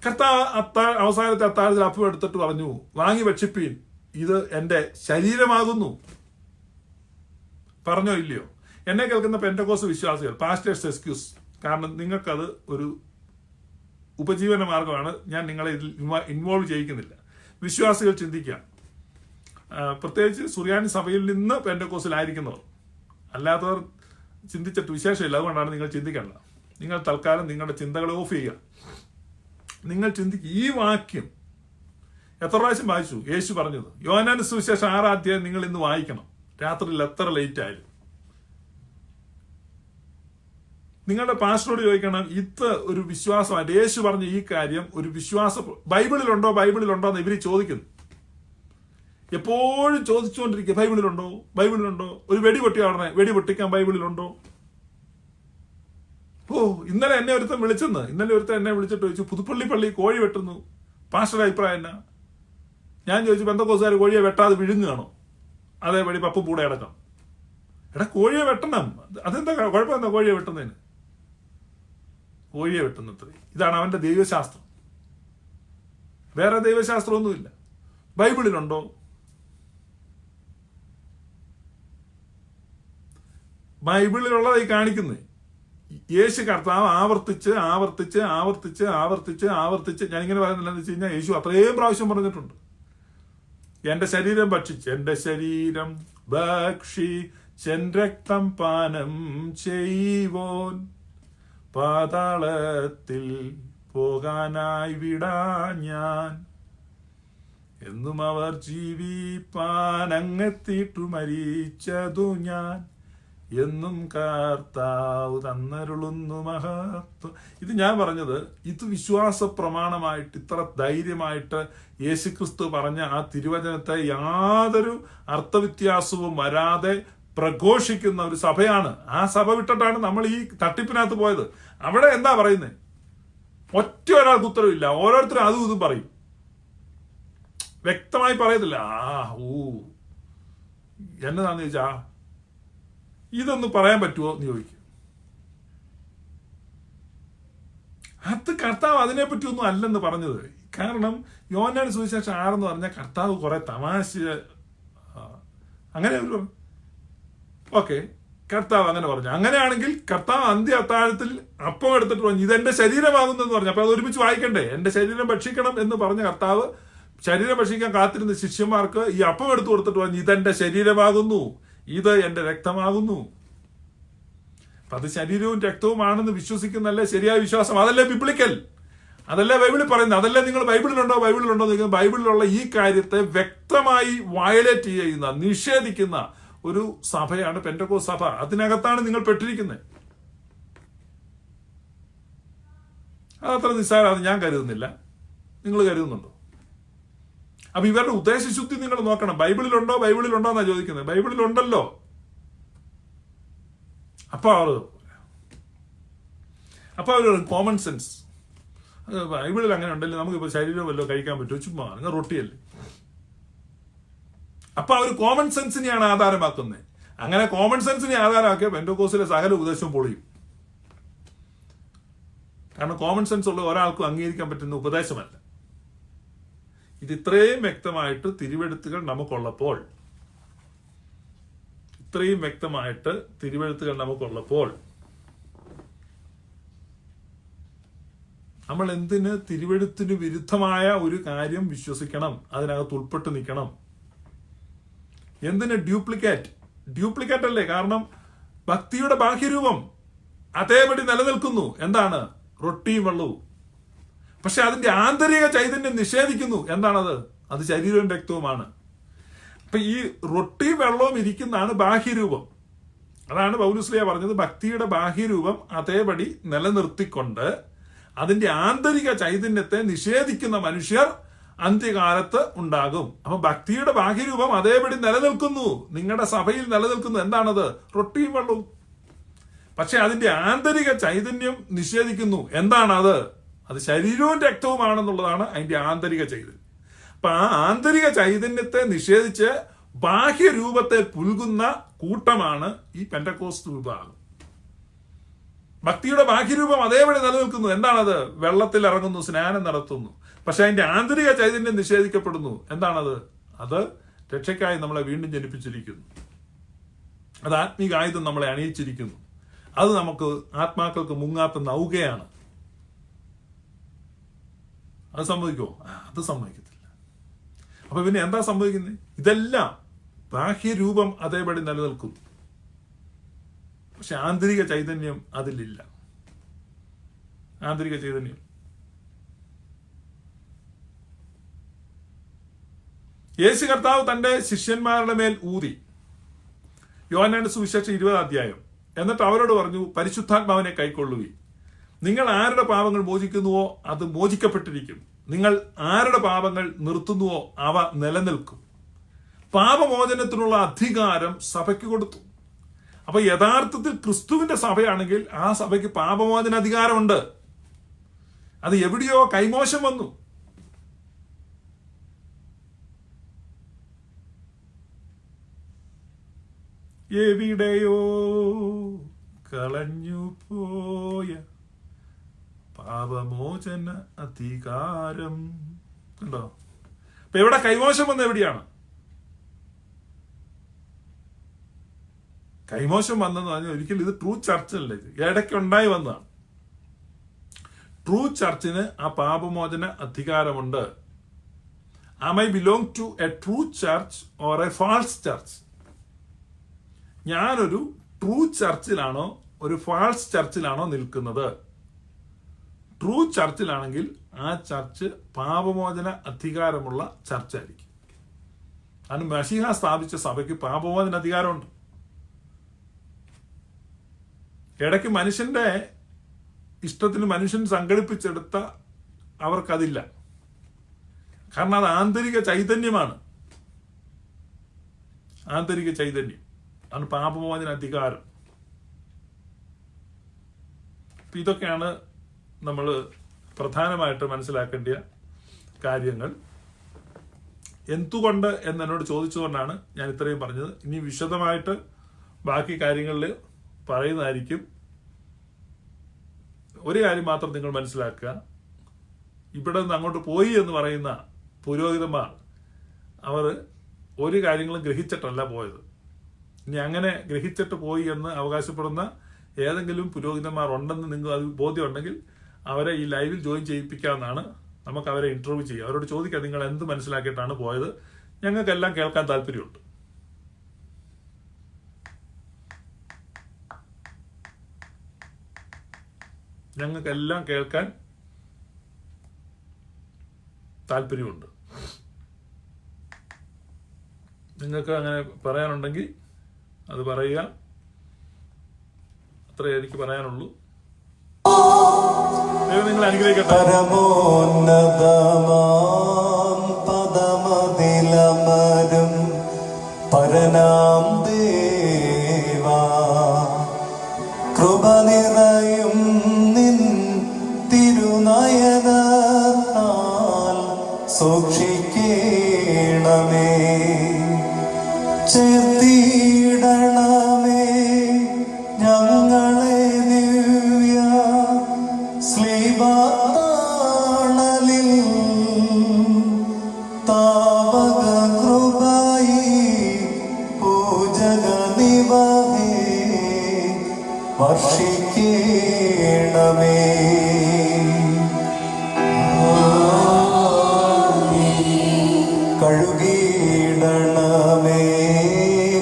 കർത്താവ് അവസാനത്തെ അത്താഴത്തിൽ അപ്പം എടുത്തിട്ട് പറഞ്ഞു, വാങ്ങി ഭക്ഷിപ്പീൻ, ഇത് എന്റെ ശരീരമാകുന്നു. പറഞ്ഞോ ഇല്ലയോ? എന്നെ കേൾക്കുന്ന പെന്റക്കോസ്റ്റ് വിശ്വാസികൾ, പാസ്റ്റേഴ്സ് എക്സ്ക്യൂസ്, കാരണം നിങ്ങൾക്കത് ഒരു ഉപജീവന മാർഗമാണ്. ഞാൻ നിങ്ങളെ ഇതിൽ ഇൻവോൾവ് ചെയ്യിക്കുന്നില്ല. വിശ്വാസികൾ ചിന്തിക്കാം, പ്രത്യേകിച്ച് സുറിയാനി സഭയിൽ നിന്ന് പെന്റക്കോസ്റ്റിലായിരിക്കുന്നവർ. അല്ലാത്തവർ ചിന്തിച്ചിട്ട് വിശേഷമില്ല. അതുകൊണ്ടാണ് നിങ്ങൾ ചിന്തിക്കേണ്ടത്. നിങ്ങൾ തൽക്കാലം നിങ്ങളുടെ ചിന്തകളെ ഓഫ് ചെയ്യുക. നിങ്ങൾ ചിന്തിക്കുക, ഈ വാക്യം എത്ര പ്രാവശ്യം വായിച്ചു? യേശു പറഞ്ഞത് യോഹന്നാന്റെ സുവിശേഷം 6-ാം അധ്യായം നിങ്ങൾ ഇന്ന് വായിക്കണം, രാത്രിയിൽ എത്ര ലേറ്റ് ആയാലും. നിങ്ങളുടെ പാസ്റ്ററോട് ചോദിക്കണം, ഇത് ഒരു വിശ്വാസമായിട്ട് യേശു പറഞ്ഞ ഈ കാര്യം ഒരു വിശ്വാസം ബൈബിളിലുണ്ടോ എന്ന് ഇവര് ചോദിക്കുന്നു. എപ്പോഴും ചോദിച്ചുകൊണ്ടിരിക്കുക, ബൈബിളിലുണ്ടോ? ഒരു വെടി പൊട്ടിയ ഉടനെ വെടി പൊട്ടിക്കാൻ ബൈബിളിലുണ്ടോ? ഇന്നലെ എന്നെ ഒരുത്തൻ വിളിച്ചിട്ട് ചോദിച്ചു, പുതുപ്പള്ളി പള്ളി കോഴി വെട്ടുന്നു, പാസ്റ്ററുടെ അഭിപ്രായം എന്നാ? ഞാൻ ചോദിച്ചു, പെന്തക്കോസ്തുകാർ കോഴിയെ വെട്ടാതെ വിഴുങ്ങുകയാണോ? അതേപടി പപ്പും കൂടെ അടക്കം. എടാ, കോഴിയെ വെട്ടണം. അതെന്താ കുഴപ്പമെന്താ കോഴിയെ വെട്ടുന്നതിന്? കോഴിയെ വെട്ടുന്നത്രേ. ഇതാണ് അവന്റെ ദൈവശാസ്ത്രം. വേറെ ദൈവശാസ്ത്രമൊന്നുമില്ല. ബൈബിളിലുണ്ടോ? ബൈബിളിലുള്ളതായി കാണിക്കുന്നത്. യേശു കർത്താവ് ആവർത്തിച്ച് ഞാനിങ്ങനെ പറയുന്നില്ലെന്ന് വെച്ച് കഴിഞ്ഞാൽ യേശു അത്രയും പ്രാവശ്യം പറഞ്ഞിട്ടുണ്ട്, എന്റെ ശരീരം ഭക്ഷിച്ചെൻ രക്തം പാനം ചെയ്വോൻ പാതാളത്തിൽ പോകാനായി വിടാ ഞാൻ, എന്നും അവർ ജീവിപ്പാൻ അങ്ങെത്തിയിട്ടു മരിച്ചതു ഞാൻ, എന്നും കർത്താവ് തന്നരുളുന്നു മഹത്വം. ഇത് ഞാൻ പറഞ്ഞത്, ഇത് വിശ്വാസ പ്രമാണമായിട്ട് ഇത്ര ധൈര്യമായിട്ട് യേശുക്രിസ്തു പറഞ്ഞ ആ തിരുവചനത്തെ യാതൊരു അർത്ഥവ്യത്യാസവും വരാതെ പ്രഘോഷിക്കുന്ന ഒരു സഭയാണ്. ആ സഭ വിട്ടിട്ടാണ് നമ്മൾ ഈ തട്ടിപ്പിനകത്ത് പോയത്. അവിടെ എന്താ പറയുന്നത്? ഒറ്റ ഒരാൾക്ക് ഉത്തരവില്ല. ഓരോരുത്തരും അതും ഇതും പറയും, വ്യക്തമായി പറയത്തില്ല. എന്നതാന്ന് ചോദിച്ചാ ഇതൊന്ന് പറയാൻ പറ്റുമോ എന്ന് ചോദിക്കും. അത് കർത്താവ് അതിനെപ്പറ്റി ഒന്നും അല്ലെന്ന് പറഞ്ഞത്. കാരണം യോഹന്നാൻ സുവിശേഷം 6 എന്ന് പറഞ്ഞാൽ കർത്താവ് കുറെ തമാശ അങ്ങനെ ഓക്കെ, കർത്താവ് അങ്ങനെ പറഞ്ഞു. അങ്ങനെയാണെങ്കിൽ കർത്താവ് അന്ത്യ അത്താഴത്തിൽ അപ്പം എടുത്തിട്ട് പറഞ്ഞു ഇതെന്റെ ശരീരമാകുന്നെന്ന് പറഞ്ഞു. അപ്പൊ അത് ഒരുമിച്ച് വായിക്കണ്ടേ? എന്റെ ശരീരം ഭക്ഷിക്കണം എന്ന് പറഞ്ഞ കർത്താവ് ശരീരം ഭക്ഷിക്കാൻ കാത്തിരുന്ന ശിഷ്യന്മാർക്ക് ഈ അപ്പം എടുത്തു കൊടുത്തിട്ട് പറഞ്ഞു ഇതെന്റെ ശരീരമാകുന്നു, ഇത് എന്റെ രക്തമാകുന്നു. അപ്പൊ അത് ശരീരവും രക്തവുമാണെന്ന് വിശ്വസിക്കുന്നല്ലേ ശരിയായ വിശ്വാസം? അതല്ലേ ബിബ്ലിക്കൽ? അതല്ലേ ബൈബിളിൽ പറയുന്നത്? അതല്ലേ നിങ്ങൾ ബൈബിളിലുണ്ടോ എന്ന് ചോദിക്കുന്നത്? ബൈബിളിലുള്ള ഈ കാര്യത്തെ വ്യക്തമായി വയലേറ്റ് ചെയ്യുന്ന, നിഷേധിക്കുന്ന ഒരു സഭയാണ് പെന്തക്കോസ്ത് സഭ. അതിനകത്താണ് നിങ്ങൾ പെട്ടിരിക്കുന്നത്. അതത്ര നിസ്സാരമാണ് ഞാൻ കരുതുന്നില്ല. നിങ്ങൾ കരുതുന്നുണ്ടോ? അപ്പൊ ഇവരുടെ ഉദ്ദേശശുദ്ധി നിങ്ങൾ നോക്കണം. ബൈബിളിലുണ്ടോ എന്നാ ചോദിക്കുന്നത്. ബൈബിളിലുണ്ടല്ലോ. അപ്പൊ അവർ കോമൺ സെൻസ്, ബൈബിളിൽ അങ്ങനെ ഉണ്ടല്ലോ, നമുക്കിപ്പോ ശരീരം വല്ലോ കഴിക്കാൻ പറ്റുമോ? ചുമ്മാ നിങ്ങൾ റൊട്ടിയല്ലേ. അപ്പൊ അവർ കോമൺ സെൻസിനെയാണ് ആധാരമാക്കുന്നത്. അങ്ങനെ കോമൺ സെൻസിനെ ആധാരമാക്കിയ പെന്തക്കോസ്തിലെ സകല ഉപദേശവും പൊളിയും. കാരണം കോമൺ സെൻസ് ഉള്ള ഒരാൾക്കും അംഗീകരിക്കാൻ പറ്റുന്ന ഉപദേശമല്ല ഇത്. ഇത്രയും വ്യക്തമായിട്ട് തിരുവെഴുത്തുകൾ നമുക്കുള്ളപ്പോൾ നമ്മൾ എന്തിന് തിരുവെഴുത്തിന് വിരുദ്ധമായ ഒരു കാര്യം വിശ്വസിക്കണം? അതിനകത്ത് ഉൾപ്പെട്ട് നിൽക്കണം. എന്തിന് ഡ്യൂപ്ലിക്കേറ്റ് അല്ലേ? കാരണം ഭക്തിയുടെ ബാഹ്യരൂപം അതേപടി നിലനിൽക്കുന്നു. എന്താണ്? റൊട്ടിയും വെള്ളവും. പക്ഷെ അതിന്റെ ആന്തരിക ചൈതന്യം നിഷേധിക്കുന്നു. എന്താണത്? അത് ശരീരവും രക്തവുമാണ്. അപ്പൊ ഈ റൊട്ടിയും വെള്ളവും ഇരിക്കുന്നതാണ് ബാഹ്യരൂപം. അതാണ് പൗലോസ്ലീഹ പറഞ്ഞത്, ഭക്തിയുടെ ബാഹ്യരൂപം അതേപടി നിലനിർത്തിക്കൊണ്ട് അതിന്റെ ആന്തരിക ചൈതന്യത്തെ നിഷേധിക്കുന്ന മനുഷ്യർ അന്ത്യകാലത്ത് ഉണ്ടാകും. അപ്പൊ ഭക്തിയുടെ ബാഹ്യരൂപം അതേപടി നിലനിൽക്കുന്നു, നിങ്ങളുടെ സഭയിൽ നിലനിൽക്കുന്നു. എന്താണത്? റൊട്ടിയും വെള്ളവും. പക്ഷെ അതിന്റെ ആന്തരിക ചൈതന്യം നിഷേധിക്കുന്നു. എന്താണത്? അത് ശരീരവും രക്തവുമാണെന്നുള്ളതാണ് അതിന്റെ ആന്തരിക ചൈതന്യം. അപ്പൊ ആ ആന്തരിക ചൈതന്യത്തെ നിഷേധിച്ച് ബാഹ്യരൂപത്തെ പുൽകുന്ന കൂട്ടമാണ് ഈ പെന്തക്കോസ്ത് വിഭാഗം. ഭക്തിയുടെ ബാഹ്യരൂപം അതേപടി നിലനിൽക്കുന്നു. എന്താണത്? വെള്ളത്തിൽ ഇറങ്ങുന്നു, സ്നാനം നടത്തുന്നു. പക്ഷെ അതിന്റെ ആന്തരിക ചൈതന്യം നിഷേധിക്കപ്പെടുന്നു. എന്താണത്? അത് രക്ഷയ്ക്കായി നമ്മളെ വീണ്ടും ജനിപ്പിച്ചിരിക്കുന്നു. അത് ആത്മീക ആയുധം നമ്മളെ അണിയിച്ചിരിക്കുന്നു. അത് നമുക്ക് ആത്മാക്കൾക്ക് മുങ്ങാത്ത നൗകയാണ്. അത് സമ്മതിക്കുമോ? അത് സമ്മതിക്കത്തില്ല. അപ്പൊ പിന്നെ എന്താ സംഭവിക്കുന്നത്? ഇതെല്ലാം ബാഹ്യരൂപം അതേപടി നിലനിൽക്കും, പക്ഷെ ആന്തരിക ചൈതന്യം അതിലില്ല. ആന്തരിക ചൈതന്യം യേശു കർത്താവ് തന്റെ ശിഷ്യന്മാരുടെ മേൽ ഊതി. യോഹന്നാന്റെ സുവിശേഷം 20 അധ്യായം. എന്നിട്ട് അവരോട് പറഞ്ഞു, പരിശുദ്ധാത്മാവിനെ കൈക്കൊള്ളുവീൻ. നിങ്ങൾ ആരുടെ പാപങ്ങൾ മോചിക്കുന്നുവോ അത് മോചിക്കപ്പെട്ടിരിക്കും. നിങ്ങൾ ആരുടെ പാപങ്ങൾ നിർത്തുന്നുവോ അവ നിലനിൽക്കും. പാപമോചനത്തിനുള്ള അധികാരം സഭയ്ക്ക് കൊടുത്തു. അപ്പൊ യഥാർത്ഥത്തിൽ ക്രിസ്തുവിന്റെ സഭയാണെങ്കിൽ ആ സഭയ്ക്ക് പാപമോചന അധികാരമുണ്ട്. അത് എവിടെയോ കൈമോശം വന്നു. എവിടെയോ കളഞ്ഞു പോയ പാപമോചന അധികാരം. കണ്ടോ? അപ്പൊ എവിടെ കൈമോശം വന്ന? എവിടെയാണ് കൈമോശം വന്നെന്ന് പറഞ്ഞാൽ ഒരിക്കലും ഇത് ട്രൂ ചർച്ചല്ലേ, ഇടയ്ക്ക് ഉണ്ടായി വന്നതാണ്. ട്രൂ ചർച്ചിന് ആ പാപമോചന അധികാരമുണ്ട്. Am I belong to a true church or a false church? ഞാനൊരു ട്രൂ ചർച്ചിലാണോ ഒരു ഫാൾസ് ചർച്ചിലാണോ നിൽക്കുന്നത്? ട്രൂ ചർച്ചിലാണെങ്കിൽ ആ ചർച്ച് പാപമോചന അധികാരമുള്ള ചർച്ചായിരിക്കും. കാരണം മശീഹ സ്ഥാപിച്ച സഭയ്ക്ക് പാപമോചന അധികാരമുണ്ട്. ഇടയ്ക്ക് മനുഷ്യന്റെ ഇഷ്ടത്തിന് മനുഷ്യൻ സംഘടിപ്പിച്ചെടുത്ത അവർക്കതില്ല. കാരണം അത് ആന്തരിക ചൈതന്യമാണ്. ആന്തരിക ചൈതന്യം ആണ് പാപമോചന അധികാരം. ഇതൊക്കെയാണ് നമ്മൾ പ്രധാനമായിട്ട് മനസ്സിലാക്കേണ്ട കാര്യങ്ങൾ. എന്തുകൊണ്ട് എന്നോട് ചോദിച്ചുകൊണ്ടാണ് ഞാൻ ഇത്രയും പറഞ്ഞത്. ഇനി വിശദമായിട്ട് ബാക്കി കാര്യങ്ങളിൽ പറയുന്നതായിരിക്കും. ഒരു കാര്യം മാത്രം നിങ്ങൾ മനസ്സിലാക്കുക, ഇവിടെ നിന്ന് അങ്ങോട്ട് പോയി എന്ന് പറയുന്ന പുരോഹിതന്മാർ അവർ ഒരു കാര്യങ്ങളും ഗ്രഹിച്ചിട്ടല്ല പോയത്. ഇനി അങ്ങനെ ഗ്രഹിച്ചിട്ട് പോയി എന്ന് അവകാശപ്പെടുന്ന ഏതെങ്കിലും പുരോഹിതന്മാർ ഉണ്ടെന്ന് നിങ്ങൾ അത് ബോധ്യമുണ്ടെങ്കിൽ അവരെ ഈ ലൈവിൽ ജോയിൻ ചെയ്യിപ്പിക്കാമെന്നാണ്. നമുക്ക് അവരെ ഇന്റർവ്യൂ ചെയ്യാം. അവരോട് ചോദിക്കാം, നിങ്ങൾ എന്ത് മനസ്സിലാക്കിയിട്ടാണ് പോയത്? ഞങ്ങൾക്കെല്ലാം കേൾക്കാൻ താല്പര്യമുണ്ട്. ഞങ്ങൾക്കെല്ലാം കേൾക്കാൻ താല്പര്യമുണ്ട്. നിങ്ങൾക്ക് അങ്ങനെ പറയാനുണ്ടെങ്കിൽ അത് പറയുക. അത്രേ എനിക്ക് പറയാനുള്ളൂ. ദൈവം നിങ്ങളെ അനുഗ്രഹിക്കട്ടെ. പരമോന്നതമാം പദമതിലമരും പരനാം ദേവാ, കൃപ നിറയും നിൻ തിരുനയനത്താൽ സൂക്ഷിക്കണമേ, ചേർത്തിടണമേ ഞങ്ങളെ ദിവ്യ ശ്ലീബാണലിൽ. താവക കൃപയി പൂജക നിവഹേ വർഷിക്കണമേ. കഴുകിയിടണമേ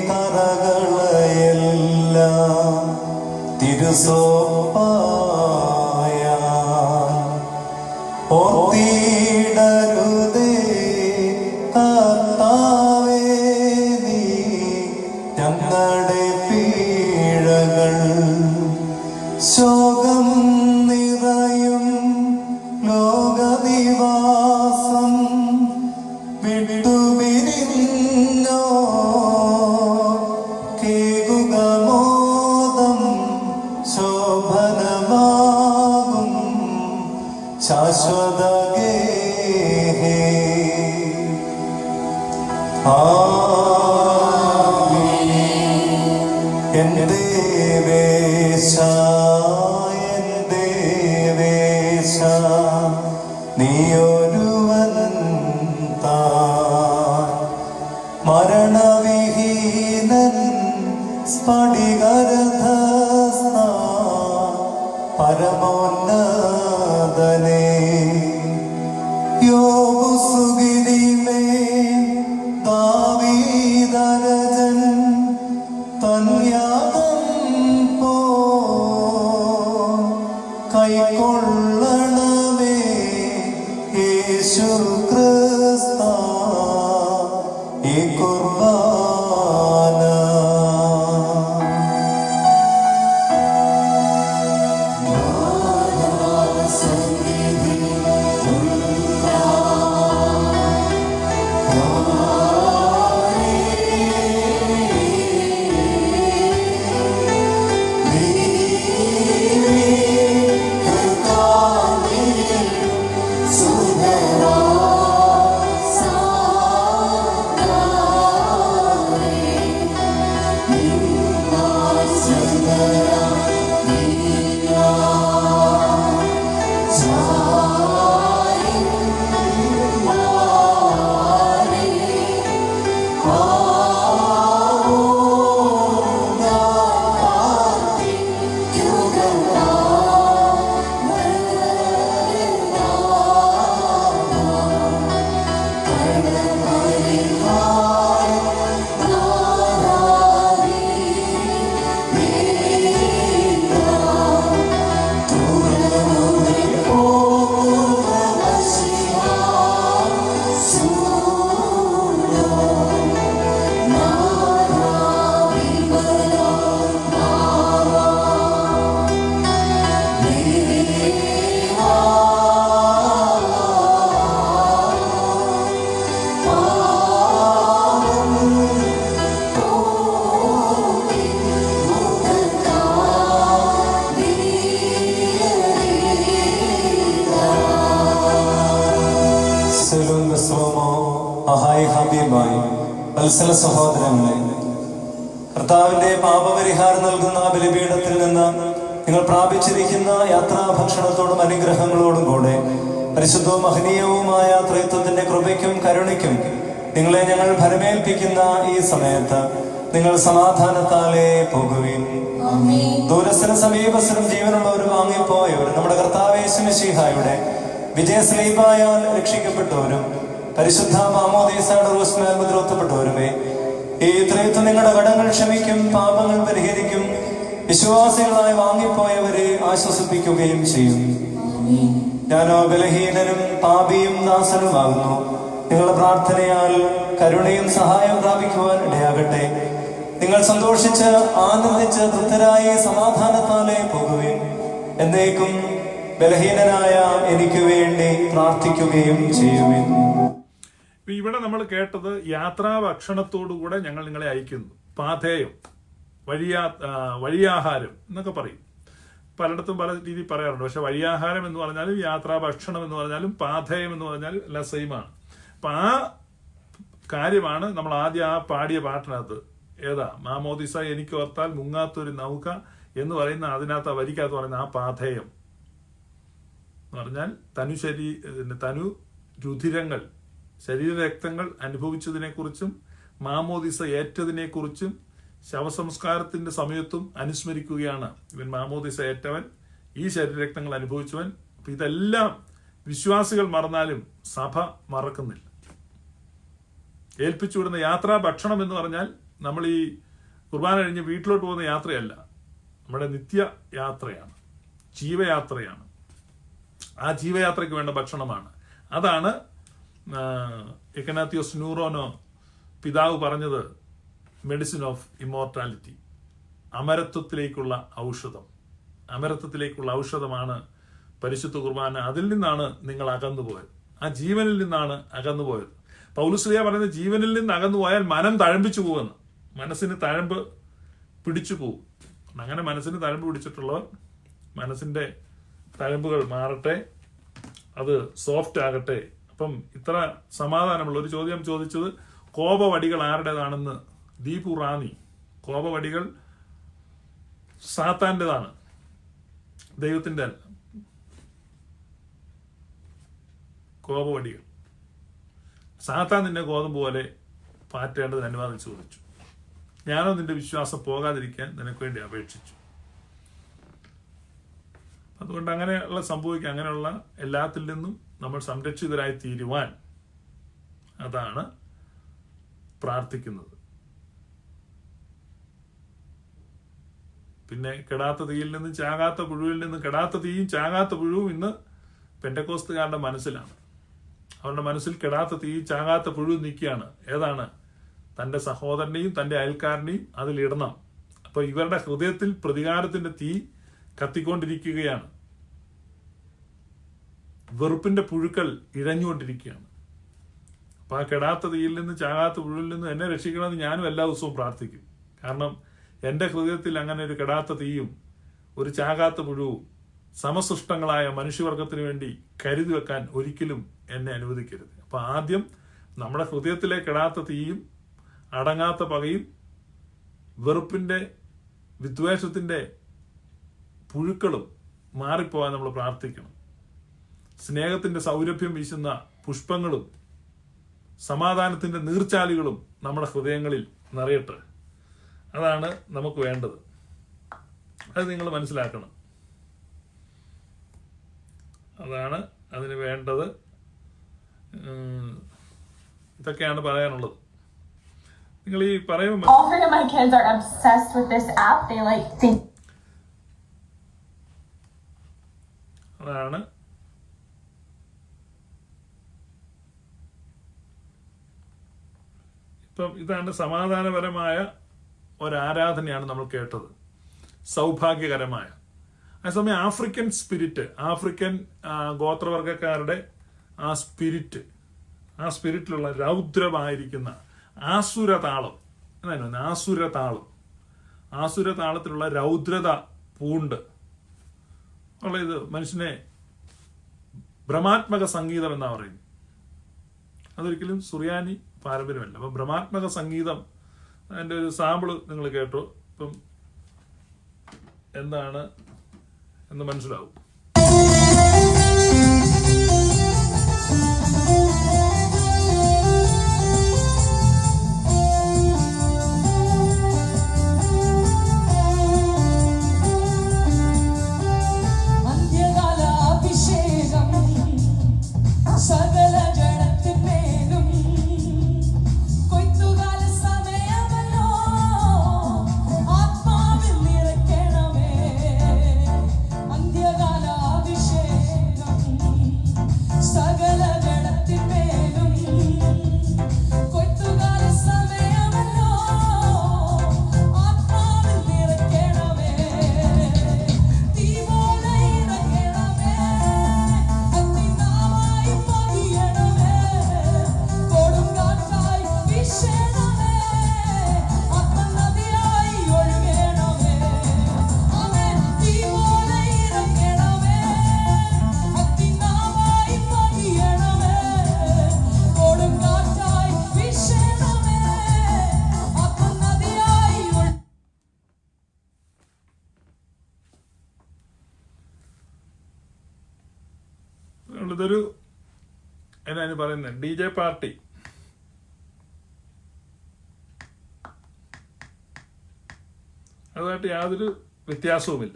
കറകളെല്ലാം തിരുസോപ്പായ, ഓർത്തിടരുതേ കർത്താവേ നീ ഞങ്ങളുടെ പീഴകൾ. ശോകം നിറയും ലോകനിവാസം വിട്ടുപിരിഞ്ഞോ കേകുക മോദം ശോഭനമാകും ശാശ്വത ഗേഹേ. എൻ ദേവേശ എൻ ദേവേശ നീയൊരുവൻ താൻ, മരണവിഹീനൻ സ്ഫടികരധസ്ത പരമോന്നതനേ. യോബു സുഗിരിമേ ദാവീദരജൻ തന്യാഗം പോ കൈക്കൊള്ളണമേ യേശു ക്രിസ്ത ഈ കുർബാന. സെലൂൻ, സോമോ, അഹായ്, ഹബീബായ്, വത്സല സഹോദരങ്ങളെ, കർത്താവിന്റെ പാപപരിഹാരം നൽകുന്ന ബലിപീഠത്തിൽ നിന്ന് നിങ്ങൾ പ്രാപിച്ചിരിക്കുന്ന യാത്രാഭക്ഷണത്തോടും അനുഗ്രഹങ്ങളോടും കൂടെ പരിശുദ്ധവും മഹനീയവുമായ ത്രിത്വത്തിന്റെ കൃപയ്ക്കും കരുണയ്ക്കും നിങ്ങളെ ഞങ്ങൾ ഭരമേൽപ്പിക്കുന്ന ഈ സമയത്ത് നിങ്ങൾ സമാധാനത്താലേ പോകുവിൻ. ദൂരസ്ഥനും സമീപസ്ഥനും ജീവനുള്ളവരും വാങ്ങിപ്പോയവരും നമ്മുടെ കർത്താവ് യേശു മിശിഹായുടെ വിജയസ്ലീബായാൽ രക്ഷിക്കപ്പെട്ടവരും പരിശുദ്ധ മാമോദീസയുടെ റൂസ്മേൽ മുദ്രവത്തപ്പെട്ടവരുമേ, ഈ ത്രിത്വം നിങ്ങളുടെ കടങ്ങൾ ക്ഷമിക്കും, പാപങ്ങൾ പരിഹരിക്കും, വിശ്വാസികളായി വാങ്ങിപ്പോയവരെ ആശ്വസിപ്പിക്കുകയും ചെയ്യും. ഞാനോ ബലഹീനനും പാപിയും ദാസനുമാകുന്നു. നിങ്ങളുടെ പ്രാർത്ഥനയാൽ കരുണയും സഹായവും പ്രാപിക്കുവാൻ ഇടയാകട്ടെ. നിങ്ങൾ സന്തോഷിച്ച് ആനന്ദിച്ച് തൃപ്തരായി സമാധാനത്താലേ പോകുവിൻ. എന്നേക്കും ബലഹീനനായ എനിക്ക് വേണ്ടി പ്രാർത്ഥിക്കുകയും ചെയ്യുവിൻ. ഇവിടെ നമ്മൾ കേട്ടത് യാത്രാ ഭക്ഷണത്തോടുകൂടെ ഞങ്ങൾ നിങ്ങളെ അയക്കുന്നു. പാഥേയം, വഴിയാഹാരം എന്നൊക്കെ പറയും. പലയിടത്തും പല രീതിയിൽ പറയാറുണ്ട്. പക്ഷെ വഴിയാഹാരം എന്ന് പറഞ്ഞാലും യാത്രാ ഭക്ഷണം എന്ന് പറഞ്ഞാലും പാഥേയം എന്ന് പറഞ്ഞാലും എല്ലാം സെയിമാണ്. അപ്പൊ ആ കാര്യമാണ് നമ്മൾ ആദ്യം ആ പാടിയ പാട്ടിനകത്ത്. ഏതാ? മാമോദിസ എനിക്ക് ഓർത്താൽ മുങ്ങാത്തൊരു നൗക എന്ന് പറയുന്ന അതിനകത്ത് വരിക്കകത്ത് പറയുന്ന ആ പാഥേയം എന്ന് പറഞ്ഞാൽ തനു രുധിരങ്ങൾ, ശരീരരക്തങ്ങൾ അനുഭവിച്ചതിനെ കുറിച്ചും മാമോദിസ ഏറ്റതിനെ കുറിച്ചും ശവസംസ്കാരത്തിന്റെ സമയത്തും അനുസ്മരിക്കുകയാണ്. ഇവൻ മാമോദിസ ഏറ്റവൻ, ഈ ശരീരരക്തങ്ങൾ അനുഭവിച്ചവൻ. അപ്പൊ ഇതെല്ലാം വിശ്വാസികൾ മറന്നാലും സഭ മറക്കുന്നില്ല. ഏൽപ്പിച്ചുവിടുന്ന യാത്രാ ഭക്ഷണം എന്ന് പറഞ്ഞാൽ നമ്മൾ ഈ കുർബാന കഴിഞ്ഞ് വീട്ടിലോട്ട് പോകുന്ന യാത്രയല്ല, നമ്മുടെ നിത്യ യാത്രയാണ്, ജീവയാത്രയാണ്. ആ ജീവയാത്രയ്ക്ക് വേണ്ട ഭക്ഷണമാണ്. അതാണ് ഇഗ്നാത്തിയോസ് ന്യൂറോനോ പിതാവ് പറഞ്ഞത്, മെഡിസിൻ ഓഫ് ഇമ്മോർട്ടാലിറ്റി, അമരത്വത്തിലേക്കുള്ള ഔഷധം. അമരത്വത്തിലേക്കുള്ള ഔഷധമാണ് പരിശുദ്ധ കുർബാന. അതിൽ നിന്നാണ് നിങ്ങൾ അകന്നുപോയത്, ആ ജീവനിൽ നിന്നാണ് അകന്നുപോയത്. പൗലുസ്ലിയ പറയുന്നത് ജീവനിൽ നിന്ന് അകന്നുപോയാൽ മനം തഴമ്പിച്ചു പോകുമെന്ന്. മനസ്സിന് തഴമ്പ് പിടിച്ചു പോകും. അങ്ങനെ മനസ്സിന് തഴമ്പ് പിടിച്ചിട്ടുള്ളവർ മനസ്സിന്റെ തഴമ്പുകൾ മാറട്ടെ, അത് സോഫ്റ്റ് ആകട്ടെ. അപ്പം ഇത്ര സമാധാനമുള്ള ഒരു ചോദ്യം ചോദിച്ചത്, കോപവടികൾ ആരുടേതാണെന്ന് ദീപു റാന്നി. കോപവടികൾ സാത്താന്റേതാണ്, ദൈവത്തിന്റെ അല്ല. കോപവടികൾ സാത്താൻ നിന്നെ ഗോതമ്പ് പോലെ പാറ്റേണ്ടത് അനുവാദം ചോദിച്ചു. ഞാനോ നിന്റെ വിശ്വാസം പോകാതിരിക്കാൻ നിനക്ക് വേണ്ടി അപേക്ഷിച്ചു. അതുകൊണ്ട് അങ്ങനെയുള്ള സംഭവിക്കുക, അങ്ങനെയുള്ള എല്ലാത്തിൽ നിന്നും നമ്മൾ സംരക്ഷിതരായി തീരുവാൻ അതാണ് പ്രാർത്ഥിക്കുന്നത്. പിന്നെ കെടാത്ത തീയിൽ നിന്നും ചാകാത്ത പുഴുവിൽ നിന്ന്, കെടാത്ത തീയും ചാകാത്ത പുഴുവും ഇന്ന് പെന്തക്കോസ്തുകാരുടെ മനസ്സിലാണ്. അവരുടെ മനസ്സിൽ കെടാത്ത തീയും ചാകാത്ത പുഴുവും നിൽക്കുകയാണ്. ഏതാണ്? തന്റെ സഹോദരനെയും തന്റെ അയൽക്കാരനെയും അതിലിടണം. അപ്പൊ ഇവരുടെ ഹൃദയത്തിൽ പ്രതികാരത്തിന്റെ തീ കത്തിക്കൊണ്ടിരിക്കുകയാണ്. വെറുപ്പിന്റെ പുഴുക്കൾ ഇഴഞ്ഞുകൊണ്ടിരിക്കുകയാണ്. അപ്പൊ ആ കെടാത്ത തീയിൽ നിന്ന് ചാകാത്ത പുഴുവിൽ നിന്ന് എന്നെ രക്ഷിക്കണമെന്ന് ഞാനും എല്ലാ ദിവസവും പ്രാർത്ഥിക്കും. കാരണം എന്റെ ഹൃദയത്തിൽ അങ്ങനെ ഒരു കെടാത്ത തീയും ഒരു ചാകാത്ത പുഴുവും സമസൃഷ്ടങ്ങളായ മനുഷ്യവർഗത്തിന് വേണ്ടി കരുതി വെക്കാൻ ഒരിക്കലും എന്നെ അനുവദിക്കരുത്. അപ്പൊ ആദ്യം നമ്മുടെ ഹൃദയത്തിലെ കെടാത്ത തീയും അടങ്ങാത്ത പകയും വെറുപ്പിന്റെ വിദ്വേഷത്തിന്റെ പുഴുക്കളും മാറിപ്പോകാൻ നമ്മൾ പ്രാർത്ഥിക്കണം. സ്നേഹത്തിന്റെ സൗരഭ്യം വീശുന്ന പുഷ്പങ്ങളും സമാധാനത്തിന്റെ നീർച്ചാലുകളും നമ്മുടെ ഹൃദയങ്ങളിൽ നിറയട്ടെ. അതാണ് നമുക്ക് വേണ്ടത്. അത് നിങ്ങൾ മനസ്സിലാക്കണം. അതാണ് അതിന് വേണ്ടത്. ഇതൊക്കെയാണ് പറയാനുള്ളത്. നിങ്ങൾ ഈ പറയുമ്പോൾ all three of my kids are obsessed with this app. They think അതാണ് ഇപ്പം ഇതാണ് സമാധാനപരമായ ഒരാരാധനയാണ് നമ്മൾ കേട്ടത്, സൗഭാഗ്യകരമായ. അതേസമയം ആഫ്രിക്കൻ സ്പിരിറ്റ്, ആഫ്രിക്കൻ ഗോത്രവർഗക്കാരുടെ ആ സ്പിരിറ്റിലുള്ള രൗദ്രമായിരിക്കുന്ന ആസുരതാളം, എന്നാണ് ആസുരതാളത്തിലുള്ള രൗദ്രത പൂണ്ട് ഉള്ള ഇത് മനുഷ്യനെ ഭ്രമാത്മക സംഗീതം എന്നാ പറയുന്നത്. അതൊരിക്കലും സുറിയാനി പാരമ്പര്യമല്ല. അപ്പൊ ഭ്രമാത്മക സംഗീതം അതിൻ്റെ ഒരു സാമ്പിള് നിങ്ങൾ കേട്ടോ. ഇപ്പം എന്താണ് എന്ന് മനസ്സിലാവും. ഇതൊരു എന്നാണ് പറയുന്നത്, DJ പാർട്ടി. അതുമായിട്ട് യാതൊരു വ്യത്യാസവുമില്ല.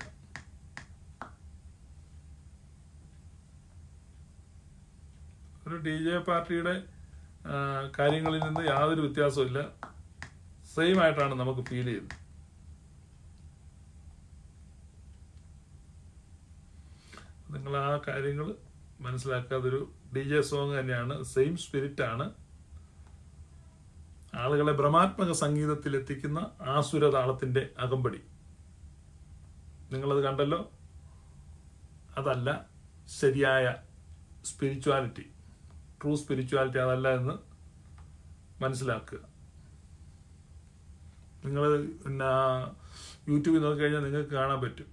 ഒരു DJ പാർട്ടിയുടെ കാര്യങ്ങളിൽ നിന്ന് യാതൊരു വ്യത്യാസവുമില്ല. സെയിം ആയിട്ടാണ് നമുക്ക് ഫീൽ ചെയ്യുന്നത്. നിങ്ങൾ ആ കാര്യങ്ങൾ മനസ്സിലാക്കാതൊരു DJ സോങ് തന്നെയാണ്. സെയിം സ്പിരിറ്റ് ആണ്. ആളുകളെ ഭ്രമാത്മക സംഗീതത്തിൽ എത്തിക്കുന്ന ആസുരതാളത്തിന്റെ അകമ്പടി. നിങ്ങളത് കണ്ടല്ലോ. അതല്ല ശരിയായ സ്പിരിച്വാലിറ്റി, ട്രൂ സ്പിരിച്വാലിറ്റി അതല്ല എന്ന് മനസ്സിലാക്കുക. നിങ്ങൾ പിന്നെ യൂട്യൂബിൽ നോക്കിക്കഴിഞ്ഞാൽ നിങ്ങൾക്ക് കാണാൻ പറ്റും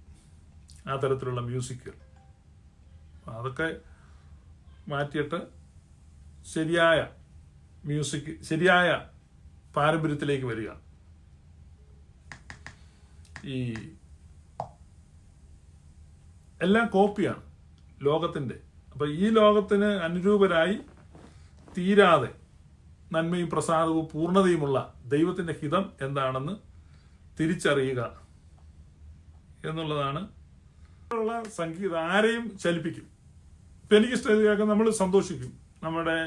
ആ തരത്തിലുള്ള മ്യൂസിക്. അതൊക്കെ മാറ്റിയിട്ട് ശരിയായ മ്യൂസിക്, ശരിയായ പാരമ്പര്യത്തിലേക്ക് വരിക. ഈ എല്ലാം കോപ്പിയാണ് ലോകത്തിൻ്റെ. അപ്പൊ ഈ ലോകത്തിന് അനുരൂപരായി തീരാതെ നന്മയും പ്രസാദവും പൂർണ്ണതയുമുള്ള ദൈവത്തിന്റെ ഹിതം എന്താണെന്ന് തിരിച്ചറിയുക എന്നുള്ളതാണ്. സംഗീതം ആരെയും ചലിപ്പിക്കും. ഇപ്പം എനിക്കിഷ്ടം ഇത് കേൾക്കാൻ നമ്മൾ സന്തോഷിക്കും. നമ്മുടെ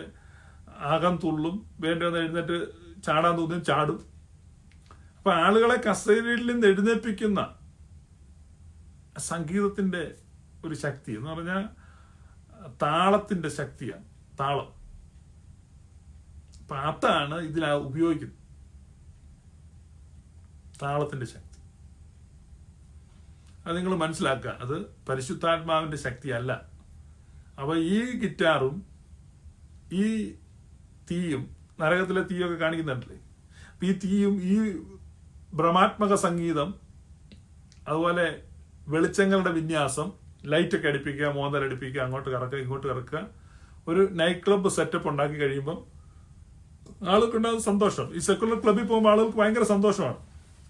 അകം തുള്ളും, വേണ്ടതെന്ന് എഴുന്നേറ്റ് ചാടാൻ തോന്നും ചാടും. അപ്പൊ ആളുകളെ കസേരയിൽ നിന്ന് എഴുന്നേൽപ്പിക്കുന്ന സംഗീതത്തിന്റെ ഒരു ശക്തി എന്ന് പറഞ്ഞാൽ താളത്തിന്റെ ശക്തിയാണ്. താളം. അപ്പൊ അതാണ് ഇതിൽ ഉപയോഗിക്കുന്നത്, താളത്തിന്റെ ശക്തി. അത് നിങ്ങൾ മനസ്സിലാക്കുക. അത് പരിശുദ്ധാത്മാവിന്റെ ശക്തിയല്ല. അപ്പൊ ഈ ഗിറ്റാറും ഈ തീയും, നരകത്തിലെ തീയൊക്കെ കാണിക്കുന്നുണ്ടല്ലേ, ഈ തീയും ഈ ഭ്രമാത്മക സംഗീതം, അതുപോലെ വെളിച്ചങ്ങളുടെ വിന്യാസം, ലൈറ്റൊക്കെ അടിപ്പിക്കുക, മോന്തലടിപ്പിക്കുക, അങ്ങോട്ട് കറക്കുക ഇങ്ങോട്ട് കറക്കുക, ഒരു നൈറ്റ് ക്ലബ്ബ് സെറ്റപ്പ് ഉണ്ടാക്കി കഴിയുമ്പം ആളുകൾക്കുണ്ടാകുന്ന സന്തോഷം. ഈ സെക്കുലർ ക്ലബ്ബിൽ പോകുമ്പോൾ ആളുകൾക്ക് ഭയങ്കര സന്തോഷമാണ്.